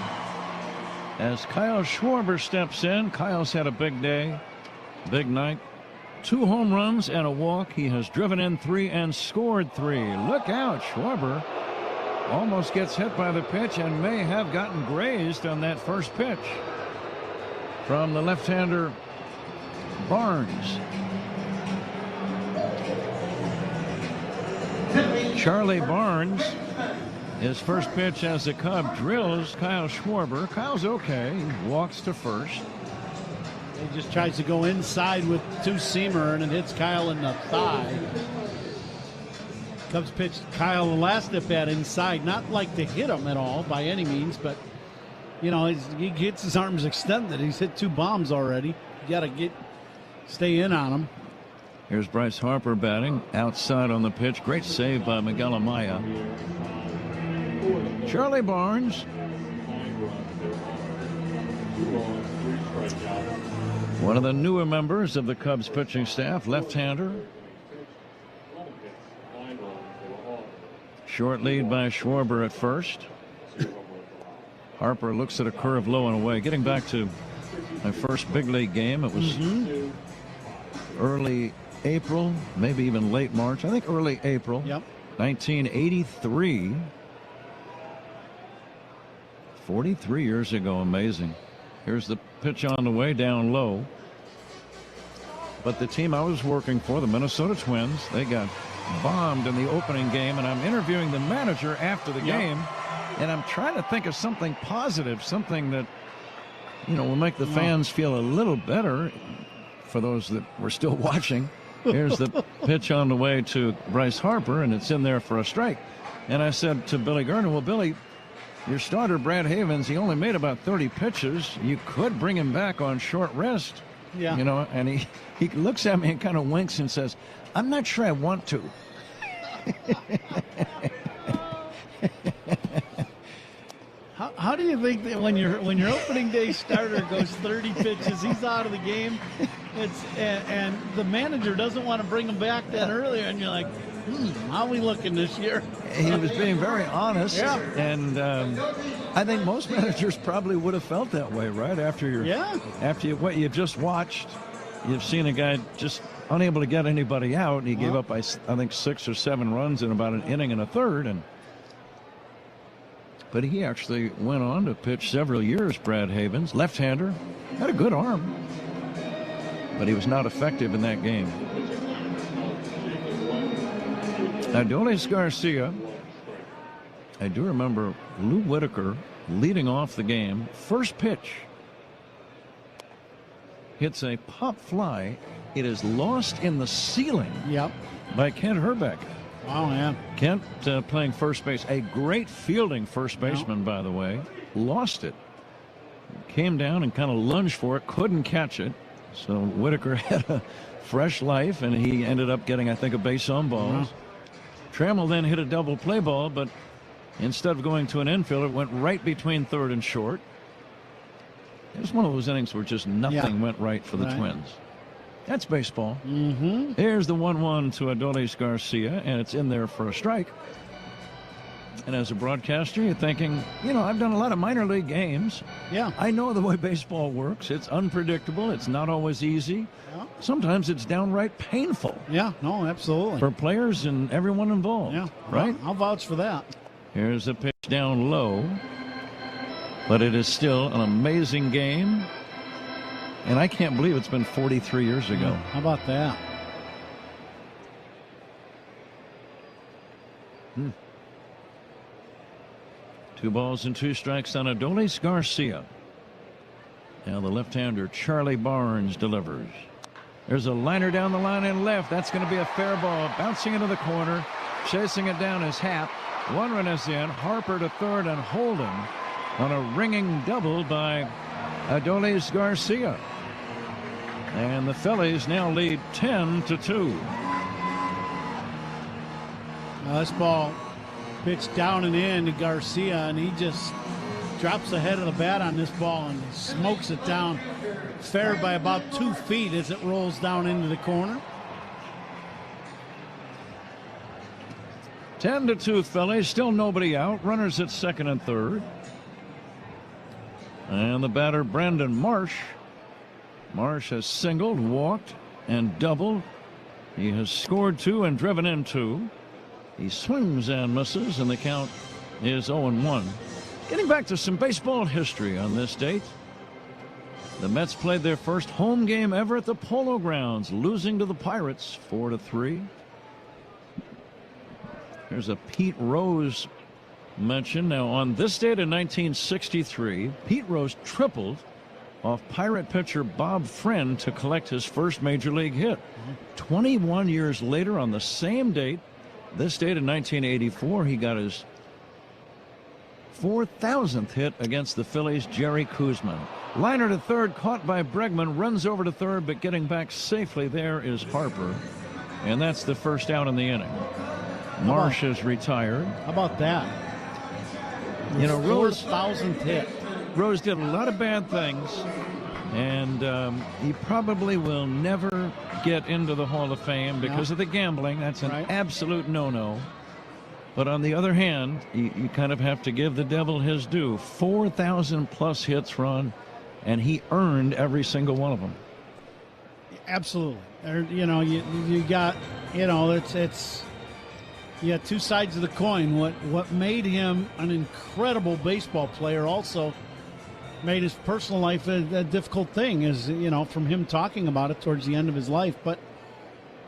As Kyle Schwarber steps in. Kyle's had a big day, big night. 2 home runs and a walk. He has driven in 3 and scored 3. Look out, Schwarber almost gets hit by the pitch and may have gotten grazed on that first pitch from the left-hander Barnes. Charlie Barnes, his first pitch as a Cub, drills Kyle Schwarber. Kyle's okay. He walks to first. He just tries to go inside with 2-seamer, and it hits Kyle in the thigh. Cubs pitched Kyle the last at bat inside, not like to hit him at all by any means, but you know, he gets his arms extended. He's hit 2 bombs already. You got to stay in on him. Here's Bryce Harper batting outside on the pitch. Great save by Miguel Amaya. Charlie Barnes. One of the newer members of the Cubs pitching staff, left-hander. Short lead by Schwarber at first. Harper looks at a curve low and away. Getting back to my first big league game, it was early April, maybe even late March. I think early April. Yep. 1983. 43 years ago. Amazing. Here's the pitch on the way, down low. But the team I was working for, the Minnesota Twins, they got bombed in the opening game, and I'm interviewing the manager after the game, and I'm trying to think of something positive, something that, you know, will make the fans feel a little better for those that were still watching. Here's the pitch on the way to Bryce Harper, and it's in there for a strike. And I said to Billy Gardner, well, Billy, your starter, Brad Havens, he only made about 30 pitches. You could bring him back on short rest. Yeah. You know, and he looks at me and kind of winks and says, I'm not sure I want to. How do you think that when your opening day starter goes 30 pitches, he's out of the game, and the manager doesn't want to bring him back that earlier, and you're like, how are we looking this year? He was being very honest, and I think most managers probably would have felt that way, right? After what you just watched, you've seen a guy just unable to get anybody out, and he gave up, I think, 6 or 7 runs in about an inning and a third, but he actually went on to pitch several years. Brad Havens, left-hander, had a good arm, but he was not effective in that game. Adolis Garcia, I do remember Lou Whitaker leading off the game. First pitch, hits a pop fly. It is lost in the ceiling by Kent Herbeck. Wow, man. Kent playing first base. A great fielding first baseman, by the way. Lost it. Came down and kind of lunged for it. Couldn't catch it. So Whitaker had a fresh life, and he ended up getting, I think, a base on balls. Trammell then hit a double play ball, but instead of going to an infield, it went right between third and short. It was one of those innings where just nothing went right for the Twins. That's baseball. Here's the 1-1 to Adolis Garcia, and it's in there for a strike. And as a broadcaster, you're thinking, you know, I've done a lot of minor league games. I know the way baseball works. It's unpredictable. It's not always easy. Sometimes it's downright painful. No, absolutely. For players and everyone involved. Right? I'll vouch for that. Here's a pitch down low. But it is still an amazing game. And I can't believe it's been 43 years ago. How about that? 2 balls and 2 strikes on Adolis Garcia. Now the left-hander Charlie Barnes delivers. There's a liner down the line and left. That's going to be a fair ball. Bouncing into the corner. Chasing it down is Happ. 1 run is in. Harper to third and Holden on a ringing double by Adolis Garcia. And the Phillies now lead 10-2. This ball pitched down and in to Garcia, and he just drops the head of the bat on this ball and smokes it down fair by about 2 feet as it rolls down into the corner. 10-2 Phillies. Still nobody out. Runners at second and third. And the batter Brandon Marsh. Marsh has singled, walked, and doubled. He has scored 2 and driven in 2. He swings and misses, and the count is 0-1. Getting back to some baseball history on this date. The Mets played their first home game ever at the Polo Grounds, losing to the Pirates 4-3. There's a Pete Rose mention. Now, on this date in 1963, Pete Rose tripled off Pirate pitcher Bob Friend to collect his first major league hit. 21 years later, on the same date, this date in 1984, he got his 4,000th hit against the Phillies' Jerry Koosman. Liner to third, caught by Bregman, runs over to third, but getting back safely there is Harper. And that's the first out in the inning. Marsh is retired. How about that? You know, Rose 4,000th hit. Rose did a lot of bad things, and he probably will never get into the Hall of Fame because of the gambling. That's an absolute no-no. But on the other hand, you kind of have to give the devil his due. 4,000 plus hits, Ron, and he earned every single one of them. Absolutely. You got, it's you got two sides of the coin. What made him an incredible baseball player also made his personal life a difficult thing, is, from him talking about it towards the end of his life. But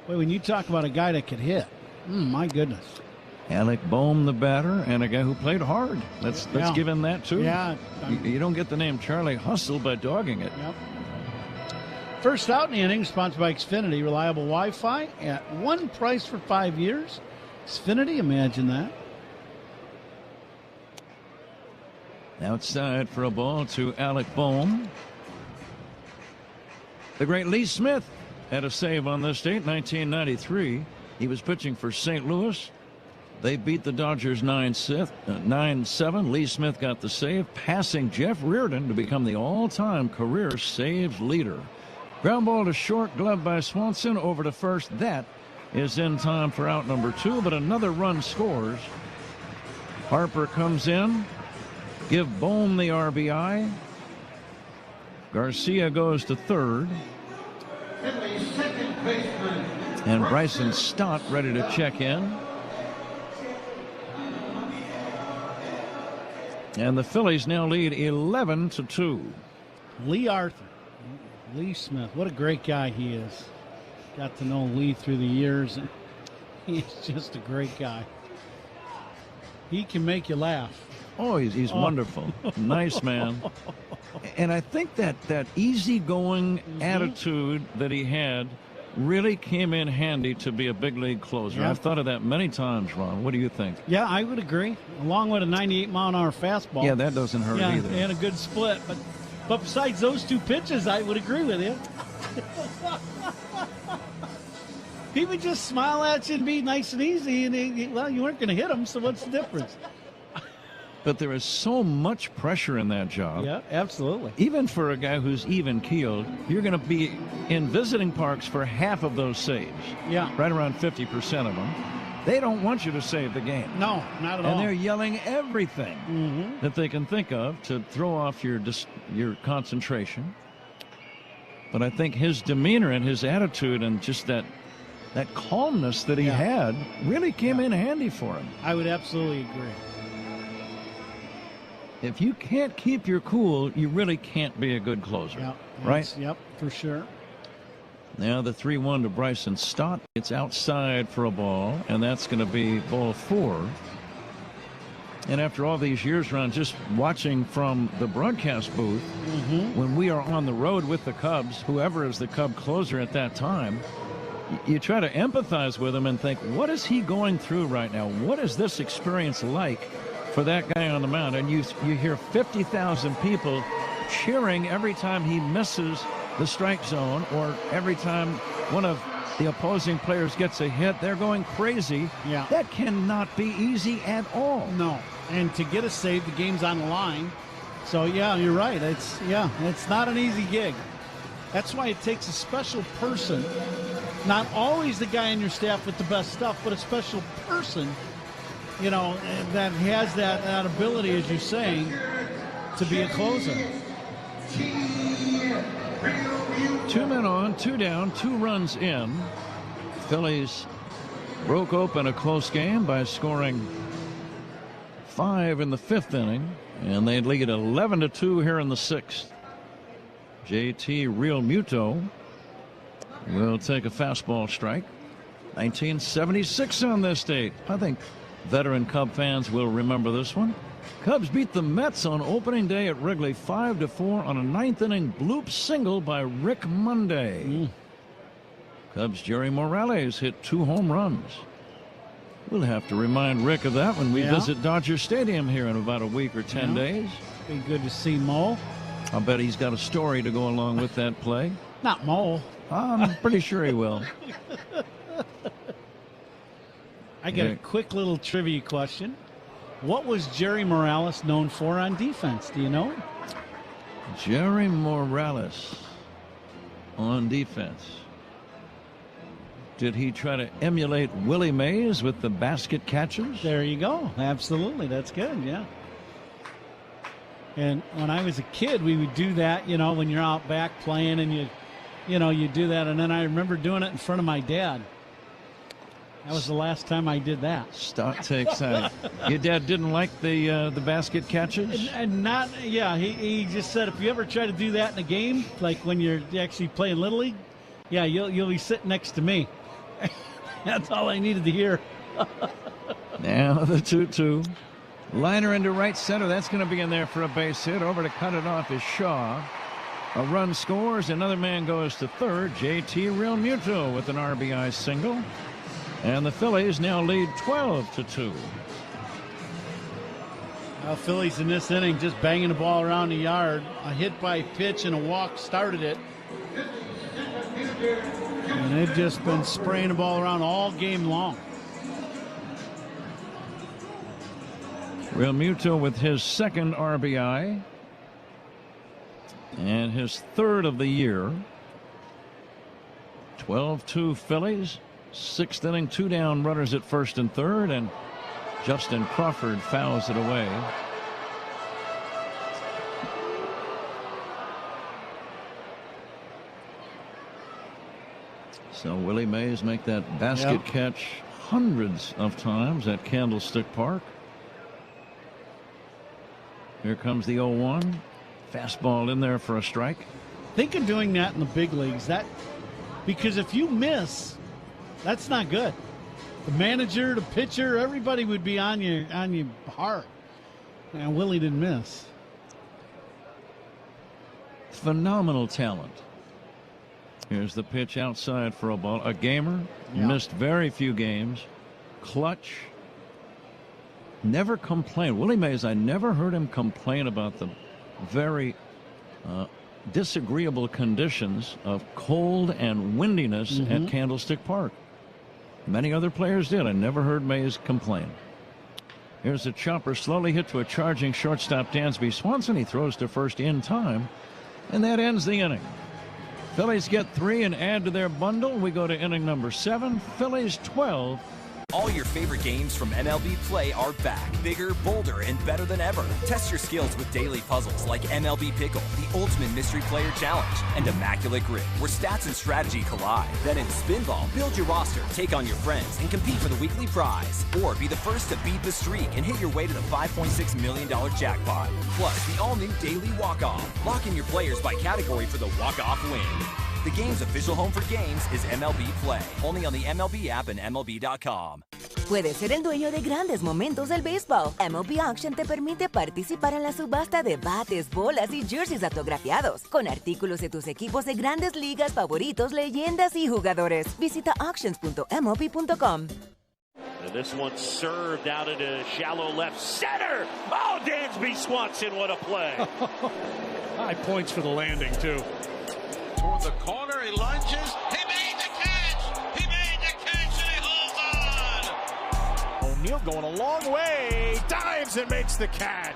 boy, when you talk about a guy that could hit, my goodness. Alec Boehm, the batter, and a guy who played hard. Let's give him that, too. Yeah. You don't get the name Charlie Hustle by dogging it. Yep. First out in the inning, sponsored by Xfinity. Reliable Wi-Fi at one price for 5 years. Xfinity, imagine that. Outside for a ball to Alec Boehm. The great Lee Smith had a save on this date, 1993. He was pitching for St. Louis. They beat the Dodgers 9-7. Lee Smith got the save, passing Jeff Reardon to become the all-time career saves leader. Ground ball to short, glove by Swanson, over to first. That is in time for out number 2, but another run scores. Harper comes in. Give Boehm the RBI. Garcia goes to third. And Bryson Stott ready to check in. And the Phillies now lead 11-2. Lee Arthur. Lee Smith. What a great guy he is. Got to know Lee through the years, and he's just a great guy. He can make you laugh. Oh, he's wonderful. Nice man. And I think that easygoing attitude that he had really came in handy to be a big league closer. Yeah. I've thought of that many times, Ron. What do you think? Yeah, I would agree. Along with a 98-mile-an-hour fastball. Yeah, that doesn't hurt either. And a good split. But besides those two pitches, I would agree with you. He would just smile at you and be nice and easy, and you weren't going to hit him, so what's the difference? But there is so much pressure in that job. Yeah, absolutely. Even for a guy who's even-keeled, you're going to be in visiting parks for half of those saves. Yeah. Right around 50% of them. They don't want you to save the game. No, not at all. And they're yelling everything that they can think of to throw off your concentration. But I think his demeanor and his attitude and just that calmness that he had really came in handy for him. I would absolutely agree. If you can't keep your cool, you really can't be a good closer. Right? Yep, for sure. Now the 3-1 to Bryson Stott. It's outside for a ball, and that's going to be ball 4. And after all these years, Ron, just watching from the broadcast booth, when we are on the road with the Cubs, whoever is the Cub closer at that time, you try to empathize with him and think, what is he going through right now? What is this experience like for that guy on the mound? And you hear 50,000 people cheering every time he misses the strike zone, or every time one of the opposing players gets a hit. They're going crazy. Yeah. That cannot be easy at all. No. And to get a save, the game's on the line. So, yeah, you're right. It's not an easy gig. That's why it takes a special person, not always the guy on your staff with the best stuff, but a special person, that has that ability, as you're saying, to be a closer. 2 men on, 2 down, 2 runs in. Phillies broke open a close game by scoring 5 in the 5th inning, and they lead 11-2 here in the 6th. JT Real Muto will take a fastball strike. 1976 on this date. I think veteran Cub fans will remember this one. Cubs beat the Mets on opening day at Wrigley 5-4 on a 9th inning bloop single by Rick Monday. Cubs' Jerry Morales hit 2 home runs. We'll have to remind Rick of that when we visit Dodger Stadium here in about a week or 10 days. Be good to see Mo. I'll bet he's got a story to go along with that play. Not Mo. I'm pretty sure he will. I got a quick little trivia question. What was Jerry Morales known for on defense? Do you know? Jerry Morales on defense. Did he try to emulate Willie Mays with the basket catches? There you go. Absolutely. That's good. Yeah. And when I was a kid, we would do that, you know, when you're out back playing and you do that. And then I remember doing it in front of my dad. That was the last time I did that. Start takes your dad didn't like the basket catches? And not, yeah, he just said if you ever try to do that in a game, like when you're actually playing Little League, yeah, you'll be sitting next to me. That's all I needed to hear. Now the 2-2. Liner into right center. That's going to be in there for a base hit. Over to cut it off is Shaw. A run scores. Another man goes to third. JT Realmuto with an RBI single. And the Phillies now lead 12-2. Phillies in this inning just banging the ball around the yard. A hit by pitch and a walk started it. And they've just been spraying the ball around all game long. Realmuto with his second RBI. And his third of the year. 12-2 Phillies. Sixth inning, 2 down, runners at first and third, and Justin Crawford fouls it away. So Willie Mays make that basket catch hundreds of times at Candlestick Park. Here comes the 0-1. Fastball in there for a strike. Think of doing that in the big leagues. Because if you miss, that's not good. The manager, the pitcher, everybody would be on your heart. And Willie didn't miss. Phenomenal talent. Here's the pitch outside for a ball. A gamer, missed very few games. Clutch. Never complained. Willie Mays, I never heard him complain about the very disagreeable conditions of cold and windiness at Candlestick Park. Many other players did. I never heard Mays complain. Here's a chopper slowly hit to a charging shortstop Dansby Swanson. He throws to first in time, and that ends the inning. Phillies get 3 and add to their bundle. We go to inning number 7. Phillies 12. All your favorite games from MLB Play are back, bigger, bolder, and better than ever. Test your skills with daily puzzles like MLB Pickle, the ultimate mystery player challenge, and Immaculate Grip, where stats and strategy collide. Then in Spinball, build your roster, take on your friends, and compete for the weekly prize. Or be the first to beat the streak and hit your way to the $5.6 million jackpot. Plus, the all-new Daily Walk-Off. Lock in your players by category for the walk-off win. The game's official home for games is MLB Play, only on the MLB app and MLB.com. Puedes ser el dueño de grandes momentos del béisbol. MLB Auction te permite participar en la subasta de bates, bolas y jerseys autografiados, con artículos de tus equipos de grandes ligas favoritos, leyendas y jugadores. Visita auctions.mlb.com. And this one served out into shallow left center. Oh, Dansby Swanson, what a play. High points for the landing, too. Toward the corner, he lunges. He made the catch! He made the catch, and he holds on! O'Neal going a long way. Dives and makes the catch.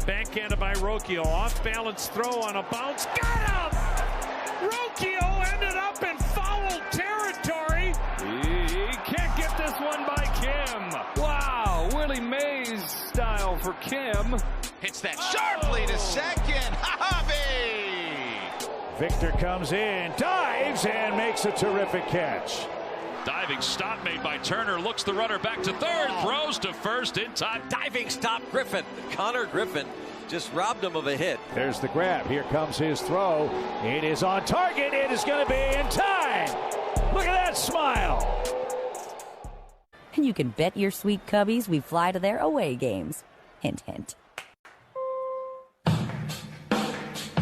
Backhanded by Rocchio. Off-balance throw on a bounce. Got him! Rocchio ended up in foul territory. He can't get this one by Kim. Wow, Willie Mays style for Kim. Hits that sharply to second. Hobby! Victor comes in, dives, and makes a terrific catch. Diving stop made by Turner. Looks the runner back to third. Throws to first in time. Diving stop Griffin. Connor Griffin just robbed him of a hit. There's the grab. Here comes his throw. It is on target. It is going to be in time. Look at that smile. And you can bet your sweet Cubbies we fly to their away games. Hint, hint.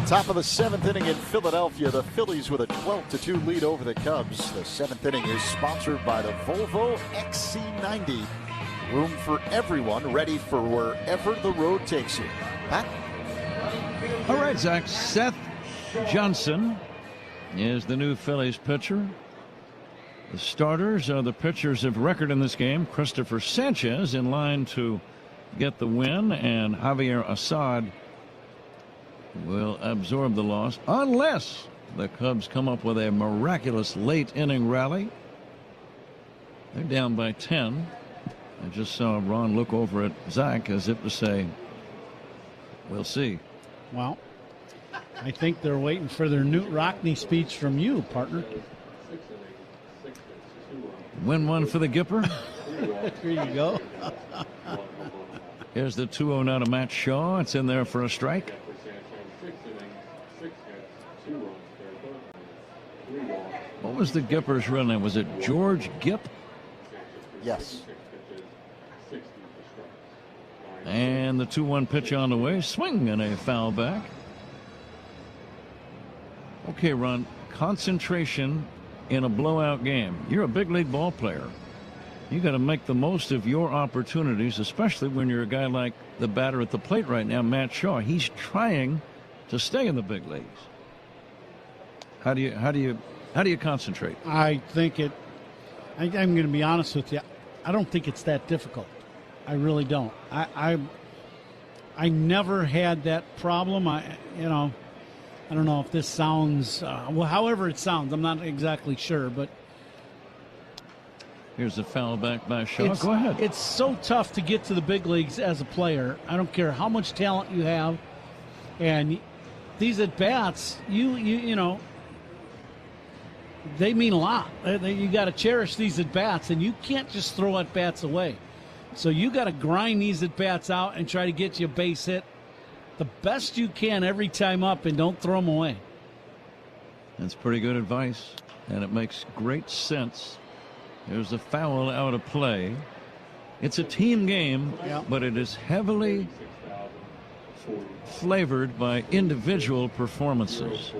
Top of the 7th inning in Philadelphia. The Phillies with a 12-2 lead over the Cubs. The 7th inning is sponsored by the Volvo XC90. Room for everyone, ready for wherever the road takes you. Pat? All right, Zach. Seth Johnson is the new Phillies pitcher. The starters are the pitchers of record in this game. Christopher Sanchez in line to get the win, and Javier Assad will absorb the loss unless the Cubs come up with a miraculous late inning rally. They're down by 10. I just saw Ron look over at Zach as if to say, we'll see. Well, I think they're waiting for their Newt Rockney speech from you, partner. Win one for the Gipper. Here you go. Here's the 2-0 now to Matt Shaw. It's in there for a strike. What was the Gipper's real name? Was it George Gipp? Yes. And the 2-1 pitch on the way. Swing and a foul back. Okay, Ron. Concentration in a blowout game. You're a big league ball player. You got to make the most of your opportunities, especially when you're a guy like the batter at the plate right now, Matt Shaw. He's trying to stay in the big leagues. How do you concentrate? I think I'm going to be honest with you. I don't think it's that difficult. I really don't. I never had that problem. I don't know if this sounds however it sounds. I'm not exactly sure, but here's a foul back by Shaw. Go ahead. It's so tough to get to the big leagues as a player. I don't care how much talent you have, and these at bats, you know, they mean a lot. You got to cherish these at bats, and you can't just throw at bats away. So you got to grind these at bats out and try to get you a base hit the best you can every time up, and don't throw them away. That's pretty good advice, and it makes great sense. There's a foul out of play. It's a team game, but it is heavily flavored by individual performances.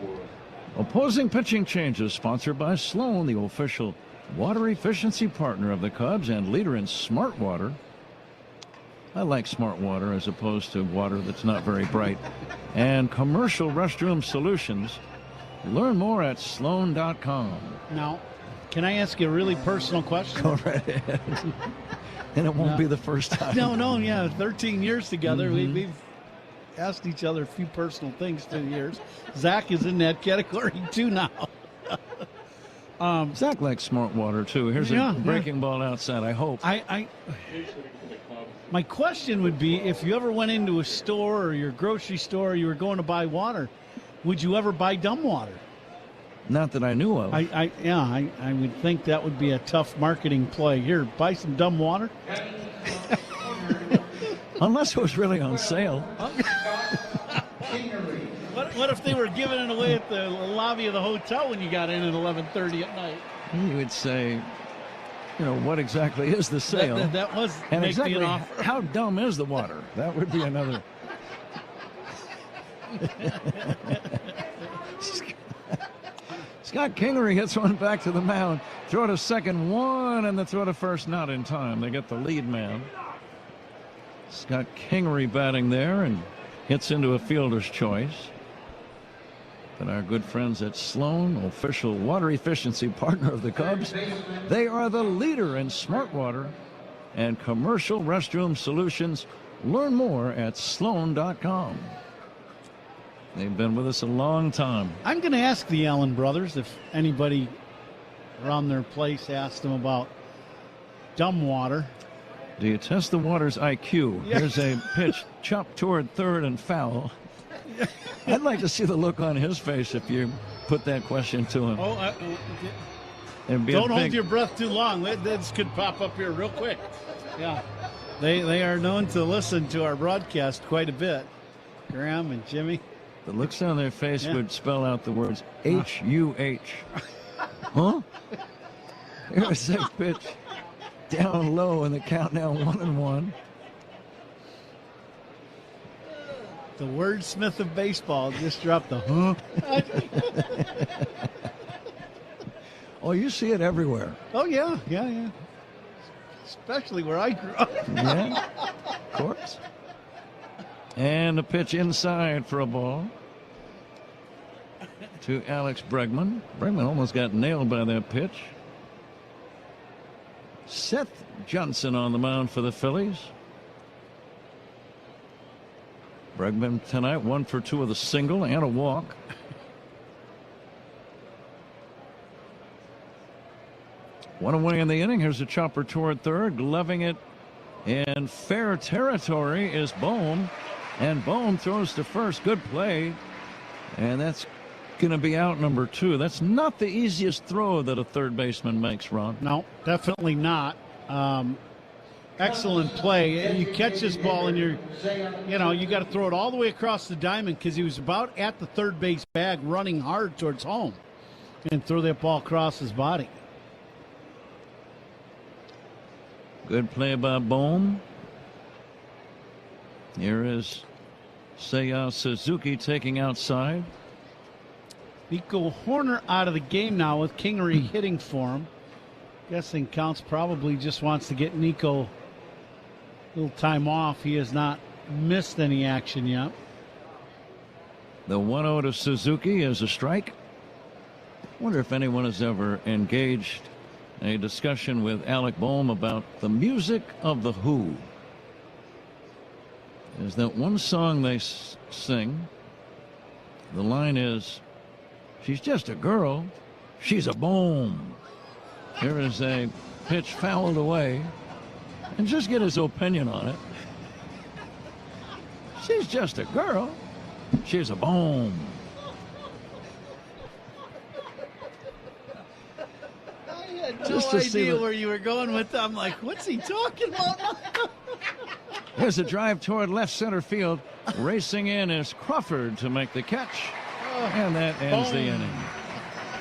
Opposing pitching changes, sponsored by Sloan, the official water efficiency partner of the Cubs and leader in smart water. I like smart water as opposed to water that's not very bright. And commercial restroom solutions. Learn more at sloan.com. Now, can I ask you a really personal question? Go right ahead. And it won't be the first time. No, 13 years together. We've asked each other a few personal things through the years. Zach is in that category too now. Zach likes smart water too. Here's a breaking ball outside, I hope. My question would be, if you ever went into a store or your grocery store, you were going to buy water, would you ever buy dumb water? Not that I knew of. I would think that would be a tough marketing play. Here, buy some dumb water. Unless it was really on sale. What if they were giving it away at the lobby of the hotel when you got in at 11:30 at night? You would say, what exactly is the sale? That was and make exactly me an offer. How dumb is the water? That would be another. Scott Kingery hits one back to the mound. Throw to second, one, and the throw to first, not in time. They get the lead man. Scott Kingery batting there and hits into a fielder's choice. But our good friends at Sloan, official water efficiency partner of the Cubs, they are the leader in smart water and commercial restroom solutions. Learn more at sloan.com. They've been with us a long time. I'm going to ask the Allen brothers if anybody around their place asked them about dumb water. Do you test the water's IQ? Yeah. Here's a pitch chopped toward third and foul. I'd like to see the look on his face if you put that question to him. Don't hold your breath too long. This could pop up here real quick. Yeah. They are known to listen to our broadcast quite a bit. Graham and Jimmy. The looks on their face would spell out the words H-U-H. Huh? Here's a pitch down low, and the count now 1-1. The wordsmith of baseball just dropped the huh. Oh, you see it everywhere. Oh, yeah. Especially where I grew up. Yeah, of course. And a pitch inside for a ball to Alex Bregman. Bregman almost got nailed by that pitch. Seth Johnson on the mound for the Phillies. Bregman tonight 1 for 2 with a single and a walk. One away in the inning. Here's a chopper toward third, gloving it in fair territory is Bohm, and Bohm throws to first. Good play, and that's going to be out number 2. That's not the easiest throw that a third baseman makes, Ron. No, definitely not. Excellent play. You catch this ball and you got to throw it all the way across the diamond, because he was about at the third base bag running hard towards home, and throw that ball across his body. Good play by Bohm. Here is Seiya Suzuki taking outside. Nico Horner out of the game now with Kingery hitting for him. Guessing Counts probably just wants to get Nico a little time off. He has not missed any action yet. The 1-0 to Suzuki is a strike. Wonder if anyone has ever engaged a discussion with Alec Bohm about the music of The Who. Is that one song they sing? The line is, "She's just a girl, she's a Bohm." Here is a pitch fouled away, and just get his opinion on it. She's just a girl, she's a Bohm. No idea where you were going with that. I'm like, what's he talking about? There's a drive toward left center field. Racing in is Crawford to make the catch. And that ends the inning.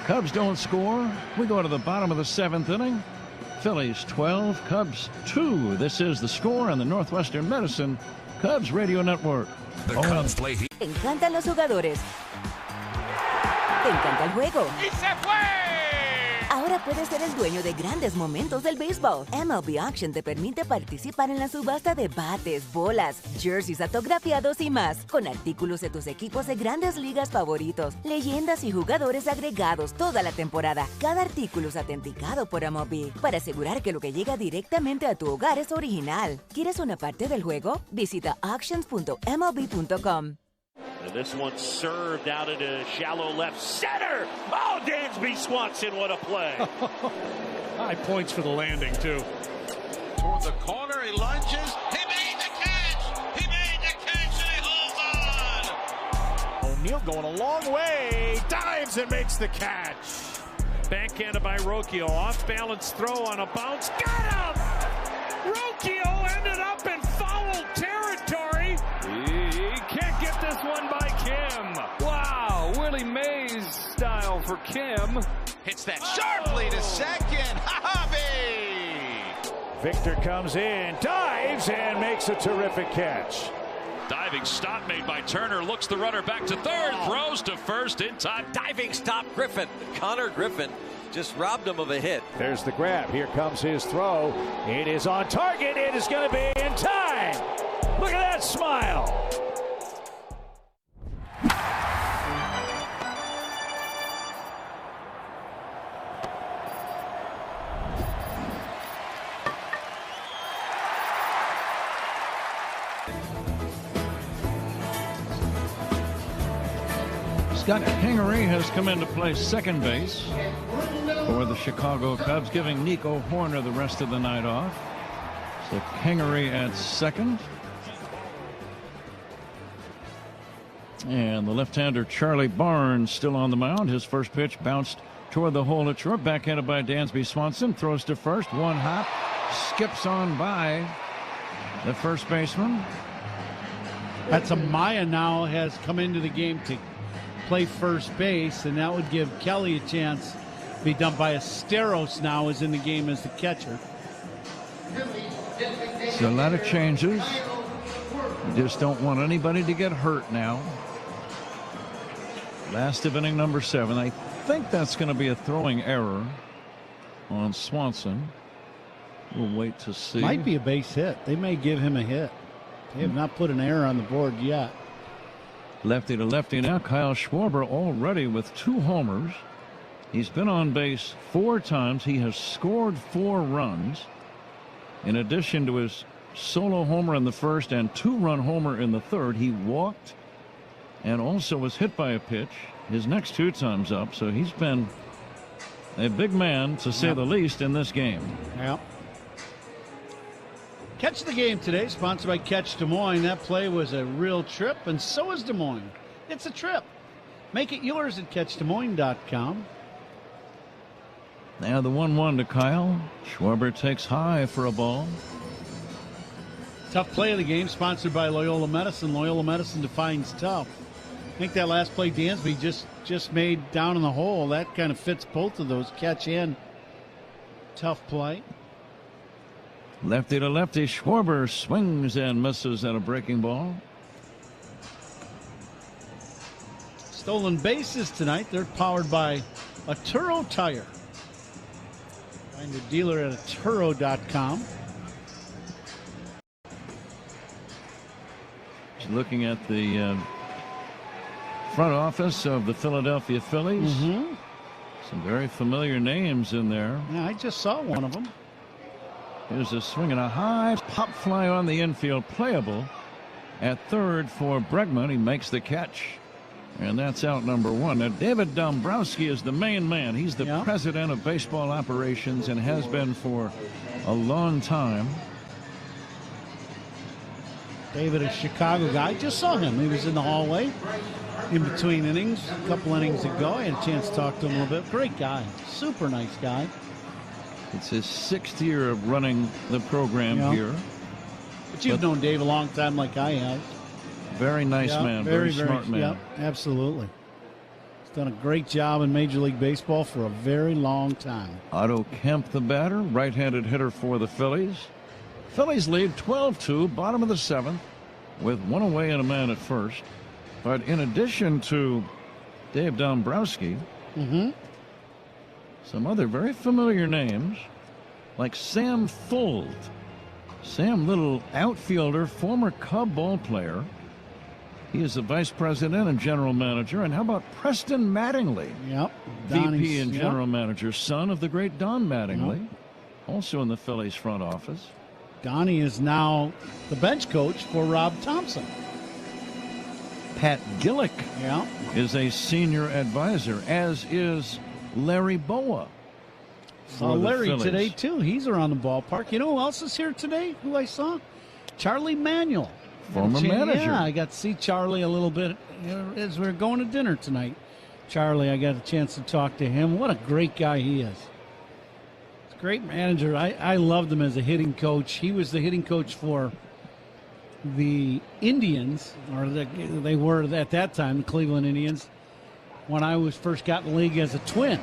Cubs don't score. We go to the bottom of the 7th inning. Phillies 12, Cubs 2. This is the score on the Northwestern Medicine Cubs Radio Network. The Cubs play. Te encantan los jugadores. Te encanta el juego. ¡Y se fue! Ahora puedes ser el dueño de grandes momentos del béisbol. MLB Auction te permite participar en la subasta de bates, bolas, jerseys autografiados y más, con artículos de tus equipos de grandes ligas favoritos, leyendas y jugadores agregados toda la temporada. Cada artículo es autenticado por MLB para asegurar que lo que llega directamente a tu hogar es original. ¿Quieres una parte del juego? Visita auctions.mlb.com. And this one served out into shallow left center. Oh, Dansby Swanson, what a play. High points for the landing, too. Toward the corner, he lunges. He made the catch. He made the catch, and he holds on. O'Neal going a long way. Dives and makes the catch. Backhanded by Rocchio. Off balance throw on a bounce. Got him! Rocchio ended up in foul territory. He can't get this one by Kim. Wow, Willie Mays style for Kim. Hits that sharply to second. Hobby! Victor comes in, dives, and makes a terrific catch. Diving stop made by Turner. Looks the runner back to third. Throws to first in time. Diving stop, Griffin. Connor Griffin just robbed him of a hit. There's the grab. Here comes his throw. It is on target. It is going to be in time. Look at that smile. Scott Kingery has come in to play second base for the Chicago Cubs, giving Nico Horner the rest of the night off. So Kingery at second. And the left-hander Charlie Barnes still on the mound. His first pitch bounced toward the hole at short. Backhanded by Dansby Swanson. Throws to first. One hop. Skips on by the first baseman. That's Amaya now has come into the game to play first base, and that would give Kelly a chance to be done by Esteros now is in the game as the catcher. So a lot of changes. You just don't want anybody to get hurt now. Last of inning number 7. I think that's going to be a throwing error on Swanson. We'll wait to see. Might be a base hit. They may give him a hit. They have not put an error on the board yet. Lefty to lefty now. Kyle Schwarber already with 2 homers. He's been on base 4 times. He has scored 4 runs. In addition to his solo homer in the first and 2-run homer in the third, he walked and also was hit by a pitch his next 2 times up. So he's been A big man, to say the least, in this game. Yep. Catch the Game today, sponsored by Catch Des Moines. That play was a real trip, and so is Des Moines. It's a trip. Make it yours at CatchDesMoines.com. Now the 1-1 to Kyle. Schwarber takes high for a ball. Tough play of the game, sponsored by Loyola Medicine. Loyola Medicine defines tough. I think that last play Dansby just made down in the hole. That kind of fits both of those, catch and tough play. Lefty to lefty, Schwarber swings and misses at a breaking ball. Stolen bases tonight. They're powered by Aturo Tire. Find your dealer at Aturo.com. Looking at the front office of the Philadelphia Phillies. Some very familiar names in there. Yeah, I just saw one of them. Here's a swing and a high pop fly on the infield, playable at third for Bregman. He makes the catch, and that's out number one. Now, David Dombrowski is the main man. He's the president of baseball operations and has been for a long time. David, a Chicago guy. Just saw him. He was in the hallway in between innings, a couple innings ago. I had a chance to talk to him a little bit. Great guy. Super nice guy. It's his 6th year of running the program here. But you've known Dave a long time like I have. Very nice man. Very smart man. Yep, absolutely. He's done a great job in Major League Baseball for a very long time. Otto Kemp, the batter, right-handed hitter for the Phillies. Phillies lead 12-2, bottom of the 7th, with one away and a man at first. But in addition to Dave Dombrowski, some other very familiar names, like Sam Fuld. Sam, little outfielder, former Cub ball player. He is the vice president and general manager. And how about Preston Mattingly? Yep. VP and general manager, son of the great Don Mattingly, also in the Phillies front office. Donnie is now the bench coach for Rob Thompson. Pat Gillick is a senior advisor, as is Larry Boa. Saw Larry today, too. He's around the ballpark. You know who else is here today, who I saw? Charlie Manuel. Former manager. Yeah, I got to see Charlie a little bit as we were going to dinner tonight. Charlie, I got a chance to talk to him. What a great guy he is. Great manager. I loved him as a hitting coach. He was the hitting coach for the Indians, or they were at that time, the Cleveland Indians, when I was first got in the league as a Twin.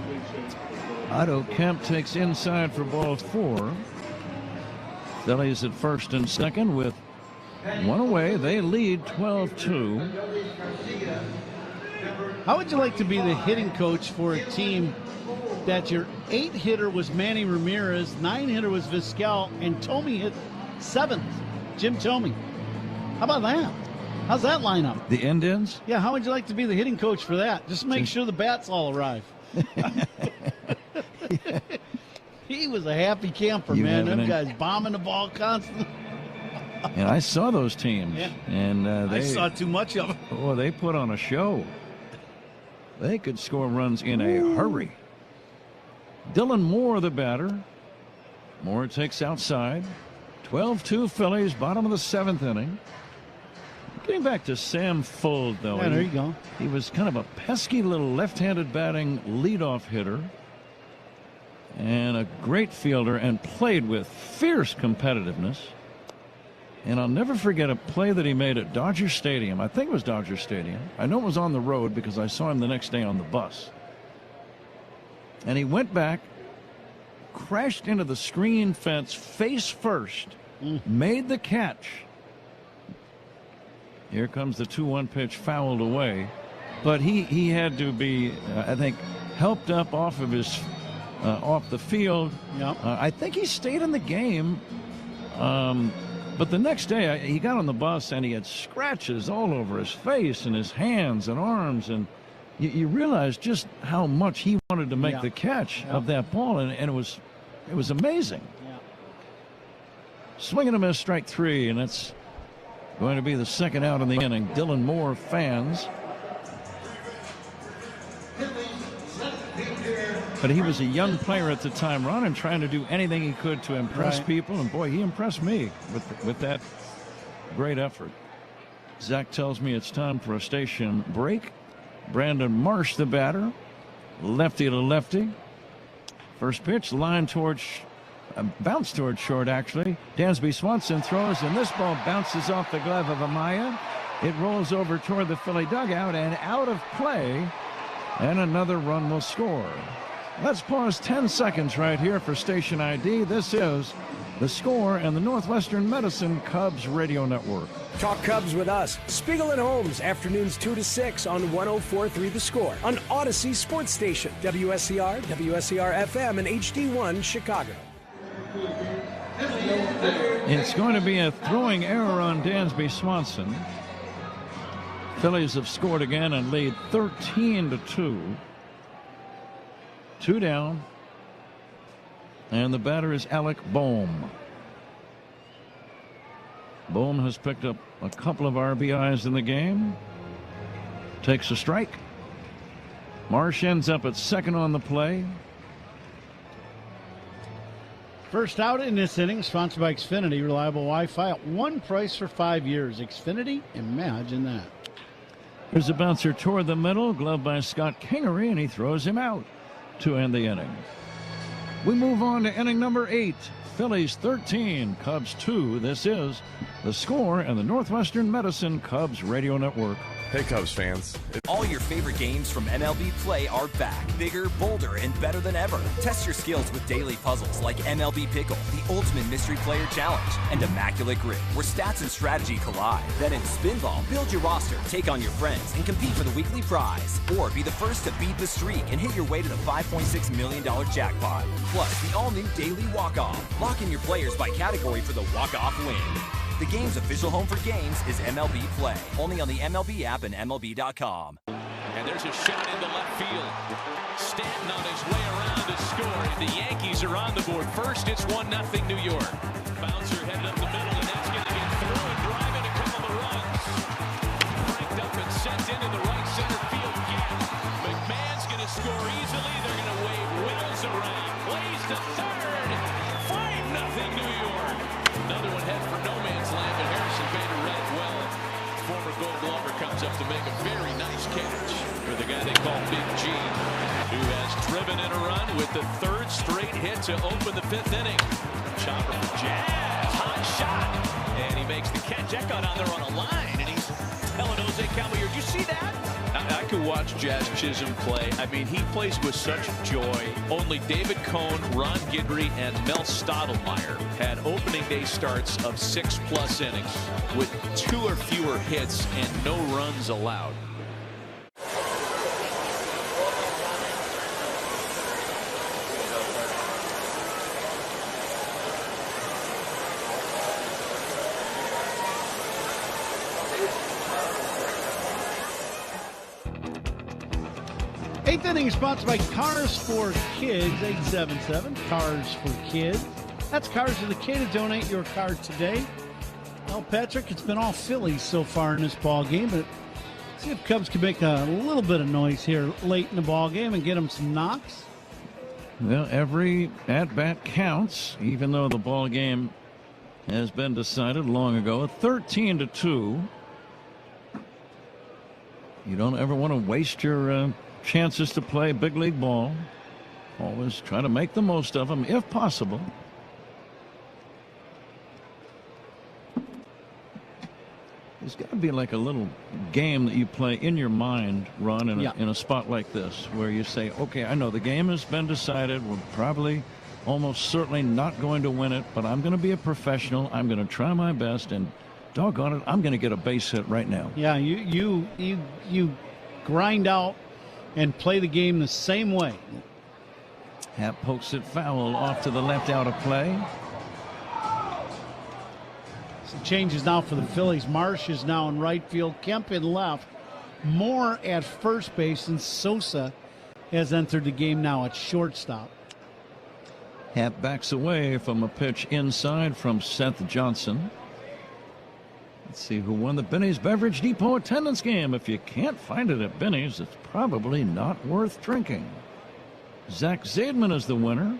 Otto Kemp takes inside for ball 4. Phillies at first and second with one away. They lead 12-2. How would you like to be the hitting coach for a team that your 8 hitter was Manny Ramirez, 9 hitter was Vizquel, and Tomey hit 7th, Jim Tomey? How about that? How's that line up? The Indians? Yeah, how would you like to be the hitting coach for that? Just make sure the bats all arrive. He was a happy camper, man. Them guys bombing the ball constantly. And I saw those teams. Yeah. And I saw too much of them. Oh, they put on a show. They could score runs in a hurry. Dylan Moore, the batter. Moore takes outside. 12-2 Phillies, bottom of the 7th inning. Getting back to Sam Fuld, though. Yeah, there you go. He was kind of a pesky little left-handed batting leadoff hitter. And a great fielder, and played with fierce competitiveness. And I'll never forget a play that he made at Dodger Stadium. I think it was Dodger Stadium. I know it was on the road because I saw him the next day on the bus. And he went back, crashed into the screen fence face first, made the catch. Here comes the 2-1 pitch, fouled away. But he had to be, I think, helped up off of his off the field. Yep. I think he stayed in the game. But the next day, he got on the bus and he had scratches all over his face and his hands and arms. And you realize just how much he wanted to make the catch of that ball. And it was amazing. Yeah. Swing and a miss, strike 3. And that's going to be the second out in the inning. Dylan Moore fans. But he was a young player at the time, Ron, and trying to do anything he could to impress people. And boy, he impressed me with that great effort. Zach tells me it's time for a station break. Brandon Marsh, the batter, lefty to lefty. First pitch, line towards, bounce towards short, actually. Dansby Swanson throws, and this ball bounces off the glove of Amaya. It rolls over toward the Philly dugout and out of play, and another run will score. Let's pause 10 seconds right here for station ID. This is The Score and the Northwestern Medicine Cubs Radio Network. Talk Cubs with us, Spiegel and Holmes, afternoons 2 to 6 on 104.3 The Score, on Odyssey Sports Station, WSCR, WSCR-FM, and HD1 Chicago. It's going to be a throwing error on Dansby Swanson. Phillies have scored again and lead 13-2. 2 down. And the batter is Alec Bohm. Bohm has picked up a couple of RBIs in the game. Takes a strike. Marsh ends up at second on the play. First out in this inning, sponsored by Xfinity, reliable Wi-Fi at one price for 5 years. Xfinity, imagine that. Here's a bouncer toward the middle, gloved by Scott Kingery, and he throws him out to end the inning. We move on to inning number 8. Phillies 13, Cubs 2. This is The Score and the Northwestern Medicine Cubs Radio Network. Hey, Cubs fans. All your favorite games from MLB Play are back. Bigger, bolder, and better than ever. Test your skills with daily puzzles like MLB Pickle, the Ultimate Mystery Player Challenge, and Immaculate Grid, where stats and strategy collide. Then in Spinball, build your roster, take on your friends, and compete for the weekly prize. Or be the first to beat the streak and hit your way to the $5.6 million jackpot. Plus, the all-new Daily Walk-Off. Lock in your players by category for the walk-off win. The game's official home for games is MLB Play. Only on the MLB app and MLB.com. And there's a shot into left field. Stanton on his way around to score. The Yankees are on the board. First, it's 1-0 New York. Bouncer headed up the middle, and that's going to get through and drive in a couple of runs. Cranked up and sent into the right center field gap. McMahon's going to score easily. They're going to wave Wills around. Plays to third. 5-0 New York. Another one head for no man's land, but Harrison Bader read it well. Former Gold Glover comes up to make a very nice catch for the guy they call Big G, who has driven in a run with the third straight hit to open the 5th inning. Chopper for Jazz, hot shot, and he makes the catch. That got on there on a line, and he's telling Jose Caballero, "You see that?" I could watch Jazz Chisholm play. I mean, he plays with such joy. Only David Cohn, Ron Guidry, and Mel Stottlemyre had opening day starts of 6+ innings with 2 or fewer hits and no runs allowed. Eighth inning is sponsored by Cars for Kids, 877 Cars for Kids. That's Cars for the Kid to donate your car today. Well, Patrick, it's been all Phillies so far in this ball game, but see if Cubs can make a little bit of noise here late in the ball game and get them some knocks. Well, every at-bat counts, even though the ball game has been decided long ago. 13-2. You don't ever want to waste your chances to play big league ball. Always try to make the most of them if possible. There's got to be like a little game that you play in your mind, Ron, in a spot like this, where you say, okay, I know the game has been decided. We're probably almost certainly not going to win it, but I'm going to be a professional. I'm going to try my best, and doggone it, I'm going to get a base hit right now. Yeah, you grind out and play the game the same way. Happ pokes it foul off to the left, out of play. Some changes now for the Phillies. Marsh is now in right field. Kemp in left. Moore at first base, and Sosa has entered the game now at shortstop. Happ backs away from a pitch inside from Seth Johnson. Let's see who won the Benny's Beverage Depot attendance game. If you can't find it at Benny's, it's probably not worth drinking. Zach Zaidman is the winner.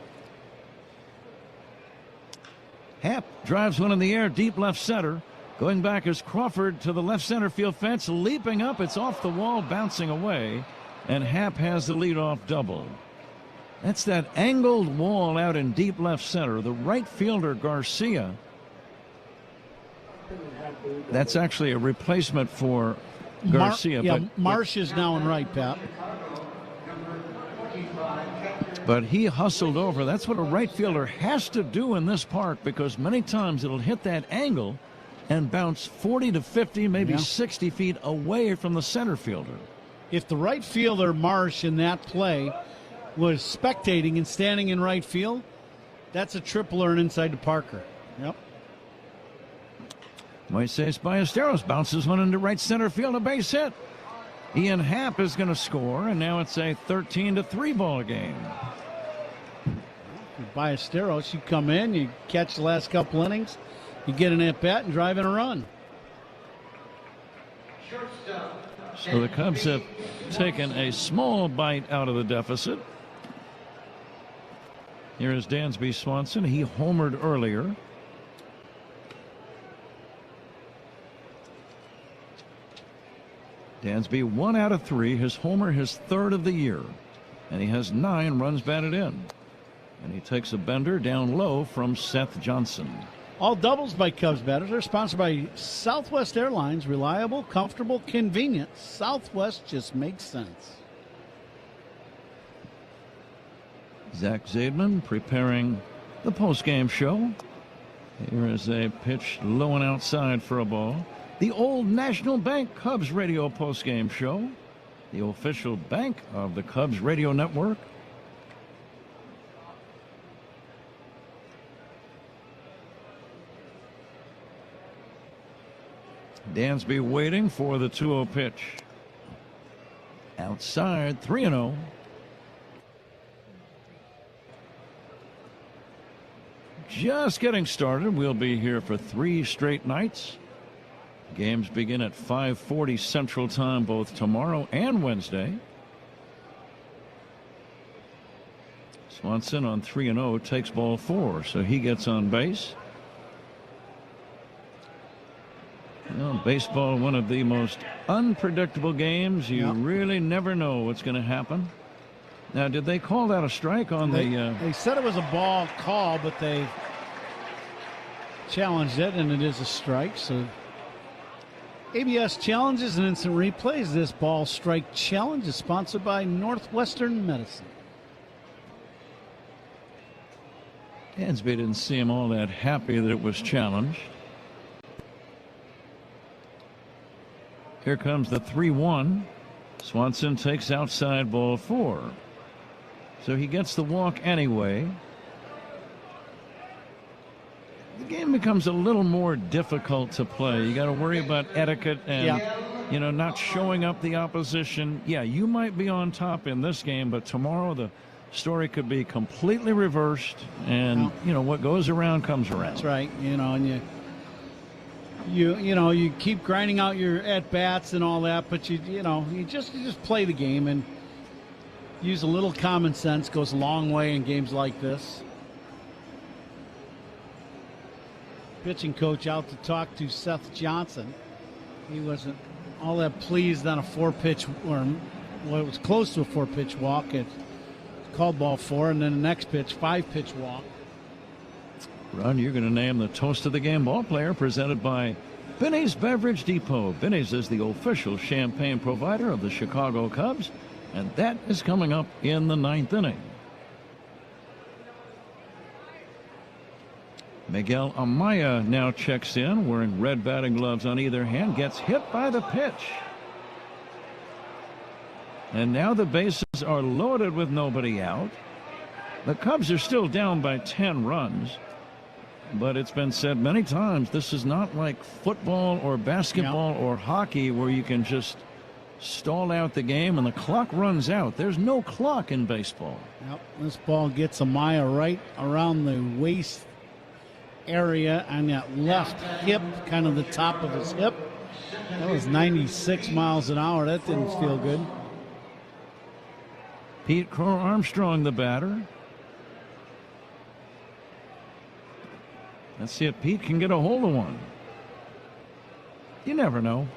Happ drives one in the air, deep left center. Going back is Crawford to the left center field fence, leaping up. It's off the wall, bouncing away, and Happ has the leadoff double. That's that angled wall out in deep left center. The right fielder, Garcia. That's actually a replacement for Garcia. Marsh is now in right, Pat. But he hustled over. That's what a right fielder has to do in this park, because many times it'll hit that angle and bounce 40 to 50, maybe 60 feet away from the center fielder. If the right fielder, Marsh, in that play was spectating and standing in right field, that's a triple or an inside to Parker. Yep. Moises Ballesteros bounces one into right center field, a base hit. Ian Happ is going to score, and now it's a 13-3 ball game. Ballesteros, you come in, you catch the last couple innings, you get an at-bat and drive in a run. So the Cubs have taken a small bite out of the deficit. Here is Dansby Swanson. He homered earlier. Dansby 1 out of 3. His homer, his third of the year. And he has 9 runs batted in. And he takes a bender down low from Seth Johnson. All doubles by Cubs batters are sponsored by Southwest Airlines. Reliable, comfortable, convenient. Southwest just makes sense. Zach Zaidman preparing the postgame show. Here is a pitch low and outside for a ball. The Old National Bank Cubs radio postgame show, the official bank of the Cubs radio network. Dansby waiting for the 2-0 pitch. Outside, 3-0. Just getting started. We'll be here for 3 straight nights. Games begin at 5:40 Central Time both tomorrow and Wednesday. Swanson on 3-0 takes ball 4, so he gets on base. Well, baseball, one of the most unpredictable games. You really never know what's going to happen. Now, did they call that a strike on They said it was a ball call, but they challenged it, and it is a strike. So ABS Challenges and Instant Replays. This ball strike challenge is sponsored by Northwestern Medicine. Dansby didn't seem all that happy that it was challenged. Here comes the 3-1. Swanson takes outside ball 4. So he gets the walk anyway. The game becomes a little more difficult to play. You got to worry about etiquette and, you know, not showing up the opposition. Yeah, you might be on top in this game, but tomorrow the story could be completely reversed, and, you know, what goes around comes around. That's right. You know, and you keep grinding out your at-bats and all that, but you just play the game and use a little common sense. Goes a long way in games like this. Pitching coach out to talk to Seth Johnson. He wasn't all that pleased on a 4-pitch, or well, it was close to a 4-pitch walk. It called ball 4, and then the next pitch, 5-pitch walk. Ron, you're going to name the toast of the game ball player, presented by Binny's Beverage Depot. Binny's is the official champagne provider of the Chicago Cubs, and that is coming up in the 9th inning. Miguel Amaya now checks in, wearing red batting gloves on either hand, gets hit by the pitch. And now the bases are loaded with nobody out. The Cubs are still down by 10 runs. But it's been said many times, this is not like football or basketball or hockey where you can just stall out the game and the clock runs out. There's no clock in baseball. Yep, this ball gets Amaya right around the waist area on that left hip, kind of the top of his hip. That was 96 miles an hour. That didn't feel good. Pete Crow Armstrong, the batter. Let's see if Pete can get a hold of one. You never know.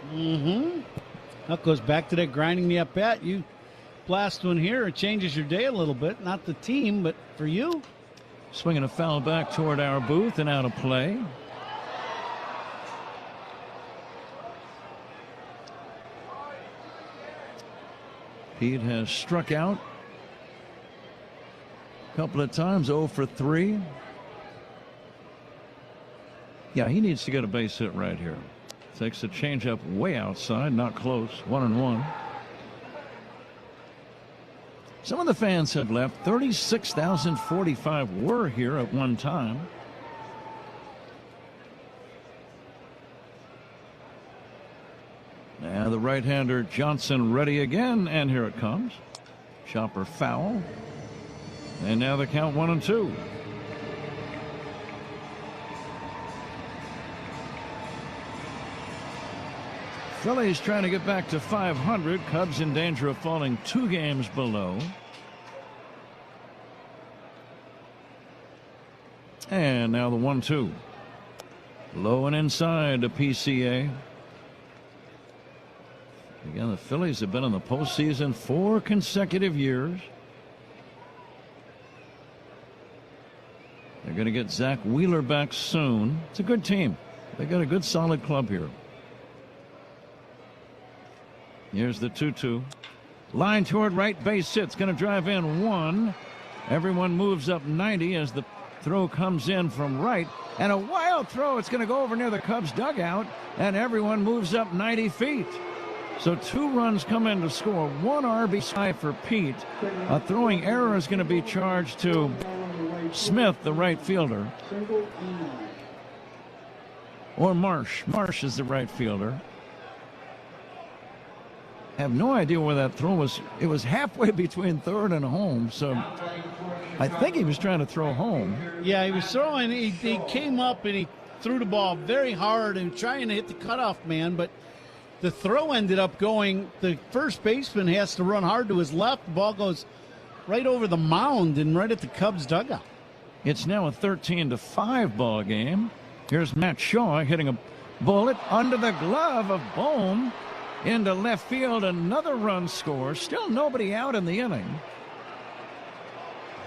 That goes back to that grinding the at bat. You blast one here, it changes your day a little bit. Not the team, but for you. Swinging a foul back toward our booth and out of play. Pete has struck out a couple of times, 0 for 3. Yeah, he needs to get a base hit right here. Takes the changeup way outside, not close, 1-1. Some of the fans have left. 36,045 were here at one time. Now the right-hander Johnson ready again, and here it comes. Chopper foul. And now the count 1-2. Phillies trying to get back to 500. Cubs in danger of falling 2 games below. And now the 1-2. Low and inside to PCA. Again, the Phillies have been in the postseason 4 consecutive years. They're going to get Zach Wheeler back soon. It's a good team. They got a good solid club here. Here's the 2-2. Line toward right base hit. It's going to drive in 1. Everyone moves up 90 as the throw comes in from right. And a wild throw. It's going to go over near the Cubs dugout. And everyone moves up 90 feet. So 2 runs come in to score. 1 RBI for Pete. A throwing error is going to be charged to Smith, the right fielder. Or Marsh. Marsh is the right fielder. Have no idea where that throw was. It was halfway between third and home, so I think he was trying to throw home. Yeah, he was throwing. He came up and he threw the ball very hard and trying to hit the cutoff man, but the throw ended up going. The first baseman has to run hard to his left. The ball goes right over the mound and right at the Cubs dugout. It's now a 13-5 ball game. Here's Matt Shaw hitting a bullet under the glove of Bohm. Into left field, another run scores. Still nobody out in the inning.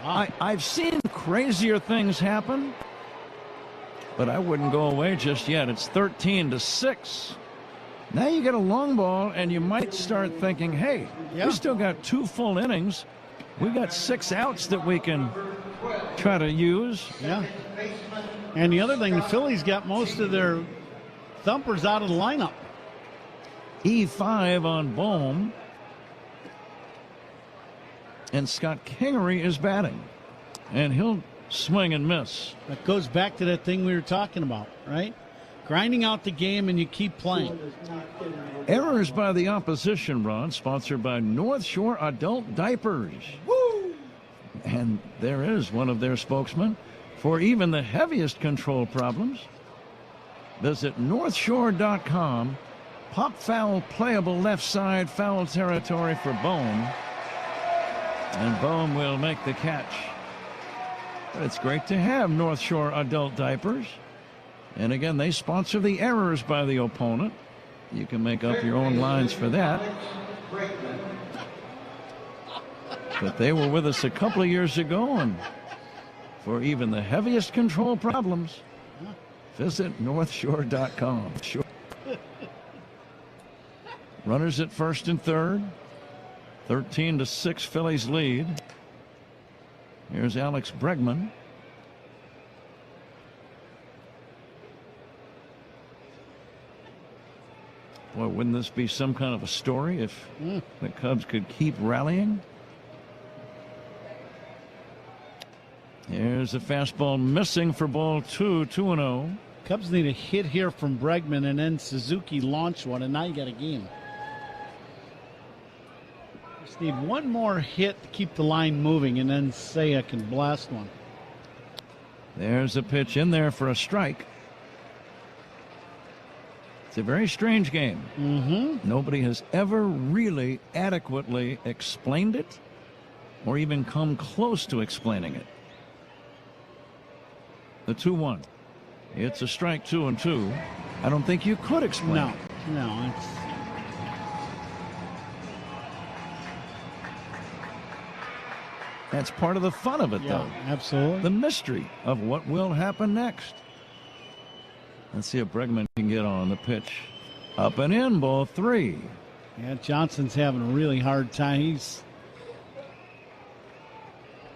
Wow. I've seen crazier things happen, but I wouldn't go away just yet. It's 13-6. Now you get a long ball, and you might start thinking, hey, we still got 2 full innings. We got 6 outs that we can try to use. Yeah. And the other thing, the Phillies got most of their thumpers out of the lineup. E5 on Bohm. And Scott Kingery is batting. And he'll swing and miss. That goes back to that thing we were talking about, right? Grinding out the game and you keep playing. Errors by the opposition, Ron, sponsored by North Shore Adult Diapers. Woo! And there is one of their spokesmen for even the heaviest control problems. Visit northshore.com. Pop foul playable left side, foul territory for Bohm. And Bohm will make the catch. But it's great to have North Shore Adult Diapers. And again, they sponsor the errors by the opponent. You can make up your own lines for that. But they were with us a couple of years ago, and for even the heaviest control problems, visit northshore.com. Sure. Runners at first and third. 13-6 Phillies lead. Here's Alex Bregman. Boy, wouldn't this be some kind of a story if the Cubs could keep rallying? Here's a fastball missing for ball 2, 2-0. Cubs need a hit here from Bregman, and then Suzuki launched one, and now you got a game. Just need one more hit to keep the line moving, and then Seiya can blast one. There's a pitch in there for a strike. It's a very strange game. Nobody has ever really adequately explained it. or even come close to explaining it. The 2-1. It's a strike, 2-2. I don't think you could explain it. No. That's part of the fun of it, though. Absolutely. The mystery of what will happen next. Let's see if Bregman can get on the pitch. Up and in, ball 3. Yeah, Johnson's having a really hard time. He's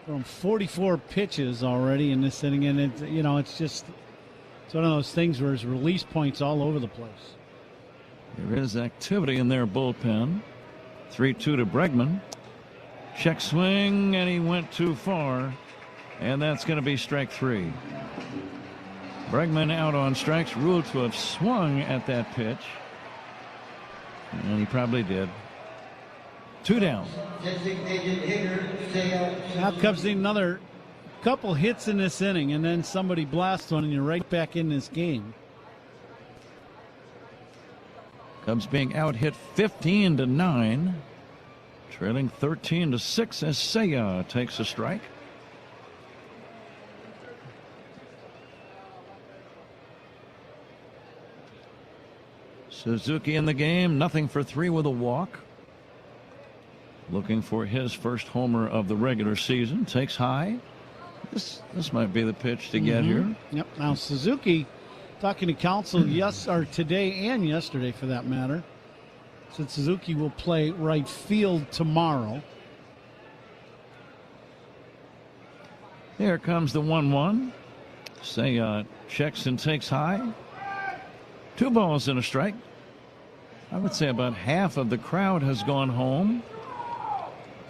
thrown 44 pitches already in this inning, and it's one of those things where his release points all over the place. There is activity in their bullpen. 3-2 to Bregman. Check swing, and he went too far, and that's going to be strike 3. Bregman out on strikes, ruled to have swung at that pitch, and he probably did. 2 down. Now Cubs need another couple hits in this inning, and then somebody blasts one, and you're right back in this game. Cubs being out hit 15-9. Trailing 13-6 as Seiya takes a strike. Suzuki in the game, nothing for 3 with a walk. Looking for his first homer of the regular season. Takes high. This might be the pitch to get here. Yep. Now Suzuki, talking to counsel today and yesterday for that matter, said Suzuki will play right field tomorrow. Here comes the 1-1. Seiya checks and takes high. 2 balls and a strike. I would say about half of the crowd has gone home.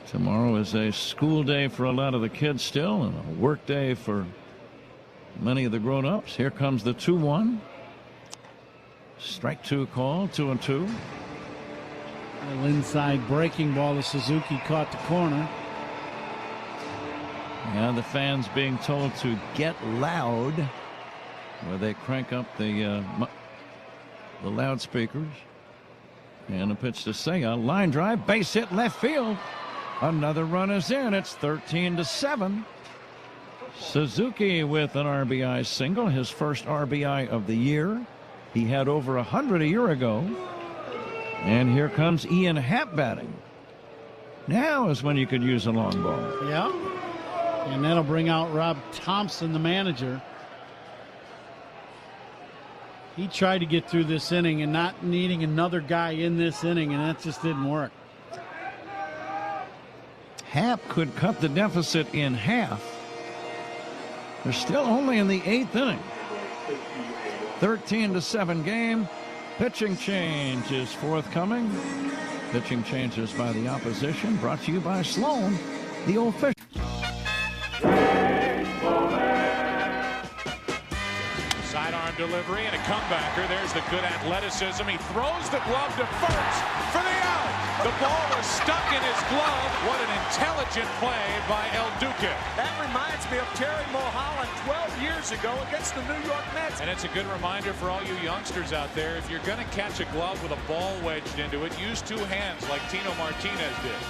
Tomorrow is a school day for a lot of the kids still, and a work day for many of the grown-ups. Here comes the 2-1. Strike 2 call, 2-2. A little inside breaking ball to Suzuki, caught the corner. Yeah, the fans being told to get loud, where they crank up the loudspeakers. And a pitch to Seiya, line drive, base hit, left field. Another run is in. It's 13-7. Suzuki with an RBI single, his first RBI of the year. He had over 100 a year ago. And here comes Ian Happ batting. Now is when you could use a long ball. Yeah. And that'll bring out Rob Thompson, the manager. He tried to get through this inning and not needing another guy in this inning, and that just didn't work. Happ could cut the deficit in half. They're still only in the 8th inning. 13-7 game. Pitching change is forthcoming. Pitching changes by the opposition. Brought to you by Sloan, the official. Sidearm delivery and a comebacker. There's the good athleticism. He throws the glove to first for the out. The ball was stuck in his glove. What an intelligent play by El Duque. That reminds me of Terry Mulholland 12 years ago against the New York Mets. And it's a good reminder for all you youngsters out there. If you're going to catch a glove with a ball wedged into it, use 2 hands like Tino Martinez did.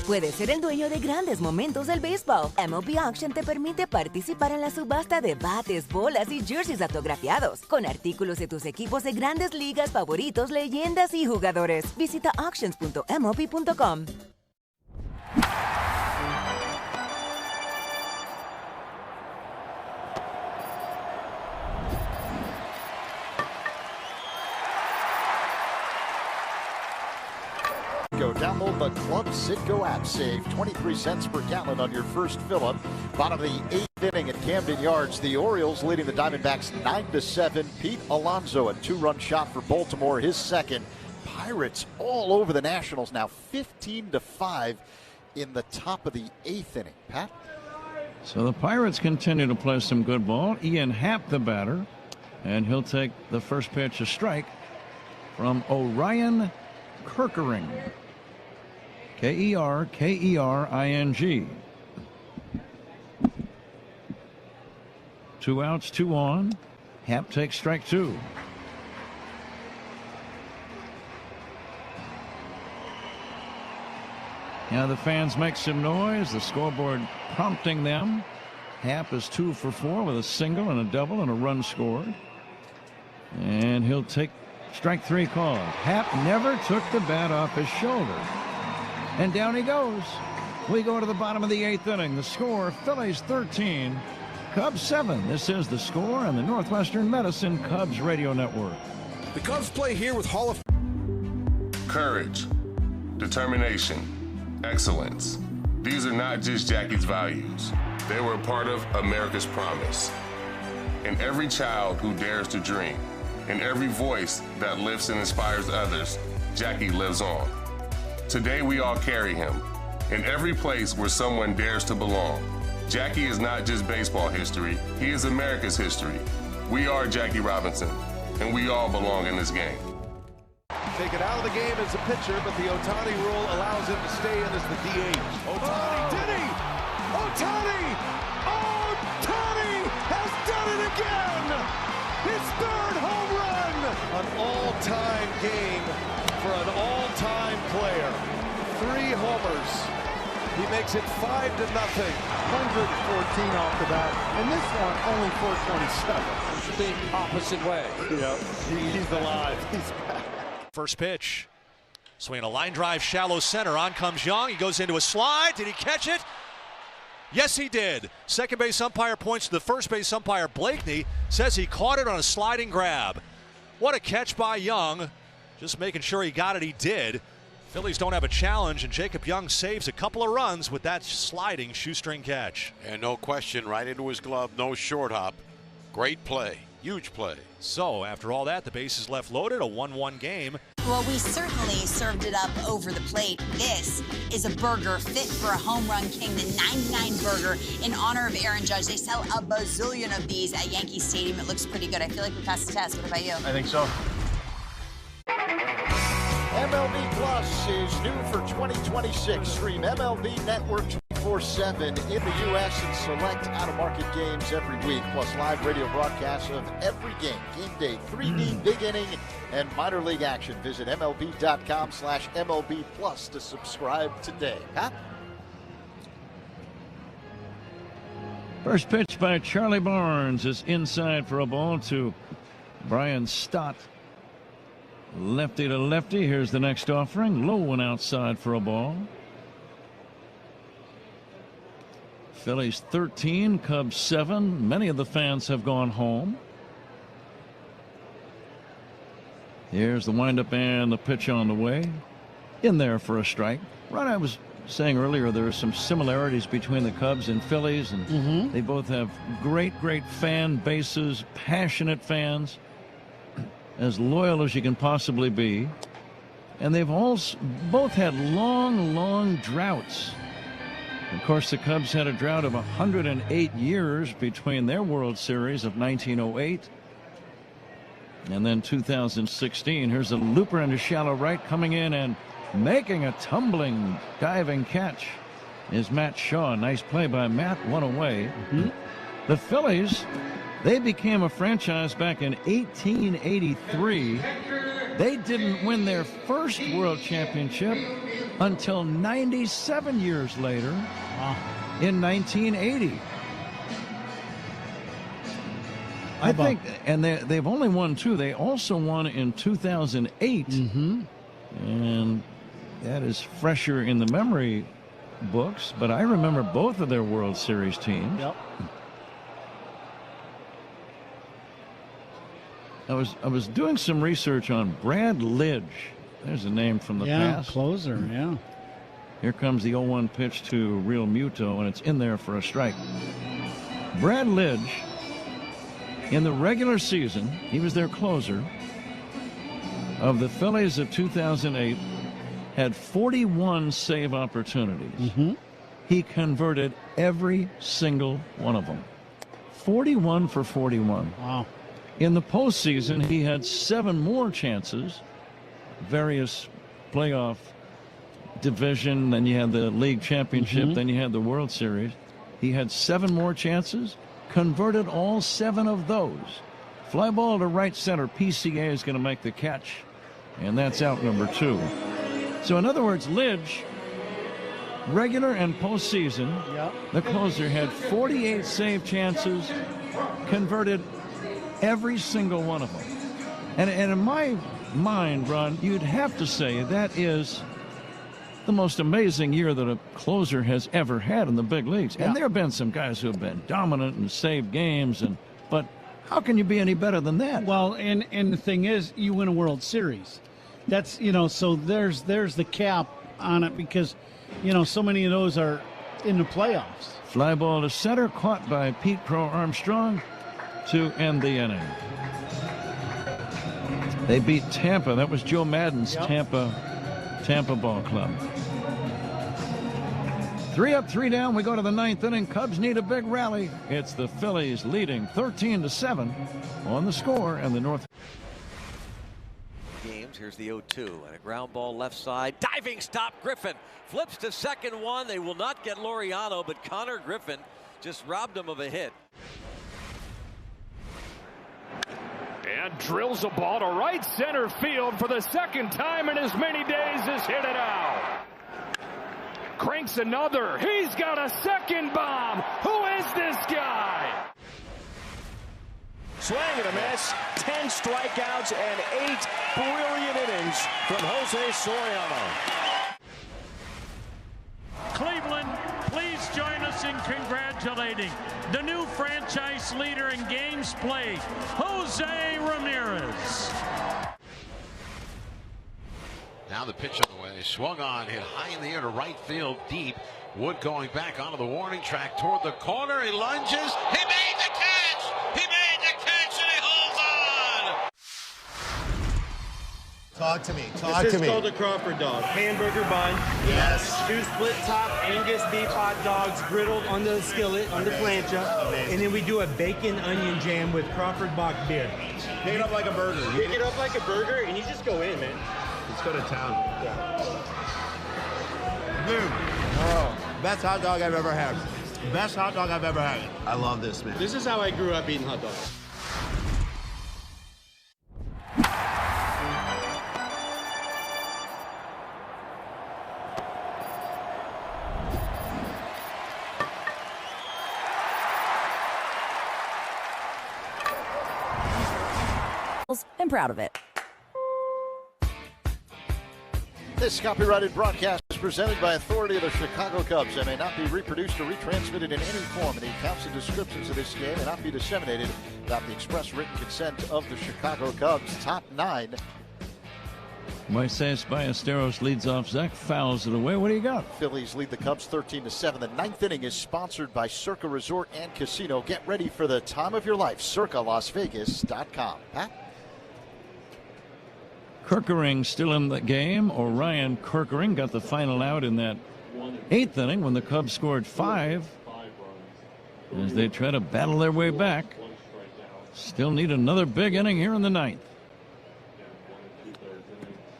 Puedes ser el dueño de grandes momentos del béisbol. MLB Auction te permite participar en la subasta de bates, bolas y jerseys autografiados, con artículos de tus equipos de grandes ligas favoritos, leyendas y jugadores. Visita auctions.mlb.com. Download the Club Citgo app. Save 23 cents per gallon on your first fill-up. Bottom of the 8th inning at Camden Yards. The Orioles leading the Diamondbacks 9-7. Pete Alonso, a 2-run shot for Baltimore, his second. Pirates all over the Nationals now, 15-5 in the top of the 8th inning. Pat? So the Pirates continue to play some good ball. Ian Happ, the batter, and he'll take the first pitch, a strike from Orion Kerkering. Kerkering. 2 outs, 2 on. Happ takes strike 2. Now the fans make some noise. The scoreboard prompting them. Happ is 2 for 4 with a single and a double and a run scored. And he'll take strike 3 called. Happ never took the bat off his shoulder. And down he goes. We go to the bottom of the 8th inning. The score, Phillies 13, Cubs 7. This is The Score on the Northwestern Medicine Cubs Radio Network. The Cubs play here with Hall of courage, determination, excellence. These are not just Jackie's values. They were a part of America's promise. In every child who dares to dream, in every voice that lifts and inspires others, Jackie lives on. Today we all carry him. In every place where someone dares to belong, Jackie is not just baseball history, he is America's history. We are Jackie Robinson, and we all belong in this game. taken out of the game as a pitcher, but the Ohtani rule allows him to stay in as the DH. Ohtani, did he? Ohtani! Ohtani has done it again! His 3rd home run! An all-time game for an all-time player. 3 homers. He makes it 5-0. 114 off the bat, and this one only 427. The opposite way. Yep, he's alive. He's back. First pitch. Swinging a line drive, shallow center. On comes Young. He goes into a slide. Did he catch it? Yes, he did. Second base umpire points to the first base umpire, Blakeney. Says he caught it on a sliding grab. What a catch by Young. Just making sure he got it. He did. Phillies don't have a challenge, and Jacob Young saves a couple of runs with that sliding shoestring catch. And no question, right into his glove, no short hop. Great play, huge play. So after all that, the bases left loaded, a 1-1 game. Well, we certainly served it up over the plate. This is a burger fit for a home run king, the 99 burger in honor of Aaron Judge. They sell a bazillion of these at Yankee Stadium. It looks pretty good. I feel like we passed the test. What about you? I think so. MLB Plus is new for 2026. Stream MLB Network 24/7 in the U.S. and select out-of-market games every week, plus live radio broadcasts of every game, game day, 3D, big inning, and minor league action. Visit MLB.com/MLB Plus to subscribe today. Pat? First pitch by Charlie Barnes is inside for a ball to Brian Stott. Lefty to lefty. Here's the next offering. Low one outside for a ball. Phillies 13, Cubs 7. Many of the fans have gone home. Here's the windup and the pitch on the way. In there for a strike. Right, I was saying earlier there are some similarities between the Cubs and Phillies, and they both have great fan bases, passionate fans, as loyal as you can possibly be, and they've both had long droughts. Of course, the Cubs had a drought of 108 years between their World Series of 1908 and then 2016. Here's a looper into shallow right, coming in and making a tumbling diving catch is Matt Shaw. Nice play by Matt, one away. The Phillies, they became a franchise back in 1883. They didn't win their first World Championship until 97 years later in 1980. I think, and they've only won 2. They also won in 2008, and that is fresher in the memory books, but I remember both of their World Series teams. Yep. I was doing some research on Brad Lidge. There's a name from the past. Closer, yeah. Here comes the 0-1 pitch to Real Muto, and it's in there for a strike. Brad Lidge, in the regular season, he was their closer. of the Phillies of 2008 had 41 save opportunities. He converted every single one of them. 41 for 41. Wow. In the postseason, he had 7 more chances, various playoff division, then you had the league championship, then you had the World Series. He had 7 more chances, converted all 7 of those. Fly ball to right center. PCA is going to make the catch, and that's out number 2. So in other words, Lidge, regular and postseason, the closer had 48 save chances, converted every single one of them. And in my mind, Ron, you'd have to say that is the most amazing year that a closer has ever had in the big leagues. And there have been some guys who have been dominant and saved games, but how can you be any better than that? Well, and the thing is, you win a World Series. That's, so there's the cap on it because, so many of those are in the playoffs. Fly ball to center, caught by Pete Crow Armstrong to end the inning. They beat Tampa. That was Joe Madden's Tampa Ball Club. 3 up, 3 down. We go to the 9th inning. Cubs need a big rally. It's the Phillies leading 13-7 on the score, and the North. Games. Here's the 0-2 and a ground ball left side. Diving stop. Griffin flips to second one. They will not get Laureano, but Connor Griffin just robbed him of a hit. And drills a ball to right center field for the second time in as many days as hit it out. Cranks another. He's got a second bomb. Who is this guy? Swing and a miss. 10 strikeouts and 8 brilliant innings from Jose Soriano. Cleveland, please join us in congratulating the new franchise leader in games played, Jose Ramirez. Now the pitch on the way. Swung on, hit high in the air to right field, deep. Wood going back onto the warning track toward the corner. He lunges. He made the catch. He made the catch, and he holds on. Talk to me. This is called a Crawford dog. Hamburger bun. Yes. 2 split top Angus beef hot dogs griddled on the skillet, on the plancha. Amazing. And then we do a bacon onion jam with Crawford Bach beer. Pick it up like a burger. Pick it up like a burger, and you just go in, man. Let's go to town. Boom. Oh, best hot dog I've ever had. Best hot dog I've ever had. I love this, man. This is how I grew up eating hot dogs. I'm proud of it. This copyrighted broadcast is presented by authority of the Chicago Cubs and may not be reproduced or retransmitted in any form. Any accounts and descriptions of this game may not be disseminated without the express written consent of the Chicago Cubs. Top 9. Moises Ballesteros leads off. Zach fouls it away. What do you got? Phillies lead the Cubs 13-7. The 9th inning is sponsored by Circa Resort and Casino. Get ready for the time of your life. CircaLasVegas.com. Pat? Kerkering still in the game. Orion Kerkering got the final out in that 8th inning when the Cubs scored 5 as they try to battle their way back. Still need another big inning here in the 9th.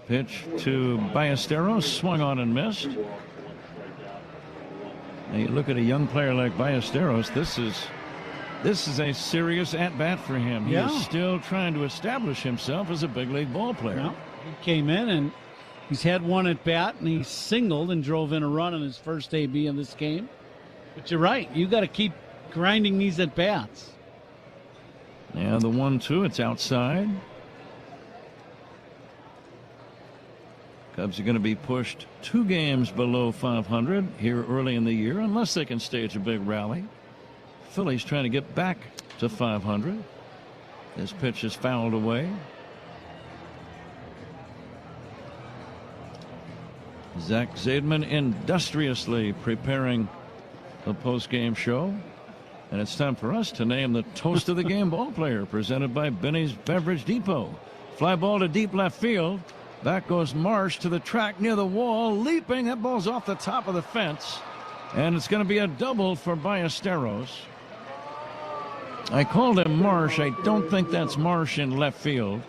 Pitch to Ballesteros, swung on and missed. Now you look at a young player like Ballesteros, this is a serious at-bat for him. He is still trying to establish himself as a big league ball player. Yeah. He came in and he's had one at bat and he singled and drove in a run in his first AB in this game. But you're right, you got to keep grinding these at bats. Yeah, the 1-2, it's outside. Cubs are going to be pushed 2 games below 500 here early in the year unless they can stage a big rally. Phillies trying to get back to 500. This pitch is fouled away. Zach Zaidman industriously preparing the post-game show. And it's time for us to name the Toast of the Game ball player, presented by Benny's Beverage Depot. Fly ball to deep left field. Back goes Marsh to the track near the wall, leaping. That ball's off the top of the fence, and it's going to be a double for Ballesteros. I called him Marsh. I don't think that's Marsh in left field.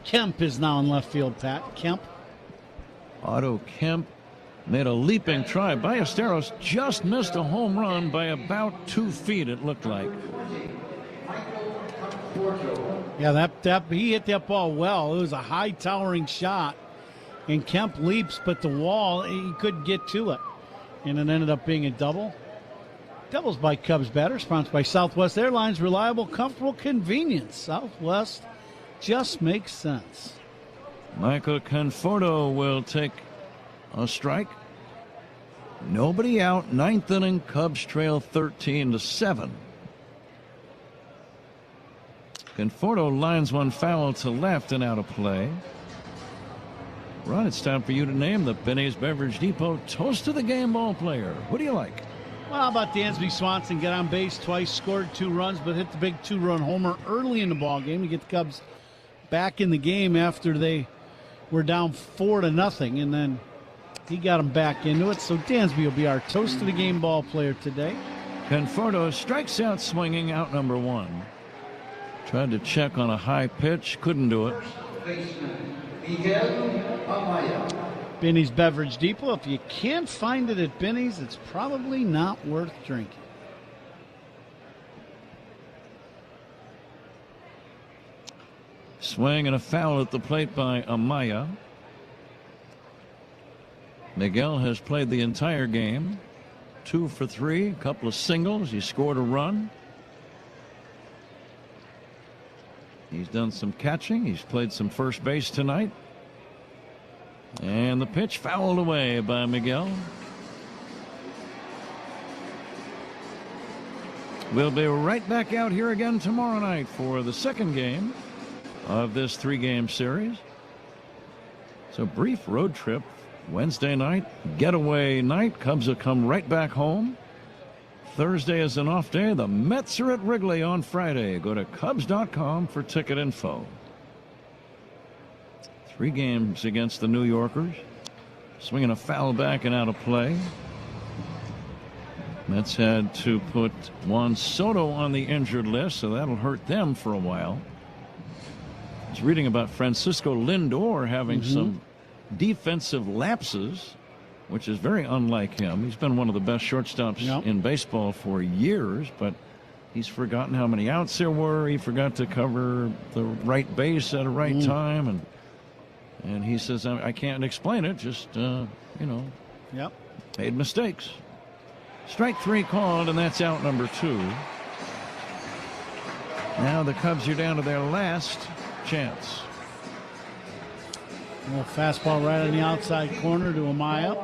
Kemp is now in left field, Pat. Kemp. Otto Kemp made a leaping try. Ballesteros just missed a home run by about 2 feet, it looked like. Yeah, he hit that ball well. It was a high towering shot, and Kemp leaps, but the wall, he couldn't get to it, and it ended up being a double. Doubles by Cubs batter, sponsored by Southwest Airlines. Reliable, comfortable, convenience. Southwest just makes sense. Michael Conforto will take a strike. Nobody out. 9th inning. Cubs trail 13-7. Conforto lines one foul to left and out of play. Ron, it's time for you to name the Benny's Beverage Depot Toast of the Game ball player. Who do you like? Well, how about Dansby Swanson? Get on base twice, scored 2 runs, but hit the big 2-run homer early in the ball game to get the Cubs back in the game after they were down 4-0, and then he got them back into it. So Dansby will be our Toast of the Game ball player today. Conforto strikes out swinging, out number 1. Tried to check on a high pitch, couldn't do it. Benny's Beverage Depot. If you can't find it at Benny's, it's probably not worth drinking. Swing and a foul at the plate by Amaya. Miguel has played the entire game. 2 for 3, a couple of singles. He scored a run. He's done some catching. He's played some first base tonight. And the pitch fouled away by Miguel. We'll be right back out here again tomorrow night for the second game of this 3-game series. So brief road trip. Wednesday night, getaway night. Cubs will come right back home. Thursday is an off day. The Mets are at Wrigley on Friday. Go to Cubs.com for ticket info. 3 games against the New Yorkers. Swinging a foul back and out of play. Mets had to put Juan Soto on the injured list, so that'll hurt them for a while. I was reading about Francisco Lindor having some defensive lapses, which is very unlike him. He's been one of the best shortstops in baseball for years, but he's forgotten how many outs there were. He forgot to cover the right base at a right time, and he says, I can't explain it, just, made mistakes. Strike 3 called, and that's out number 2. Now the Cubs are down to their last chance. A little fastball right on the outside corner to Amaya.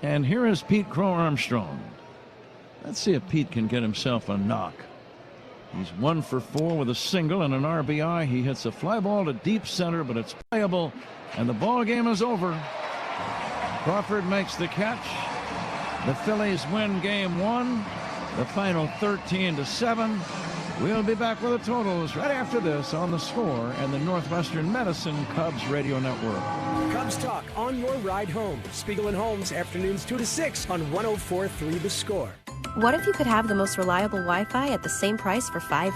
And here is Pete Crow Armstrong. Let's see if Pete can get himself a knock. He's 1 for 4 with a single and an RBI. He hits a fly ball to deep center, but it's playable, and the ball game is over. Crawford makes the catch. The Phillies win game 1. The final 13-7. We'll be back with the totals right after this on The Score and the Northwestern Medicine Cubs Radio Network. Cubs Talk on your ride home. Spiegel and Holmes, afternoons 2 to 6 on 104.3 The Score. What if you could have the most reliable Wi-Fi at the same price for 5